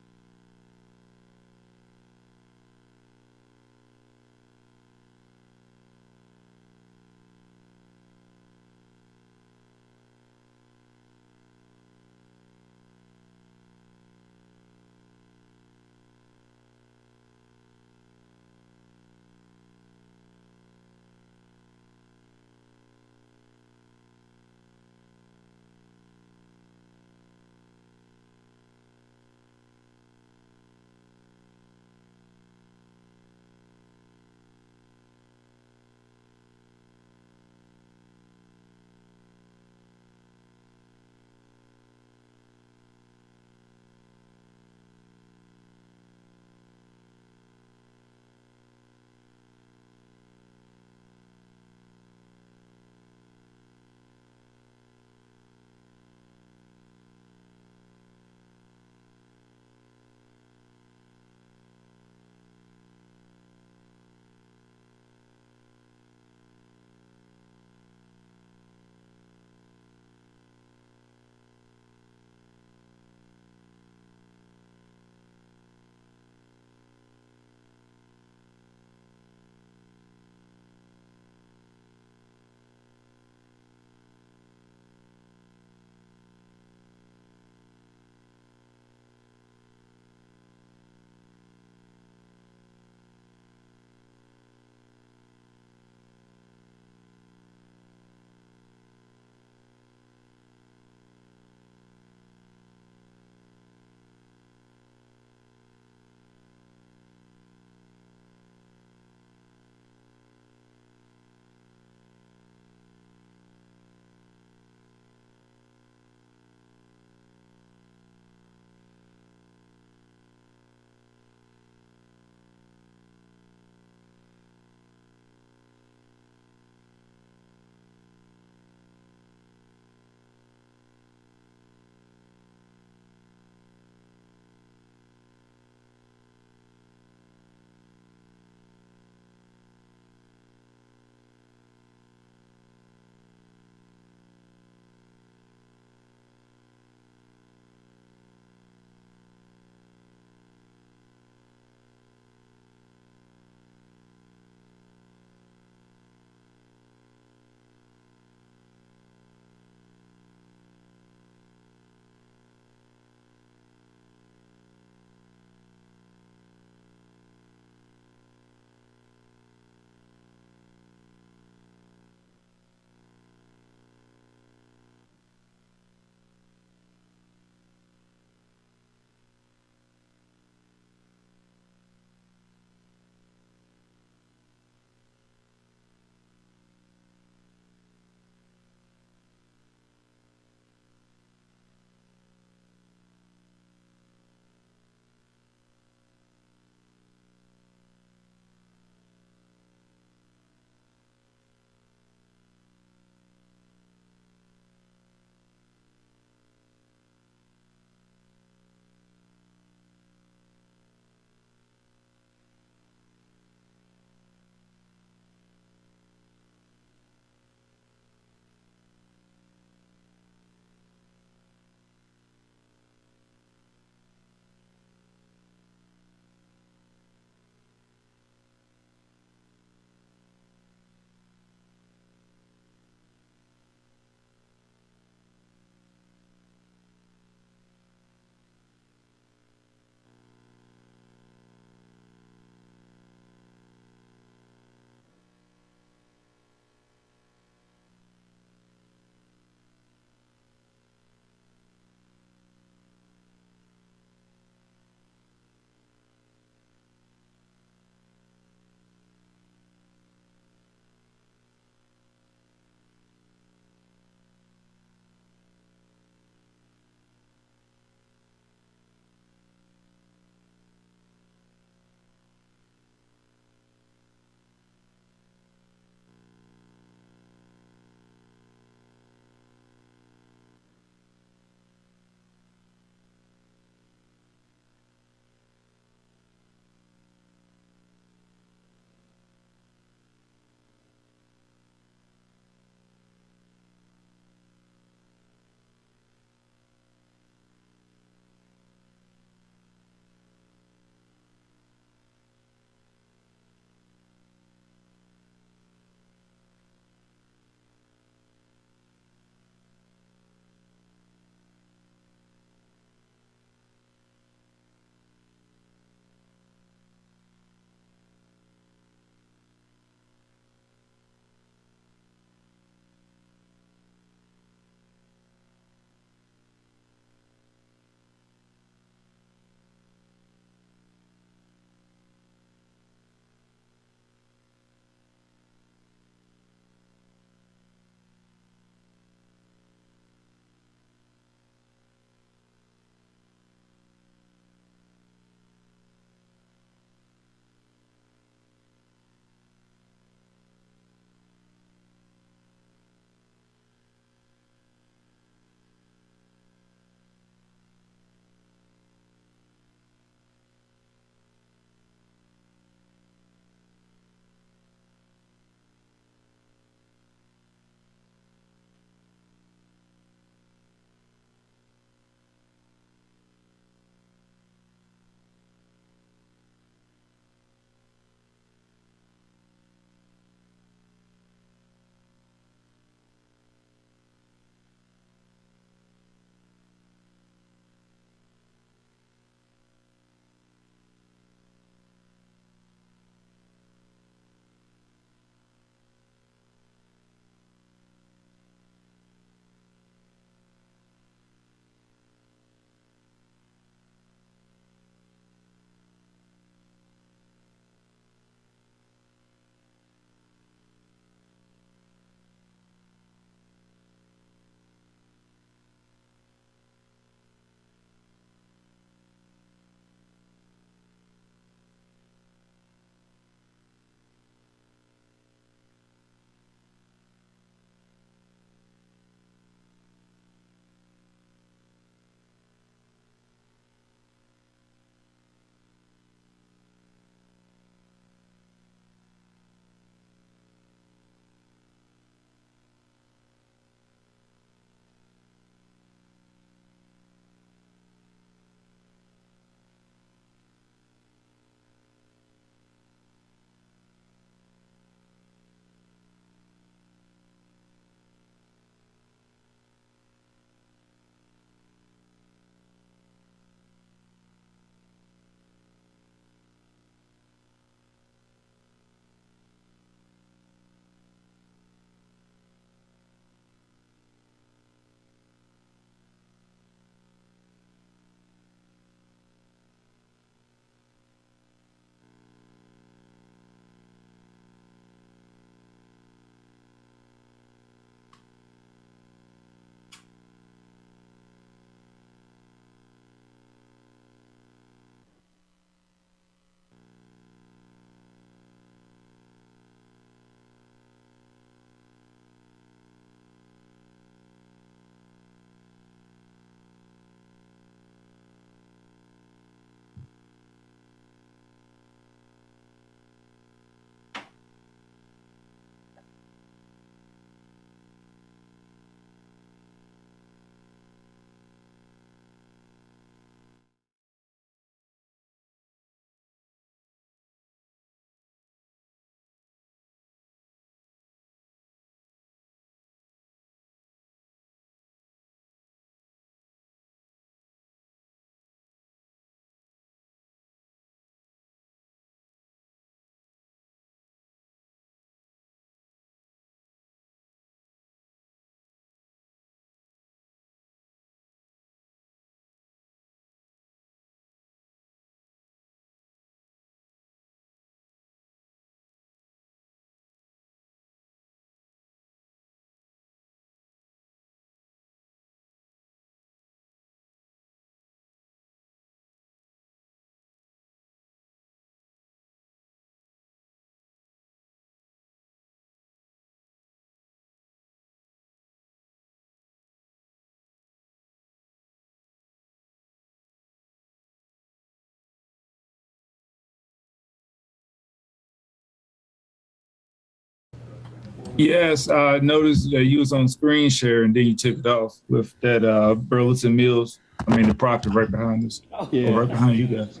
Yes, I noticed that you was on screen share and then you took it off with that Burleson Mills. I mean, the property right behind us. Yeah. Or right behind you guys.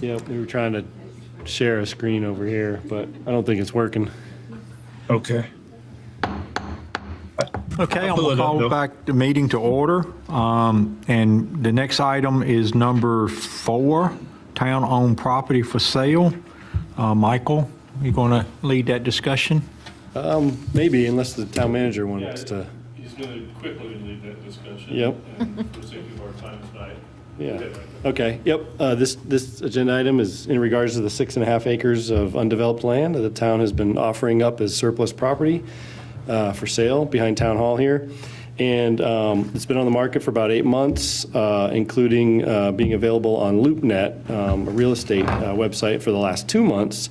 Yep, we were trying to share a screen over here, but I don't think it's working. Okay. Okay, I'm pull going it to up, call though. back the meeting to order. And the next item is number 4, town-owned property for sale. Michael, you going to lead that discussion? Maybe, unless the town manager wants to. He's going to quickly lead that discussion. Yep. And for the sake of our time tonight. Yeah. Okay, yep. This agenda item is in regards to the 6.5 acres of undeveloped land that the town has been offering up as surplus property for sale behind Town Hall here. And it's been on the market for about 8 months, including being available on LoopNet, a real estate website, for the last 2 months.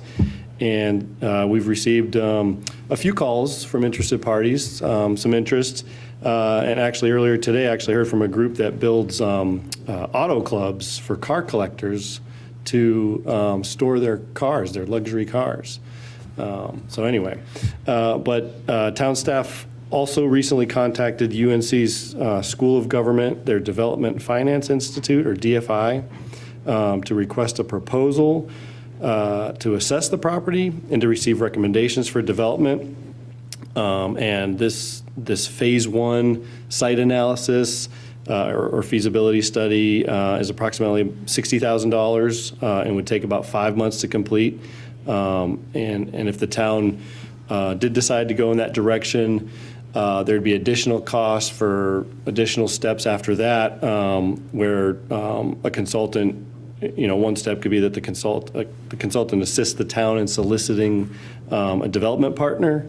And we've received a few calls from interested parties, some interest. And actually earlier today, I actually heard from a group that builds auto clubs for car collectors to store their cars, their luxury cars. So anyway, but town staff also recently contacted UNC's School of Government, their Development and Finance Institute, or DFI, to request a proposal to assess the property and to receive recommendations for development. And this phase 1 site analysis or feasibility study is approximately $60,000 and would take about 5 months to complete. And if the town did decide to go in that direction, there'd be additional costs for additional steps after that, where a consultant, one step could be that the consultant assists the town in soliciting a development partner.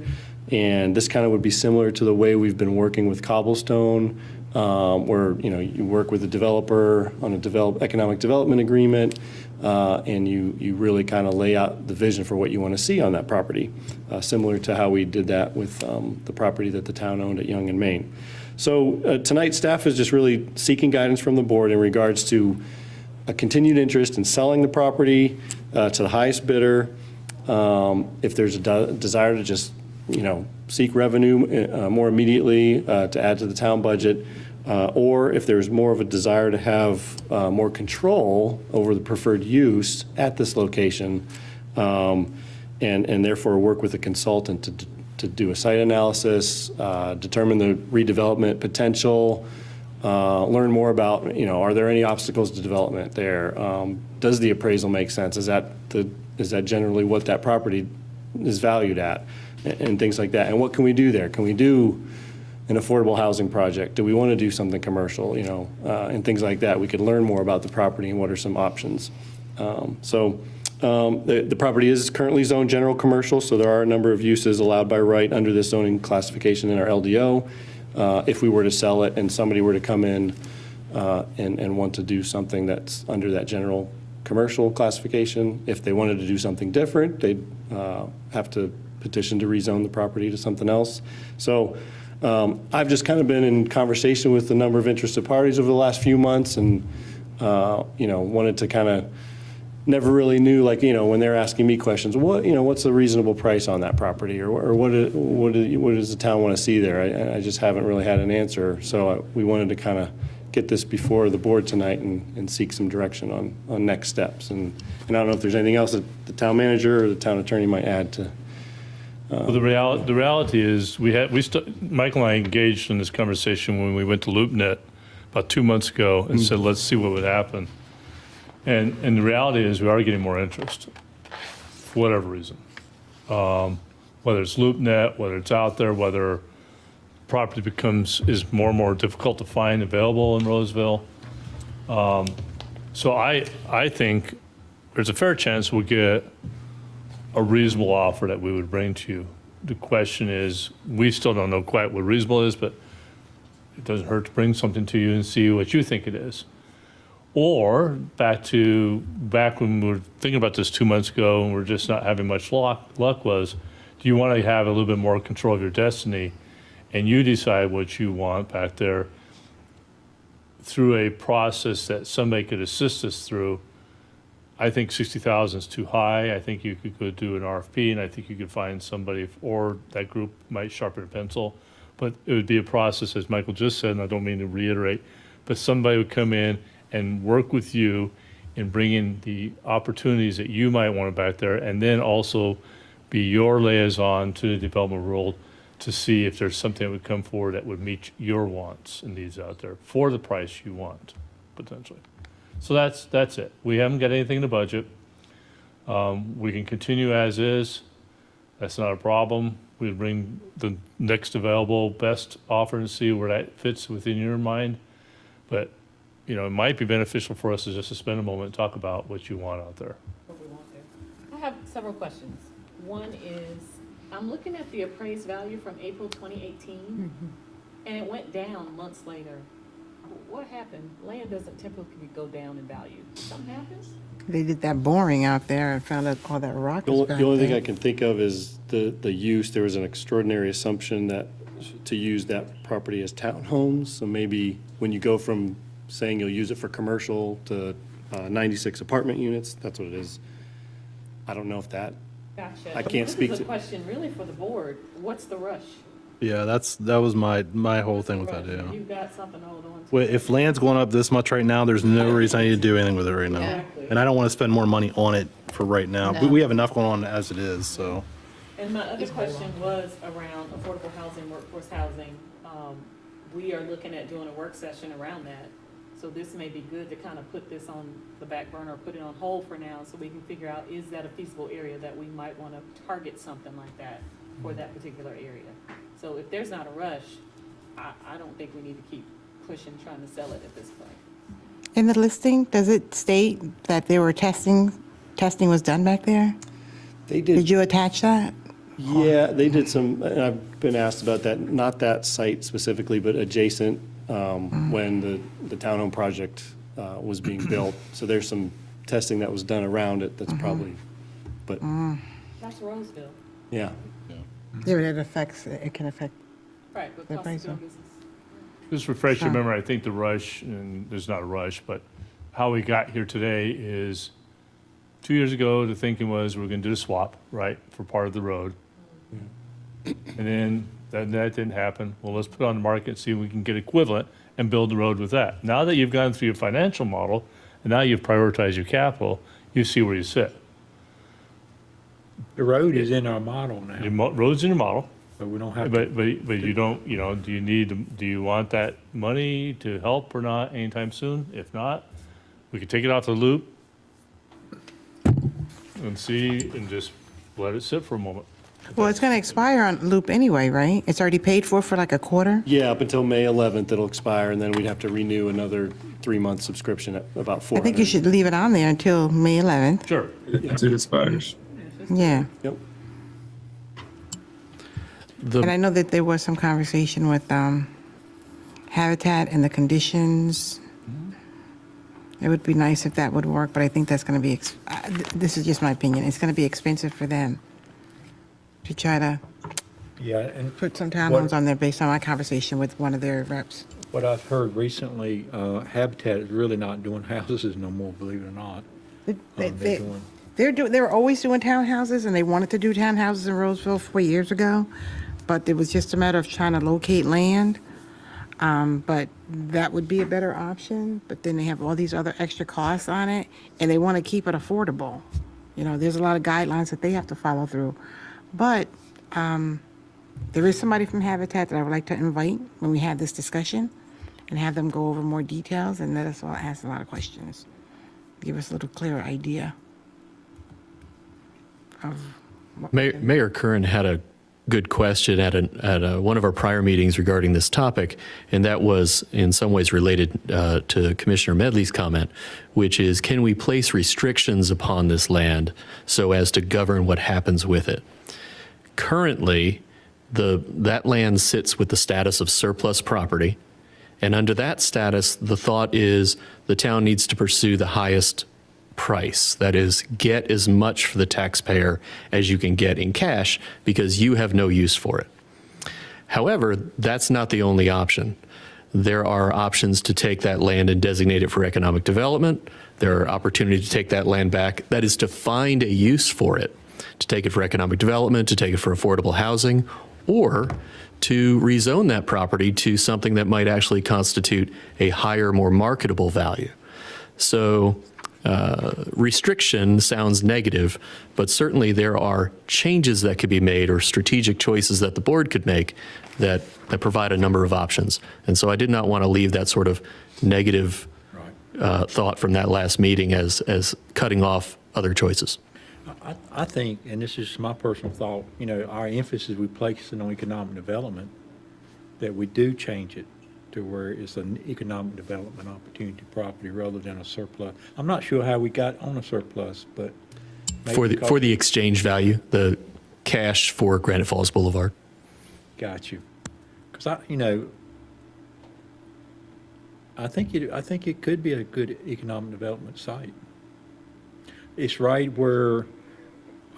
And this kind of would be similar to the way we've been working with Cobblestone, where you work with a developer on a economic development agreement, and you really kind of lay out the vision for what you want to see on that property, similar to how we did that with the property that the town owned at Young and Main. So tonight, staff is just really seeking guidance from the board in regards to a continued interest in selling the property to the highest bidder. If there's a desire to just seek revenue more immediately to add to the town budget, or if there's more of a desire to have more control over the preferred use at this location, and therefore work with a consultant to do a site analysis, determine the redevelopment potential, learn more about, are there any obstacles to development there? Does the appraisal make sense? Is that generally what that property is valued at? And things like that. And what can we do there? Can we do an affordable housing project? Do we want to do something commercial, and things like that? We could learn more about the property and what are some options. The property is currently zoned general commercial, so there are a number of uses allowed by right under this zoning classification in our LDO. If we were to sell it and somebody were to come in and want to do something that's under that general commercial classification, if they wanted to do something different, they'd have to petition to rezone the property to something else. So I've just kind of been in conversation with a number of interested parties over the last few months, and wanted to kind of, never really knew, when they're asking me questions, what's the reasonable price on that property, or what does the town want to see there? I just haven't really had an answer. So we wanted to kind of get this before the board tonight and seek some direction on next steps. And I don't know if there's anything else that the town manager or the town attorney might add to. Well, the reality is Michael and I engaged in this conversation when we went to LoopNet about 2 months ago and said, let's see what would happen. And the reality is we are getting more interest for whatever reason. Whether it's LoopNet, whether it's out there, whether property is more and more difficult to find available in Rolesville. So I think there's a fair chance we'll get a reasonable offer that we would bring to you. The question is, we still don't know quite what reasonable is, but it doesn't hurt to bring something to you and see what you think it is. Or back when we were thinking about this 2 months ago and we're just not having much luck was, do you want to have a little bit more control of your destiny and you decide what you want back there through a process that somebody could assist us through I think 60,000 is too high. I think you could go do an RFP, and I think you could find somebody, or that group might sharpen a pencil. But it would be a process, as Michael just said, and I don't mean to reiterate, but somebody would come in and work with you in bringing the opportunities that you might want back there, and then also be your liaison to the development world to see if there's something that would come forward that would meet your wants and needs out there for the price you want, potentially. So that's it. We haven't got anything in the budget. We can continue as is. That's not a problem. We bring the next available best offer and see where that fits within your mind. But, you know, it might be beneficial for us to just to spend a moment and talk about what you want out there. What we want there. I have several questions. One is, I'm looking at the appraised value from April 2018, and it went down months later. What happened? Land doesn't typically go down in value. Something happens? They did that boring out there and found out all that rock The was only back the only thing there. I can think of is the use. There was an extraordinary assumption that to use that property as townhomes. So maybe when you go from saying you'll use it for commercial to 96 apartment units, that's what it is. I don't know if that, Gotcha. I can't speak This is to- a question really for the board. What's the rush? Yeah, that was my whole thing with that, Rush. yeah. You've got something to hold on to. Well, if land's going up this much right now, there's no reason I need to do anything with it right now. Exactly. And I don't want to spend more money on it for right now. No. We have enough going on as it is, so. And my other question was around affordable housing, workforce housing. We are looking at doing a work session around that. So this may be good to kind of put this on the back burner, or put it on hold for now, so we can figure out, is that a feasible area that we might want to target something like that for that particular area? So if there's not a rush, I don't think we need to keep pushing, trying to sell it at this point. In the listing, does it state that there were testing was done back there? they Did you attach that? Yeah, they did some, and I've been asked about that, not that site specifically, but adjacent, when the townhome project was being built. So there's some testing that was done around it that's probably, but, That's Rolesville. yeah. Yeah, but it can affect, Right, but The cost of doing appraisal. business. Just refresh your memory, I think the rush, and there's not a rush, but how we got here today is 2 years ago, the thinking was we're going to do a swap, right, for part of the road. And then that didn't happen. Well, let's put it on the market and see if we can get equivalent and build the road with that. Now that you've gone through your financial model, and now you've prioritized your capital, you see where you sit. The road is in our model now, Your road's in your model, but we don't have to. but you don't, you know, do you want that money to help or not anytime soon? If not, we could take it off the loop and see, and just let it sit for a moment. well, it's going to expire on loop anyway, right? It's already paid for like a quarter? Yeah, up until May 11th, it'll expire, and then we'd have to renew another 3-month subscription at about 400. I think you should leave it on there until May 11th. Sure. Until it expires. Yeah. Yep. And I know that there was some conversation with Habitat and the conditions. It would be nice if that would work, but I think that's going to be, this is just my opinion, it's going to be expensive for them to try to Yeah, and put some townhomes on there based on my conversation with one of their reps. what I've heard recently, Habitat is really not doing houses no more, believe it or not. They're doing. They were always doing townhouses, and they wanted to do townhouses in Roseville 4 years ago, but it was just a matter of trying to locate land. But that would be a better option, but then they have all these other extra costs on it, and they want to keep it affordable. You know, there's a lot of guidelines that they have to follow through. But there is somebody from Habitat that I would like to invite when we have this discussion and have them go over more details and let us all ask a lot of questions. Give us a little clearer idea of what we can- Mayor Curran had a good question at one of our prior meetings regarding this topic, and that was in some ways related to Commissioner Medley's comment, which is, can we place restrictions upon this land so as to govern what happens with it? Currently, that land sits with the status of surplus property, and under that status, the thought is the town needs to pursue the highest price. That is, get as much for the taxpayer as you can get in cash because you have no use for it. However, that's not the only option. there are options to take that land and designate it for economic development. There are opportunities to take that land back. That is to find a use for it, to take it for economic development, to take it for affordable housing, or to rezone that property to something that might actually constitute a higher, more marketable value. So restriction sounds negative, but certainly there are changes that could be made or strategic choices that the board could make that provide a number of options. And so I did not want to leave that sort of negative thought from that last meeting as cutting off other choices. I think, and this is my personal thought, our emphasis we place on economic development, that we do change it to where it's an economic development opportunity property rather than a surplus. I'm not sure how we got on a surplus, but For the exchange value, the cash for Granite Falls Boulevard. got you. Because I think it could be a good economic development site. It's right where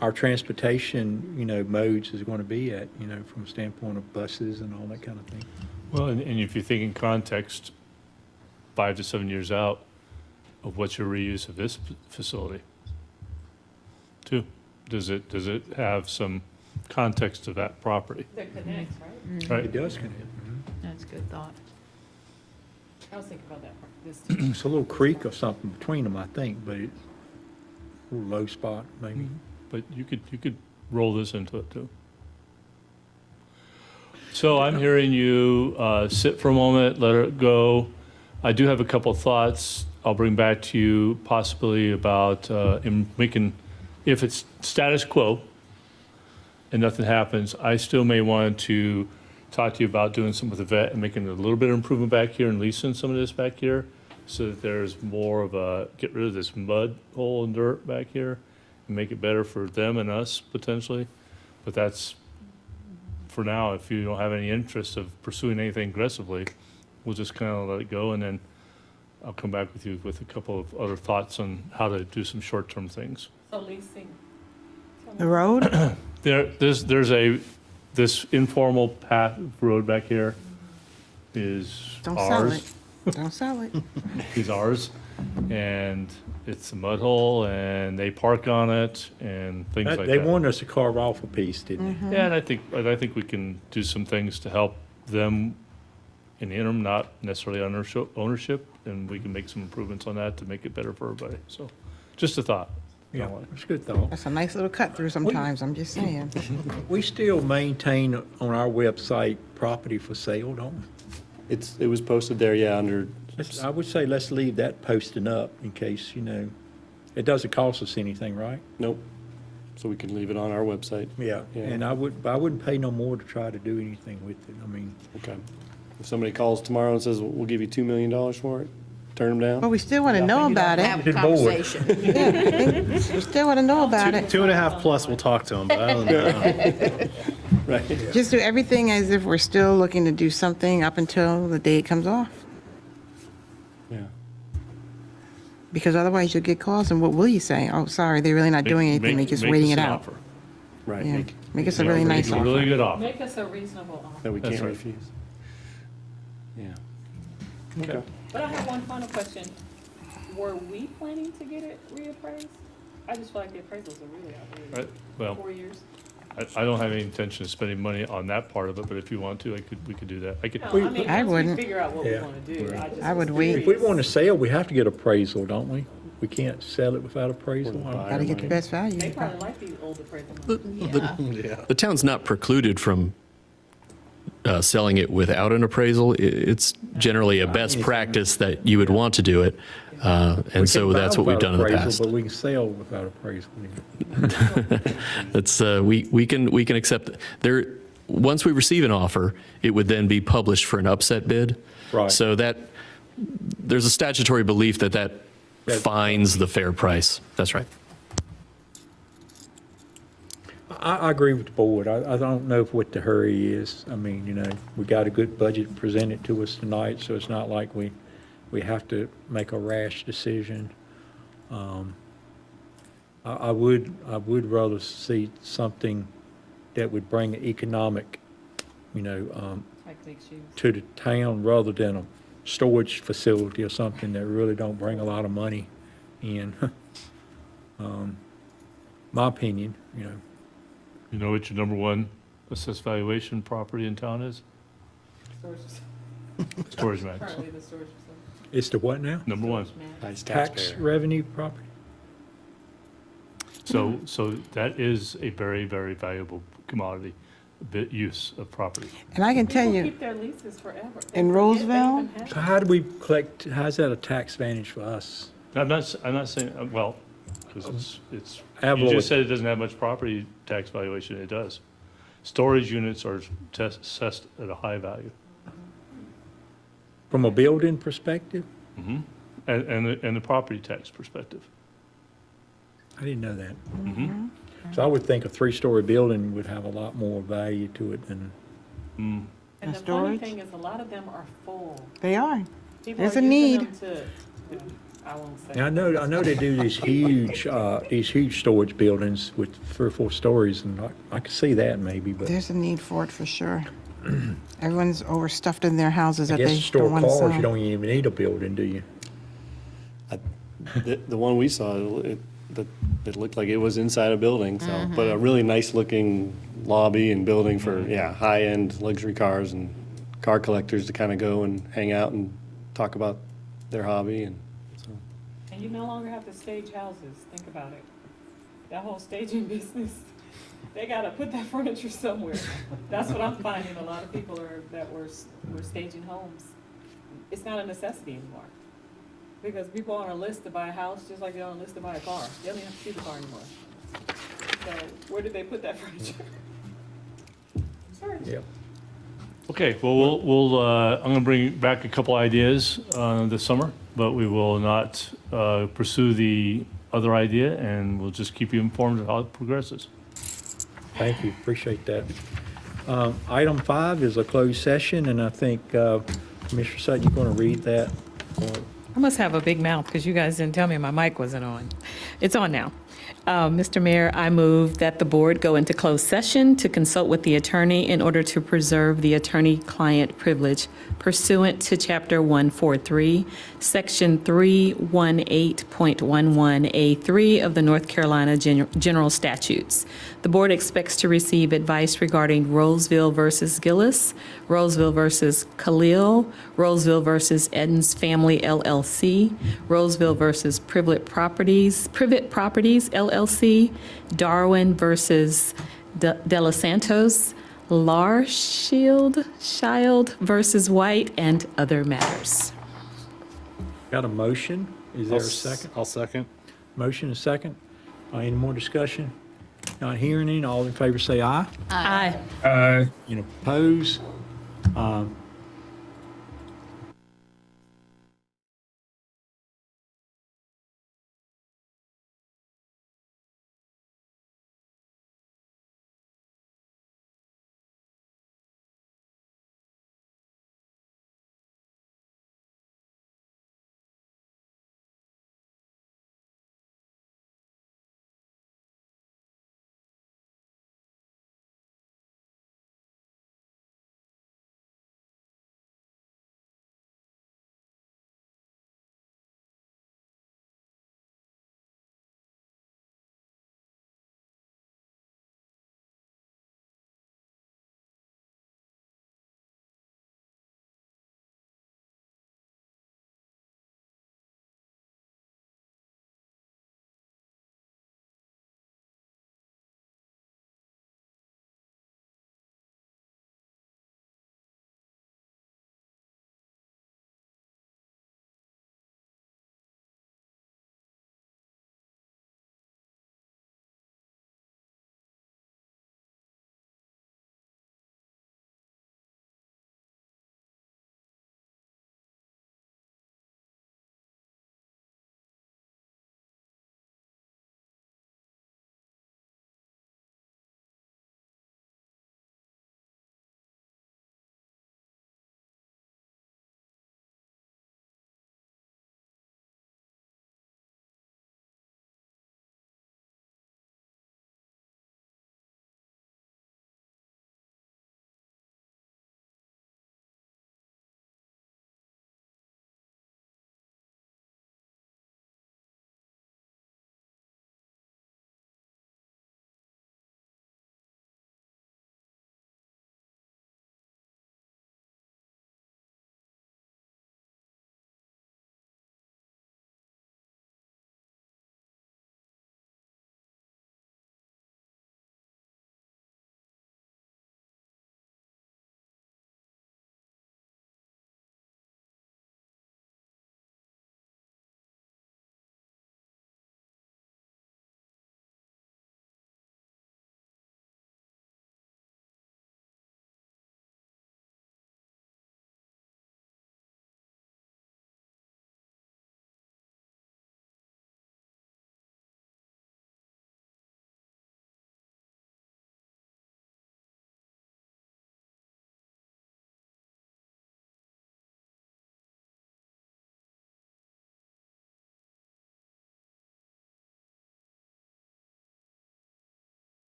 our transportation, modes is going to be at, from a standpoint of buses and all that kind of thing. Well, and if you think in context, 5 to 7 years out, of what's your reuse of this facility? Too. Does it have some context to that property? That connects, right? Right. It does connect. That's a good thought. I was thinking about that part. This It's a little creek or something between them, I think, but it's a little low spot, maybe. But you could roll this into it too. So I'm hearing you sit for a moment, let it go. I do have a couple of thoughts I'll bring back to you possibly about, and we can, if it's status quo and nothing happens, I still may want to talk to you about doing something with the vet and making a little bit of improvement back here and leasing some of this back here so that there's more of a, get rid of this mud hole and dirt back here and make it better for them and us potentially. But that's, for now, if you don't have any interest of pursuing anything aggressively, we'll just kind of let it go, and then I'll come back with you with a couple of other thoughts on how to do some short-term things. So leasing. The road? There's this informal path road back here is Don't sell ours. it. Don't sell it. Is ours, and it's a mud hole, and they park on it, and things like that. They wanted us to carve off a piece, didn't they? Yeah, and I think we can do some things to help them in the interim, not necessarily ownership, and we can make some improvements on that to make it better for everybody. So, just a thought. Yeah, it's a good thought. That's a nice little cut through sometimes, I'm just saying. We still maintain on our website property for sale, don't we? It was posted there, yeah, under, I would say let's leave that posting up in case, it doesn't cost us anything, right? nope. So we can leave it on our website. Yeah, Yeah. and I wouldn't pay no more to try to do anything with it. I mean, Okay. If somebody calls tomorrow and says, we'll give you $2 million for it, turn them down? But we still want to know about it. Have a Good board. conversation. Yeah, we still want to know about it. 2.5 plus, we'll talk to them, but I don't know. Right. Just do everything as if we're still looking to do something up until the day it comes off. Yeah. Because otherwise you'll get calls and what will you say? Oh, sorry, they're really not doing anything, they're just waiting it out. Right. Yeah, make us a Yeah, really make nice a really offer. good offer. Make us a reasonable offer. That we That's can't right. refuse. Yeah. Okay. But I have one final question. Were we planning to get it reappraised? I just feel like the appraisals are really outdated. Right, well, 4 years. I don't have any intention of spending money on that part of it, but if you want to, we could do that. I could, No, I mean, I once we wouldn't. figure out what we Yeah. want to do, I would wait. if we want to sell, we have to get appraisal, don't we? We can't sell it without appraisal. Or buy. Gotta get the best value. They probably like these old appraisals. Yeah. The town's not precluded from selling it without an appraisal. It's generally a best practice that you would want to do it. And so that's what we've done in the past. But we can sell without appraisal. That's, we can accept, there, once we receive an offer, it would then be published for an upset bid. Right. So that, there's a statutory belief that finds the fair price. That's right. I agree with the board. I don't know what the hurry is. I mean, we got a good budget presented to us tonight, so it's not like we have to make a rash decision. I would rather see something that would bring economic, Like to the town rather than a storage facility or something that really don't bring a lot of money in. My opinion, you know. You know what your number one assessed valuation property in town is? Storage matters. It's the what now? Number one. Tax revenue property? So that is a very, very valuable commodity, bit use of property. And I can tell you, their leases forever. in Rolesville, So how do we collect, how's that a tax advantage for us? I'm not saying, well, because it's, Have you what- just said it doesn't have much property tax valuation, it does. Storage units are assessed at a high value. From a building perspective? And the property tax perspective. I didn't know that. So I would think a three-story building would have a lot more value to it than, And the funny storage? thing is, a lot of them are full. they are. People There's are a using need. them to, I won't say. now, I know they do these huge storage buildings with 3 or 4 stories, and I could see that maybe, but There's a need for it for sure. Everyone's overstuffed in their houses I that guess they to store don't want to cars, you sell. don't even need a building, do you? The one we saw, it looked like it was inside a building, so, but a really nice looking lobby and building for, high-end luxury cars and car collectors to kind of go and hang out and talk about their hobby and so. And you no longer have to stage houses, think about it. That whole staging business, they gotta put that furniture somewhere. That's what I'm finding, a lot of people that were staging homes. It's not a necessity anymore. Because people are on a list to buy a house, just like they're on a list to buy a car. They don't even have to see the car anymore. So where did they put that furniture? Storage. Yeah. Okay, well, I'm going to bring back a couple ideas this summer, but we will not pursue the other idea, and we'll just keep you informed of how it progresses. Thank you, appreciate that. Item 5 is a closed session, and I think Commissioner Sutton, you're going to read that. I must have a big mouth because you guys didn't tell me my mic wasn't on. It's on now. Mr. Mayor, I move that the board go into closed session to consult with the attorney in order to preserve the attorney-client privilege pursuant to Chapter 143, Section 318.11A3 of the North Carolina General Statutes. The board expects to receive advice regarding Rolesville versus Gillis, Rolesville versus Khalil, Rolesville versus Edens Family LLC, Rolesville versus Privet Properties LLC, Darwin versus De Los Santos, Shield versus White, and other matters. Got a motion? Is there a second? I'll second. Motion and second. Any more discussion? Not hearing any, all in favor say aye. Aye. Any opposed?